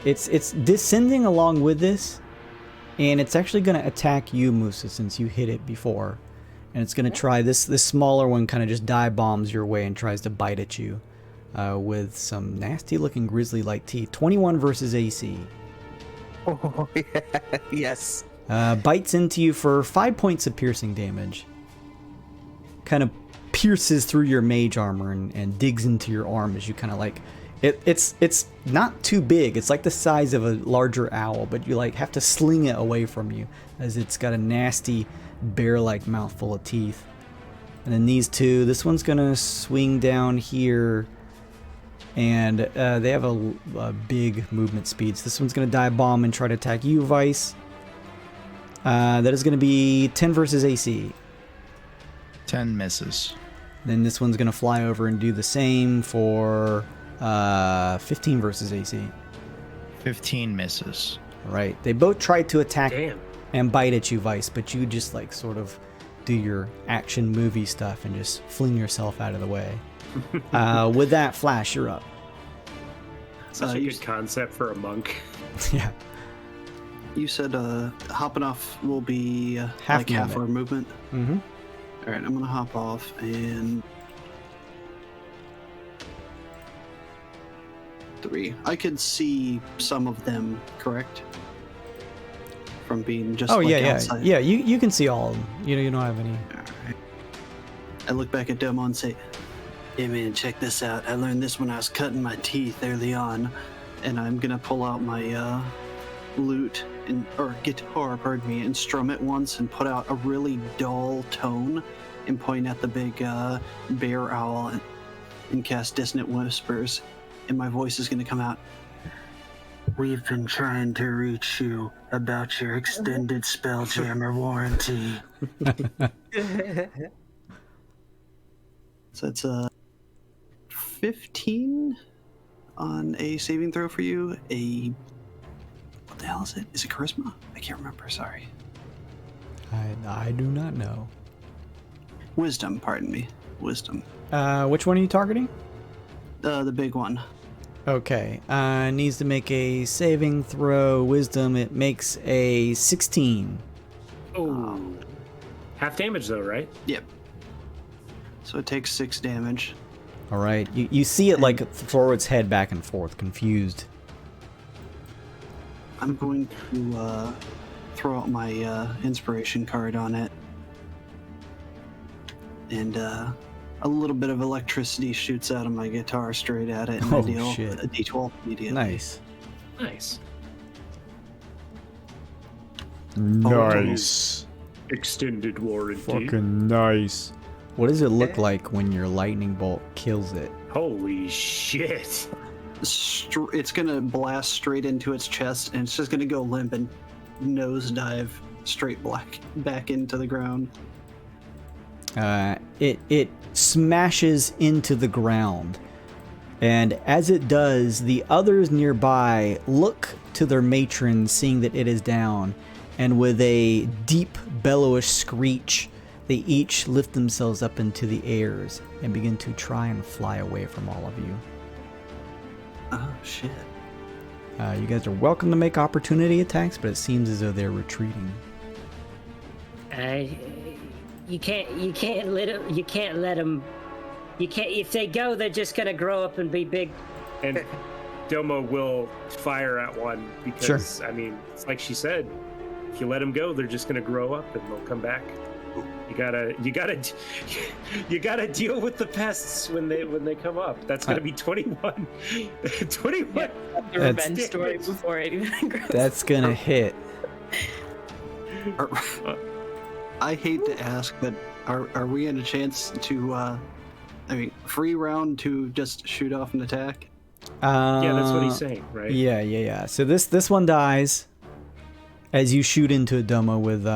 It's descending along with this, and it's actually going to attack you, Musa, since you hit it before. And it's going to try this smaller one kind of just dive bombs your way and tries to bite at you with some nasty looking grizzly-like teeth. 21 versus AC.
Oh, yeah. Yes.
Bites into you for 5 points of piercing damage. Kind of pierces through your mage armor and digs into your arm as you kind of like... It's not too big. It's like the size of a larger owl, but you like have to sling it away from you as it's got a nasty bear-like mouthful of teeth. And then these 2, this one's gonna swing down here, and they have a big movement speed. So this one's gonna dive bomb and try to attack you, Vice. That is gonna be 10 versus AC.
10 misses.
Then this one's gonna fly over and do the same for 15 versus AC.
15 misses.
All right. They both tried to attack
Damn.
and bite at you, Vice, but you just like sort of do your action movie stuff and just fling yourself out of the way. With that, Flash, you're up.
Such a good concept for a monk.
Yeah.
You said hopping off will be
Half
half our movement.
Mm-hmm.
All right, I'm gonna hop off and 3. I could see some of them, correct? From being just outside.
Yeah. You can see all of them. You don't have any.
All right. I look back at Domo and say, "Hey man, check this out. I learned this when I was cutting my teeth early on, and I'm gonna pull out my lute or guitar, pardon me, and strum it once and put out a really dull tone and point at the big bear owl and cast dissonant whispers, and my voice is gonna come out. We've been trying to reach you about your extended Spelljammer warranty." So it's 15 on a saving throw for you. What the hell is it? Is it charisma? I can't remember, sorry.
I do not know.
Wisdom, pardon me. Wisdom.
Which one are you targeting?
The big one.
Okay. Needs to make a saving throw. Wisdom. It makes a 16.
Oh. Half damage though, right?
Yep. So it takes 6 damage.
All right. You see it like throw its head back and forth, confused.
I'm going to throw out my inspiration card on it. And a little bit of electricity shoots out of my guitar straight at it, and I deal
shit.
a d12 immediately.
Nice.
Nice.
Nice.
Extended warranty.
Fucking nice. What does it look like when your lightning bolt kills it?
Holy shit.
It's gonna blast straight into its chest, and it's just gonna go limp and nosedive straight back into the ground.
It smashes into the ground, and as it does, the others nearby look to their matron, seeing that it is down, and with a deep bellowish screech, they each lift themselves up into the airs and begin to try and fly away from all of you.
Oh shit.
You guys are welcome to make opportunity attacks, but it seems as though they're retreating.
You can't let them. If they go, they're just gonna grow up and be big.
And Domo will fire at one because,
Sure.
I mean, it's like she said, if you let them go, they're just gonna grow up and they'll come back. You gotta deal with the pests when they come up. That's gonna be 21. 21.
Yeah, the revenge story before it even grows.
That's gonna hit.
I hate to ask, but are we in a chance to, free round to just shoot off an attack?
Yeah, that's what he's saying, right?
Yeah. So this one dies as you shoot into a Domo with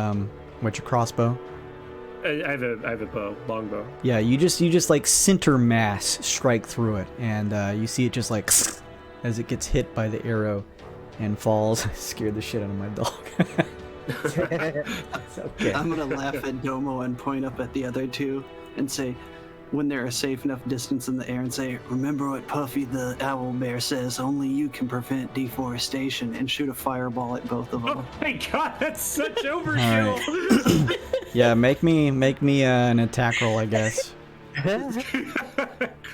what's your crossbow?
I have a bow, longbow.
Yeah, you just like center mass strike through it, and you see it just like as it gets hit by the arrow and falls. Scared the shit out of my dog. It's okay.
I'm gonna laugh at Domo and point up at the other two and say, when they're a safe enough distance in the air, and say, "Remember what Puffy the owl bear says, only you can prevent deforestation," and shoot a fireball at both of them.
Oh my god, that's such overkill.
Right. Yeah, make me an attack roll, I guess.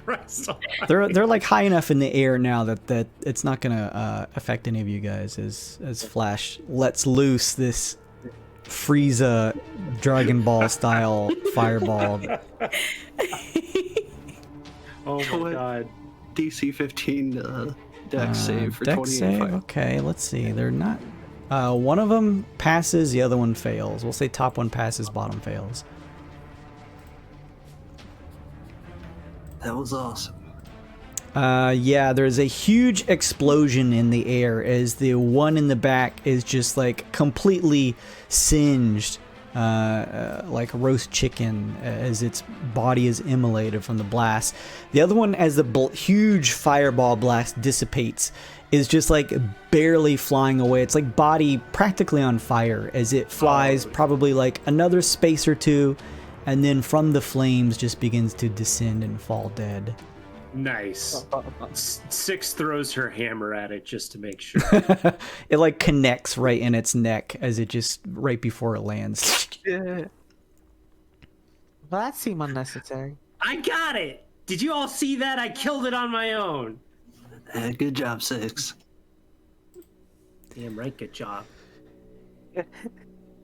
Christ.
They're like high enough in the air now that it's not gonna affect any of you guys as Flash lets loose this Frieza Dragon Ball style fireball.
Oh my god.
DC 15 dex save for
Dex
28
save?
fire.
Okay, let's see. They're not. One of them passes, the other one fails. We'll say top one passes, bottom fails.
That was awesome.
Yeah, there's a huge explosion in the air as the one in the back is just like completely singed. like roast chicken as its body is immolated from the blast. The other one, as the huge fireball blast dissipates, is just like barely flying away. It's like body practically on fire as it flies probably like another space or two, and then from the flames just begins to descend and fall dead.
Nice. Six throws her hammer at it just to make sure.
It like connects right in its neck as it just right before it lands.
Well, that seemed unnecessary.
I got it. Did you all see that? I killed it on my own.
Good job, Six.
Damn right, good job.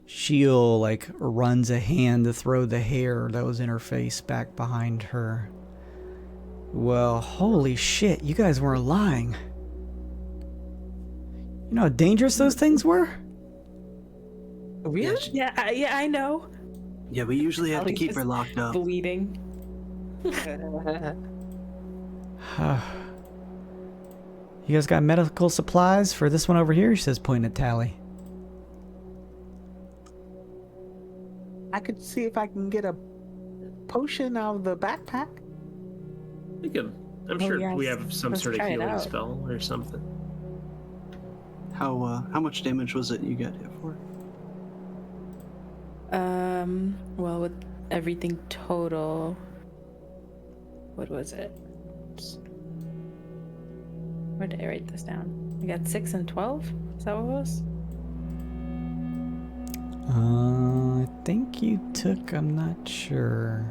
She'll like runs a hand to throw the hair that was in her face back behind her. Well, holy shit, you guys weren't lying. You know how dangerous those things were?
Really?
Yeah, I know.
Yeah, we usually have to
Probably
keep
just
her locked up.
Bleeding.
You guys got medical supplies for this one over here? She says, pointing at Tally.
I could see if I can get a potion out of the backpack.
I'm sure
yes.
we have some
Let's
sort of
try it
healing
out.
spell or something.
How much damage was it you got hit for?
Well, with everything total, what was it? Where did I write this down? I got 6 and 12? Is that what it was?
I think you took, I'm not sure.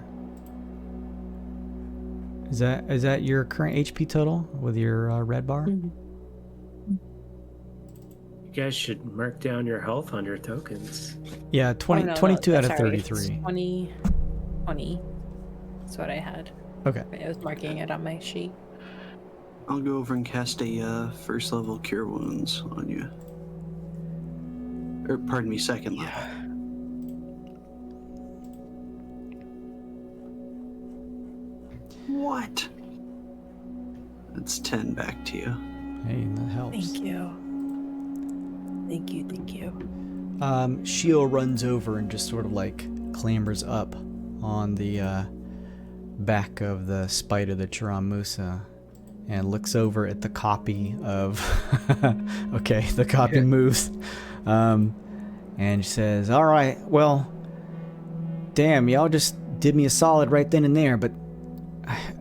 Is that your current HP total with your red bar?
Mm-hmm.
You guys should mark down your health on your tokens.
Yeah, 22 out of
sorry,
33.
20. That's what I had.
Okay.
I was marking it on my sheet.
I'll go over and cast a first level cure wounds on you. Or pardon me, second level. What? That's 10 back to you.
Hey, that helps.
Thank you. Thank you.
Shio runs over and just sort of like clambers up on the back of the spider, the Chiramusa, and looks over at the copy of okay, the copy moves, and she says, all right, well, damn, y'all just did me a solid right then and there, but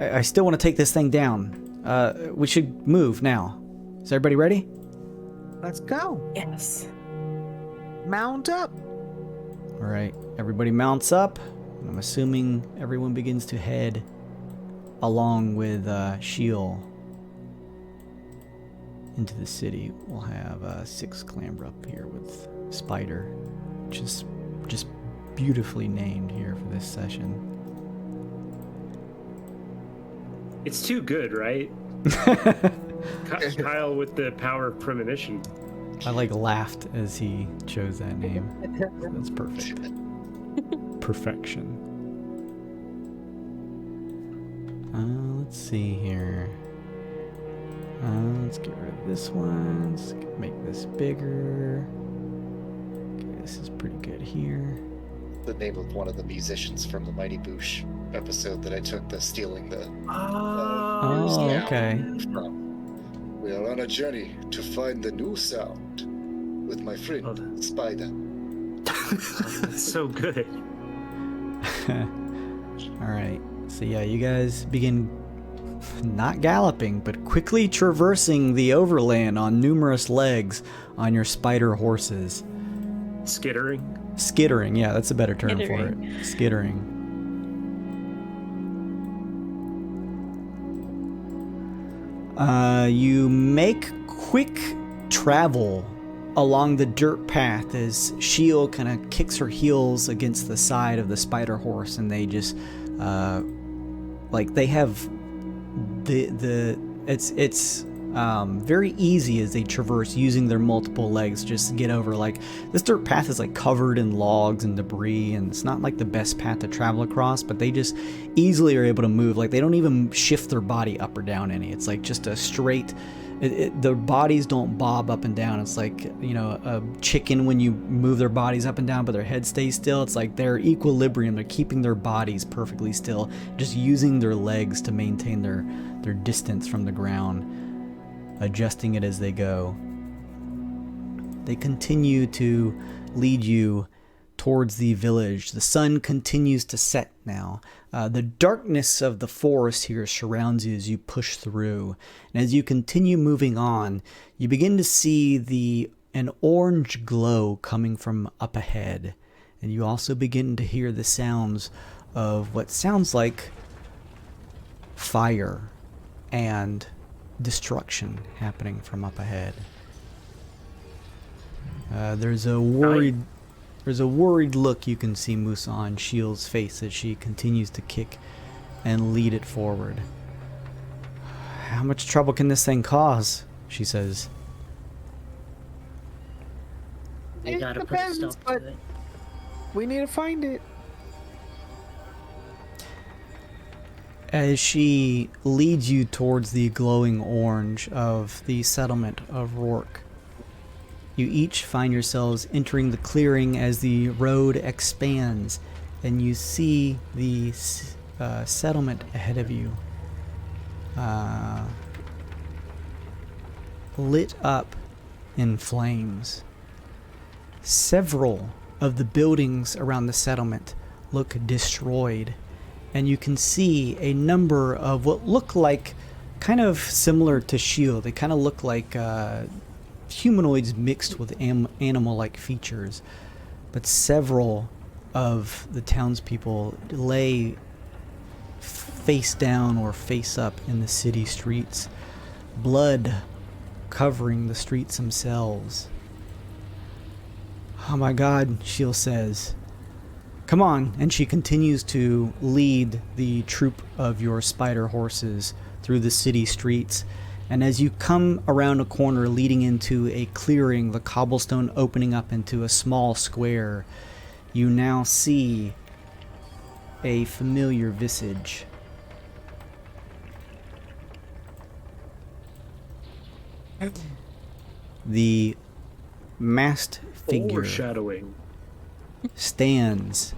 I still want to take this thing down. We should move now. Is everybody ready?
Let's go.
Yes.
Mount up.
All right, everybody mounts up. I'm assuming everyone begins to head along with Sheol into the city. We'll have 6 clamber up here with Spider, which is just beautifully named here for this session.
It's too good, right? Kyle with the power of premonition.
I like laughed as he chose that name. That's perfect. Perfection. Let's see here. Let's get rid of this one. Let's make this bigger. Okay, this is pretty good here.
The name of one of the musicians from the Mighty Boosh episode that I took the stealing the
Oh,
sound
okay.
from. We are on a journey to find the new sound with my friend Spider.
That's so good.
All right. So yeah, you guys begin not galloping, but quickly traversing the overland on numerous legs on your spider horses.
Skittering.
Skittering, yeah, that's a better term for it. Skittering. You make quick travel along the dirt path as Sheol kind of kicks her heels against the side of the spider horse, and they just like they have it's very easy as they traverse using their multiple legs just to get over. Like, this dirt path is like covered in logs and debris, and it's not like the best path to travel across, but they just easily are able to move. Like, they don't even shift their body up or down any. It's like just a straight, Their bodies don't bob up and down. It's like, you know, a chicken when you move their bodies up and down, but their head stays still. It's like they're equilibrium. They're keeping their bodies perfectly still, just using their legs to maintain their distance from the ground, adjusting it as they go. They continue to lead you towards the village. The sun continues to set now. The darkness of the forest here surrounds you as you push through. And as you continue moving on, you begin to see an orange glow coming from up ahead. And you also begin to hear the sounds of what sounds like fire and destruction happening from up ahead. There's a worried look you can see Musa on Shield's face as she continues to kick and lead it forward. How much trouble can this thing cause? She says.
We gotta put a stop to it.
We need to find it.
As she leads you towards the glowing orange of the settlement of Rourke, you each find yourselves entering the clearing as the road expands, and you see the settlement ahead of you, lit up in flames. Several of the buildings around the settlement look destroyed, and you can see a number of what look like kind of similar to Shield. They kind of look like humanoids mixed with animal-like features, but several of the townspeople lay face down or face up in the city streets, blood covering the streets themselves. Oh my God, Shield says. Come on, and she continues to lead the troop of your spider horses through the city streets. And as you come around a corner leading into a clearing, the cobblestone opening up into a small square, you now see a familiar visage. The masked figure
Foreshadowing.
stands,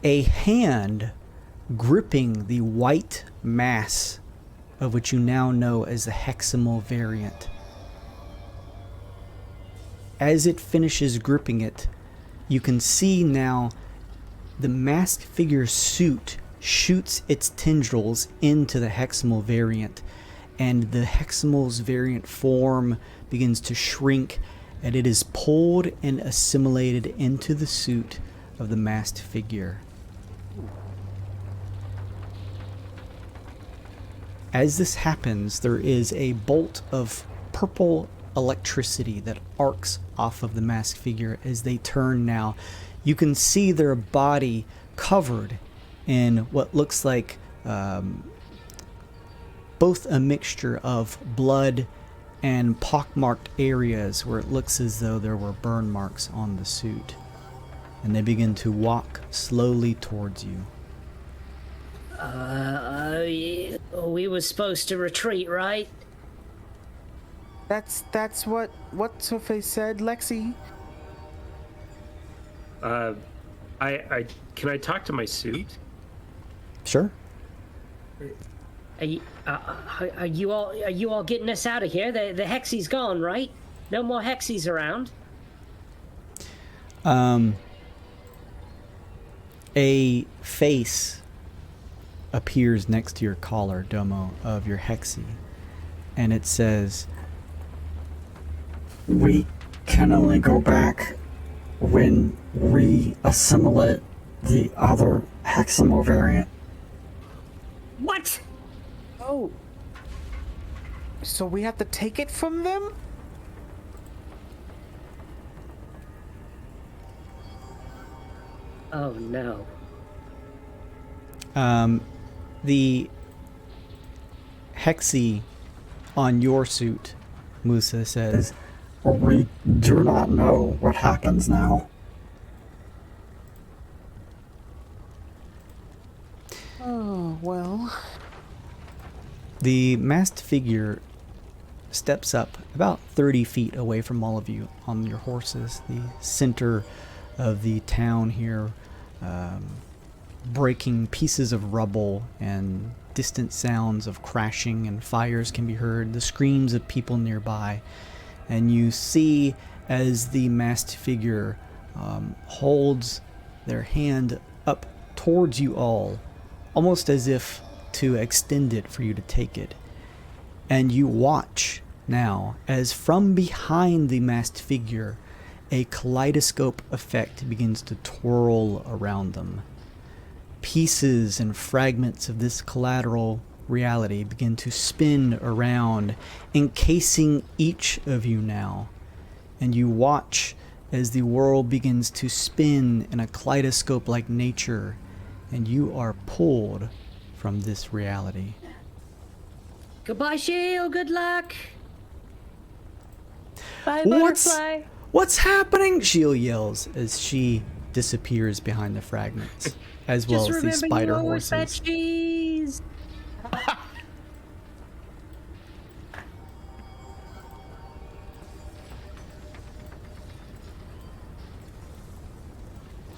a hand gripping the white mass of which you now know as the hexamal variant. As it finishes gripping it, you can see now the masked figure's suit shoots its tendrils into the hexamal variant, and the hexamal's variant form begins to shrink, and it is pulled and assimilated into the suit of the masked figure. As this happens, there is a bolt of purple electricity that arcs off of the masked figure as they turn now. You can see their body covered in what looks like both a mixture of blood and pockmarked areas where it looks as though there were burn marks on the suit. And they begin to walk slowly towards you.
We were supposed to retreat, right?
That's what Sophie said, Lexi.
I can I talk to my suit?
Sure.
Are you all getting us out of here? The Hexie's gone, right? No more Hexies around.
A face appears next to your collar, Domo, of your Hexie, and it says,
We can only go back when we assimilate the other hexamal variant.
What?
Oh. So we have to take it from them?
Oh no.
The Hexie on your suit, Musa says,
We do not know what happens now.
Oh, well.
the masked figure steps up about 30 feet away from all of you on your horses, the center of the town here, breaking pieces of rubble, and distant sounds of crashing and fires can be heard, the screams of people nearby. And you see as the masked figure holds their hand up towards you all, almost as if to extend it for you to take it. And you watch now as from behind the masked figure, a kaleidoscope effect begins to twirl around them. Pieces and fragments of this collateral reality begin to spin around, encasing each of you now. And you watch as the world begins to spin in a kaleidoscope-like nature, and you are pulled from this reality.
Goodbye, Shield. Good luck.
Bye, butterfly.
What's happening? Shield yells as she disappears behind the fragments, as well as the spider horses.
Cheese.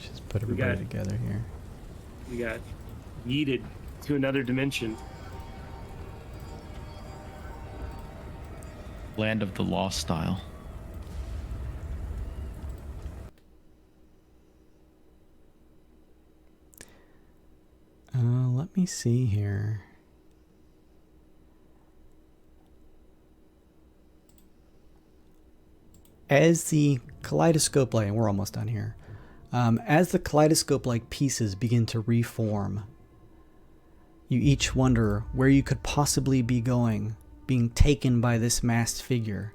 Just put everybody together here.
We got yeeted to another dimension.
Land of the Lost style.
Let me see here. As the kaleidoscope-like, we're almost done here. As the kaleidoscope-like pieces begin to reform, you each wonder where you could possibly be going, being taken by this masked figure.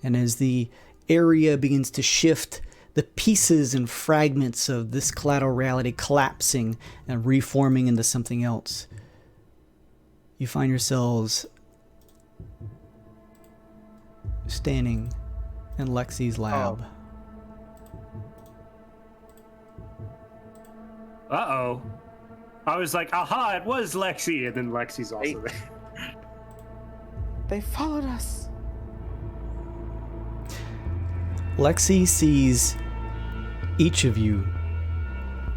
And as the area begins to shift, the pieces and fragments of this collateral reality collapsing and reforming into something else, you find yourselves standing in Lexi's lab.
Uh-oh. I was like, aha, it was Lexi, and then Lexi's also there.
They followed us.
Lexi sees each of you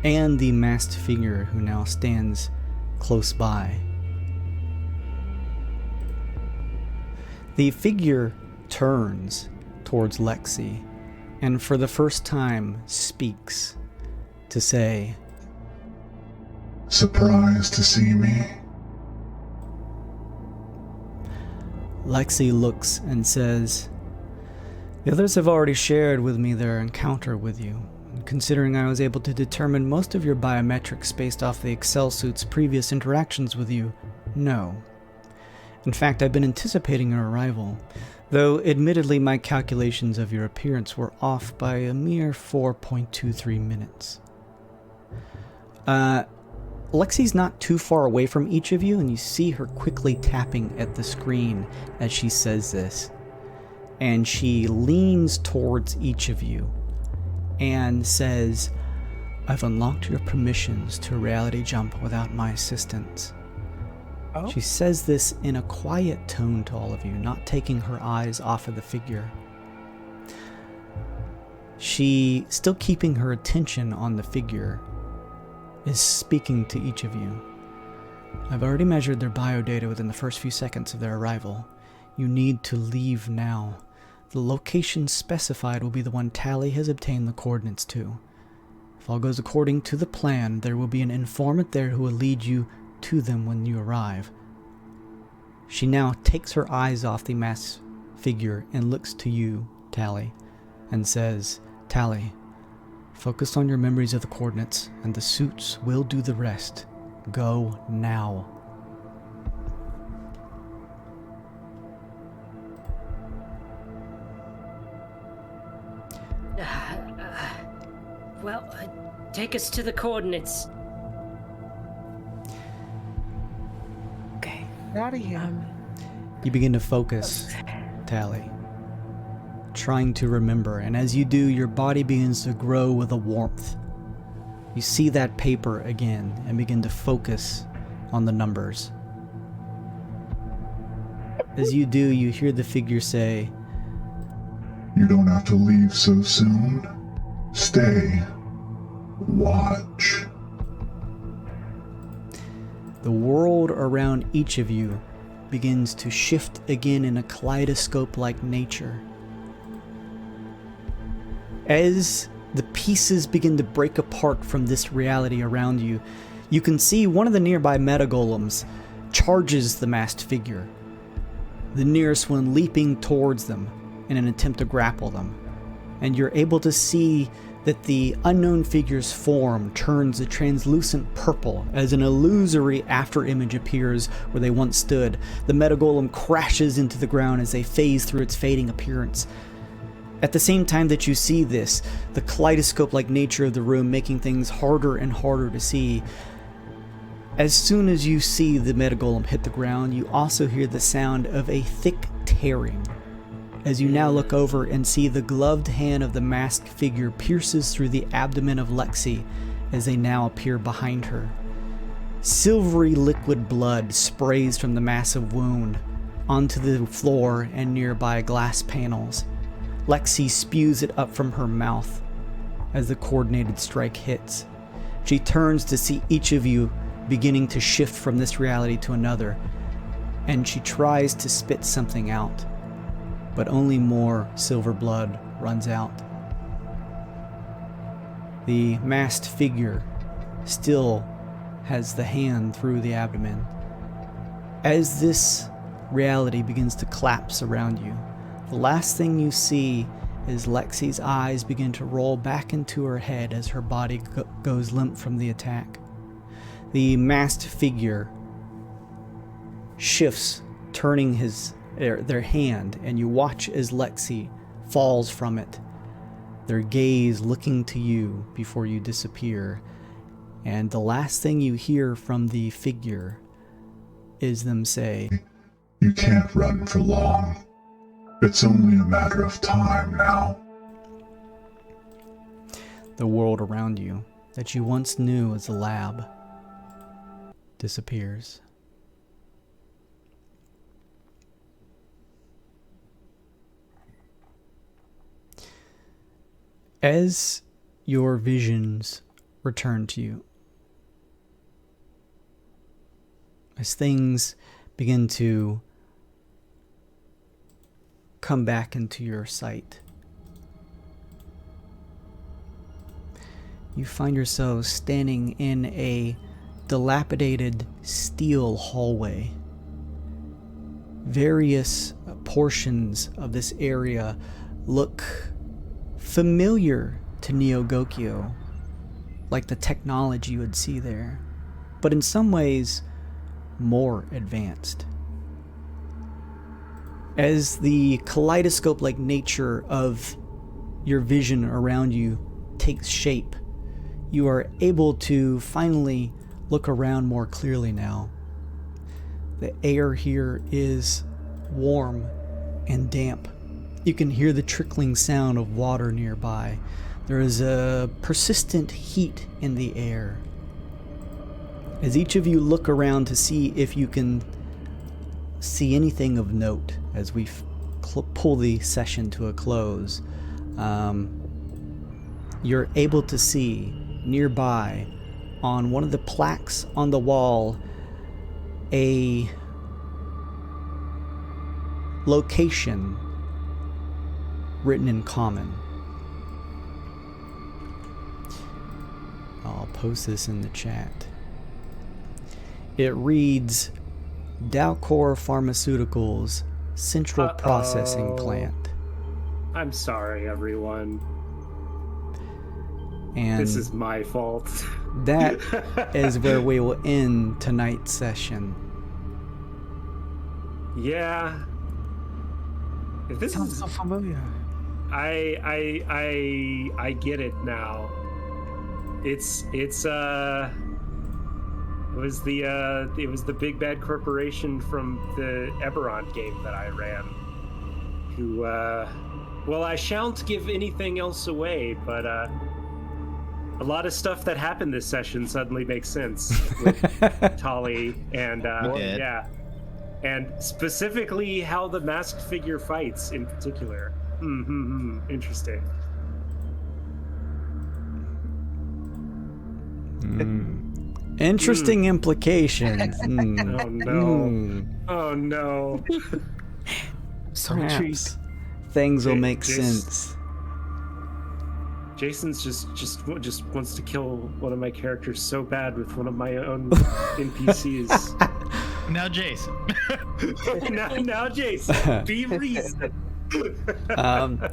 and the masked figure who now stands close by. The figure turns towards Lexi and for the first time speaks to say,
"Surprised to see me?"
Lexi looks and says, "The others have already shared with me their encounter with you. And considering I was able to determine most of your biometrics based off the Excel suit's previous interactions with you, no. In fact, I've been anticipating your arrival, though admittedly my calculations of your appearance were off by a mere 4.23 minutes. Lexi's not too far away from each of you, and you see her quickly tapping at the screen as she says this. And she leans towards each of you and says, I've unlocked your permissions to reality jump without my assistance. Oh. She says this in a quiet tone to all of you, not taking her eyes off of the figure. She, still keeping her attention on the figure, is speaking to each of you. I've already measured their biodata within the first few seconds of their arrival. You need to leave now. The location specified will be the one Tally has obtained the coordinates to. If all goes according to the plan, there will be an informant there who will lead you to them when you arrive. She now takes her eyes off the masked figure and looks to you, Tally, and says, Tally, focus on your memories of the coordinates, and the suits will do the rest. Go now.
Take us to the coordinates.
Okay.
Out of here.
You begin to focus, Tally, trying to remember, and as you do, your body begins to grow with a warmth. You see that paper again and begin to focus on the numbers. As you do, you hear the figure say,
You don't have to leave so soon. Stay. Watch.
The world around each of you begins to shift again in a kaleidoscope-like nature. As the pieces begin to break apart from this reality around you, you can see one of the nearby metagolems charges the masked figure, the nearest one leaping towards them in an attempt to grapple them. And you're able to see that the unknown figure's form turns a translucent purple as an illusory afterimage appears where they once stood. The metagolem crashes into the ground as they phase through its fading appearance. At the same time that you see this, the kaleidoscope-like nature of the room making things harder and harder to see, as soon as you see the metagolem hit the ground, you also hear the sound of a thick tearing. As you now look over and see the gloved hand of the masked figure pierces through the abdomen of Lexi as they now appear behind her. Silvery liquid blood sprays from the massive wound onto the floor and nearby glass panels. Lexi spews it up from her mouth as the coordinated strike hits. She turns to see each of you beginning to shift from this reality to another, and she tries to spit something out, but only more silver blood runs out. The masked figure still has the hand through the abdomen. As this reality begins to collapse around you, the last thing you see is Lexi's eyes begin to roll back into her head as her body goes limp from the attack. The masked figure shifts, turning their hand, and you watch as Lexi falls from it, their gaze looking to you before you disappear. And the last thing you hear from the figure is them say,
You can't run for long. It's only a matter of time now.
The world around you that you once knew as a lab disappears. As your visions return to you, as things begin to come back into your sight, you find yourselves standing in a dilapidated steel hallway. Various portions of this area look familiar to Neogokyo, like the technology you would see there, but in some ways more advanced. As the kaleidoscope-like nature of your vision around you takes shape, you are able to finally look around more clearly now. The air here is warm and damp. You can hear the trickling sound of water nearby. There is a persistent heat in the air. As each of you look around to see if you can see anything of note as we pull the session to a close, you're able to see nearby on one of the plaques on the wall a location written in common. I'll post this in the chat. It reads, Dalcor Pharmaceuticals Central Processing Plant.
I'm sorry, everyone.
And
this is my fault.
That is where we will end tonight's session.
Yeah. If this
Sounds
is
so familiar.
I get it now. It was the big bad corporation from the Eberron game that I ran, who well, I shan't give anything else away, but a lot of stuff that happened this session suddenly makes sense with Tali and yeah. and specifically how the masked figure fights in particular. Interesting.
Interesting implications.
Oh no. Oh no.
So
Perhaps
intrigued.
things will make
Jace-
sense.
Jason's just wants to kill one of my characters so bad with one of my own NPCs.
Now, Jason.
now Jason, be reasoned.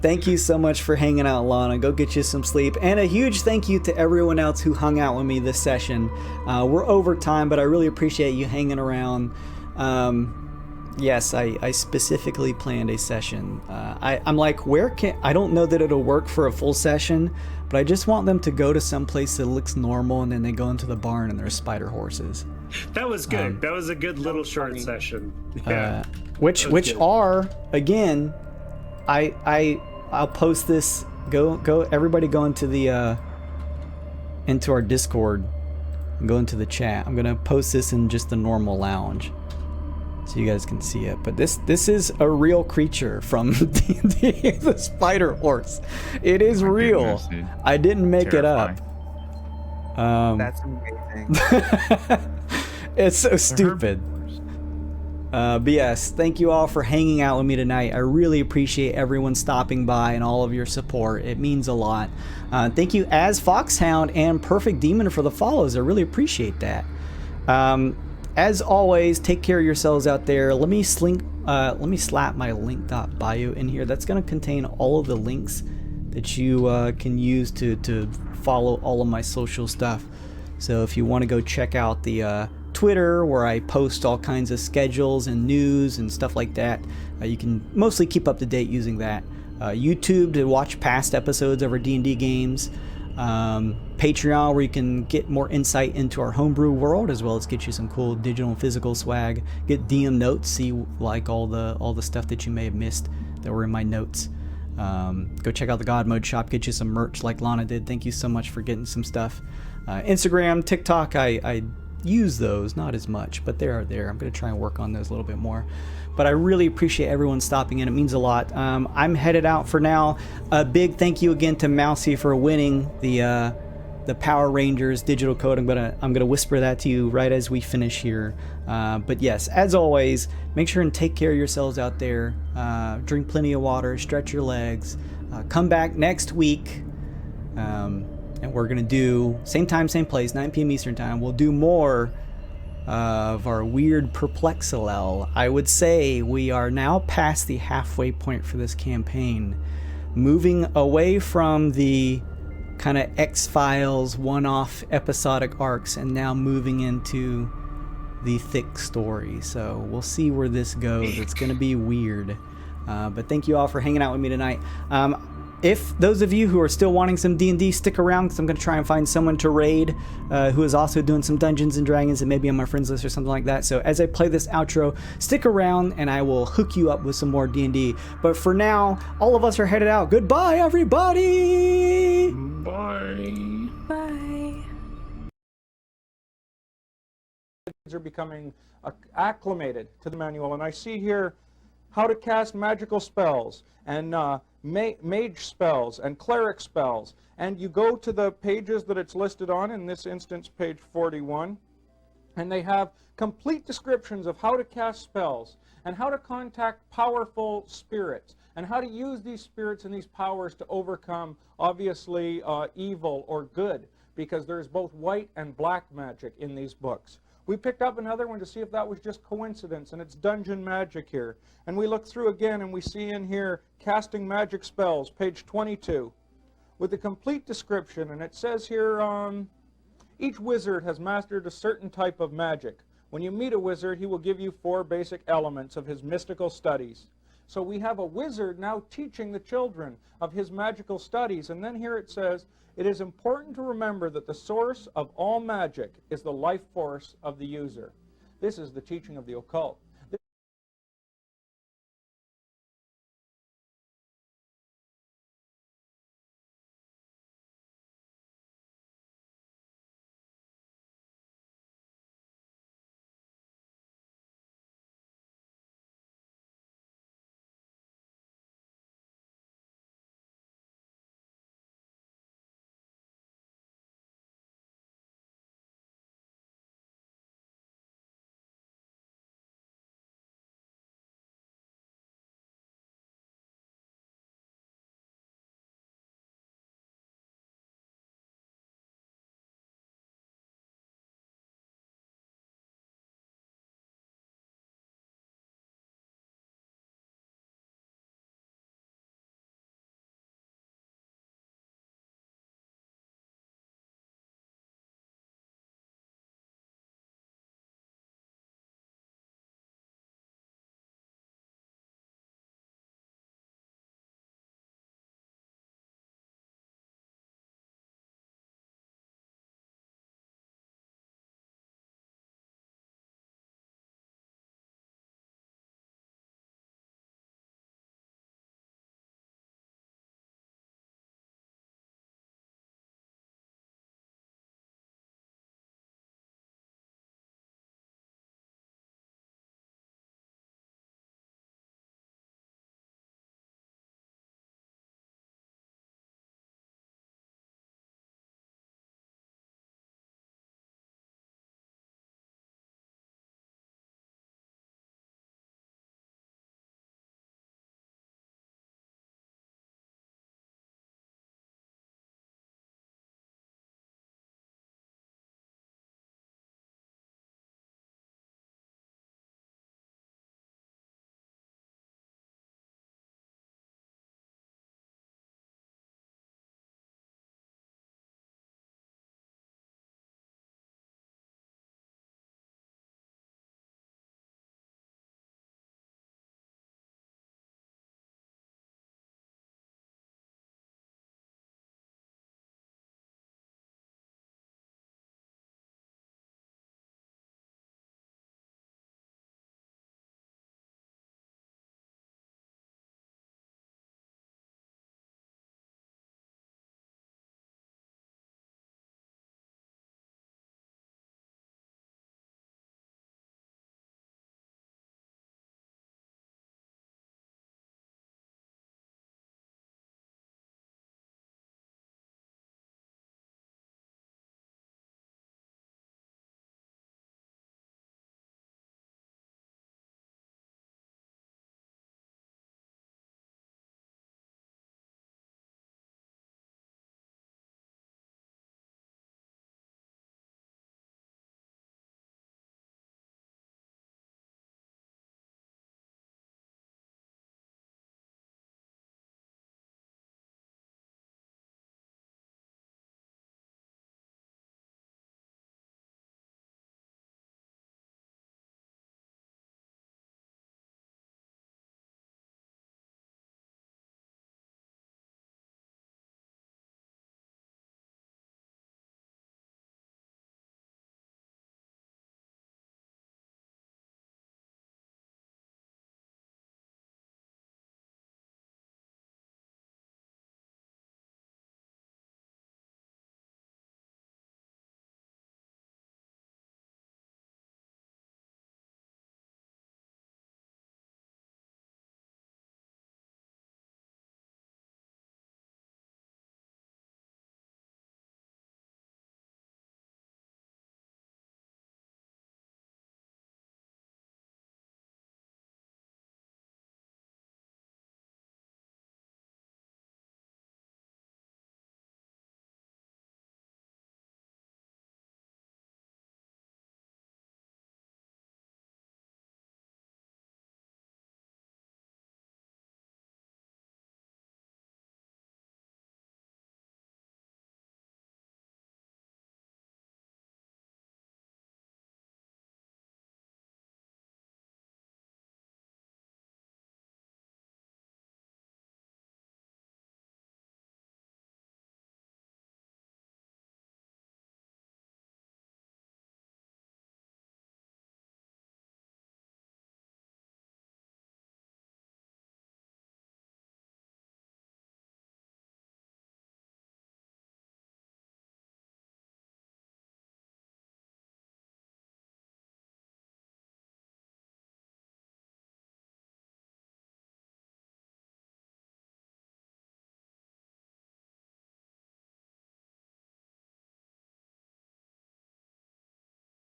Thank you so much for hanging out, Lana. Go get you some sleep. And a huge thank you to everyone else who hung out with me this session. We're over time, but I really appreciate you hanging around. Yes, I specifically planned a session. I'm like, I don't know that it'll work for a full session, but I just want them to go to some place that looks normal, and then they go into the barn and there's spider horses.
That was good. That was a good little short session. Yeah.
Which
good.
are, again, I'll post this. Go everybody go into the into our Discord and go into the chat. I'm gonna post this in just the normal lounge so you guys can see it. But this is a real creature from D&D, the spider horse. It is real.
Goodness, dude.
I didn't make
Terrifying.
it up.
That's amazing.
It's so stupid. But yes, thank you all for hanging out with me tonight. I really appreciate everyone stopping by and all of your support. It means a lot. Thank you as Foxhound and Perfect Demon for the follows. I really appreciate that. As always, take care of yourselves out there. Let me slap my link.bio in here. That's going to contain all of the links that you can use to follow all of my social stuff. So if you want to go check out the Twitter, where I post all kinds of schedules and news and stuff like that, you can mostly keep up to date using that. YouTube to watch past episodes of our D&D games. Patreon, where you can get more insight into our homebrew world, as well as get you some cool digital and physical swag. Get DM notes, see like all the stuff that you may have missed that were in my notes. Go check out the God Mode shop, get you some merch like Lana did. Thank you so much for getting some stuff. Instagram, TikTok, I use those, not as much, but they are there. I'm going to try and work on those a little bit more. But I really appreciate everyone stopping in. It means a lot. I'm headed out for now. A big thank you again to Mousy for winning the Power Rangers digital code. I'm gonna whisper that to you right as we finish here. But yes, as always, make sure and take care of yourselves out there. Drink plenty of water, stretch your legs. Come back next week. And we're going to do, same time, same place, 9 p.m. Eastern Time. We'll do more of our weird Perplexellel. I would say we are now past the halfway point for this campaign. Moving away from the kind of X-Files one-off episodic arcs and now moving into the thick story. So we'll see where this goes. It's going to be weird. But thank you all for hanging out with me tonight. If those of you who are still wanting some D&D, stick around, because I'm going to try and find someone to raid who is also doing some Dungeons and Dragons and maybe on my friends list or something like that. So as I play this outro, stick around and I will hook you up with some more D&D. But for now, all of us are headed out. Goodbye, everybody!
Bye.
Bye.
Are becoming acclimated to the manual, and I see here how to cast magical spells and mage spells and cleric spells, and you go to the pages that it's listed on, in this instance page 41, and they have complete descriptions of how to cast spells and how to contact powerful spirits and how to use these spirits and these powers to overcome obviously evil or good, because there's both white and black magic in these books. We picked up another one to see if that was just coincidence, and it's dungeon magic here. And we look through again and we see in here casting magic spells, page 22, with a complete description. And it says here, each wizard has mastered a certain type of magic. When you meet a wizard, he will give you 4 basic elements of his mystical studies. So we have a wizard now teaching the children of his magical studies. And then here it says, it is important to remember that the source of all magic is the life force of the user. This is the teaching of the occult.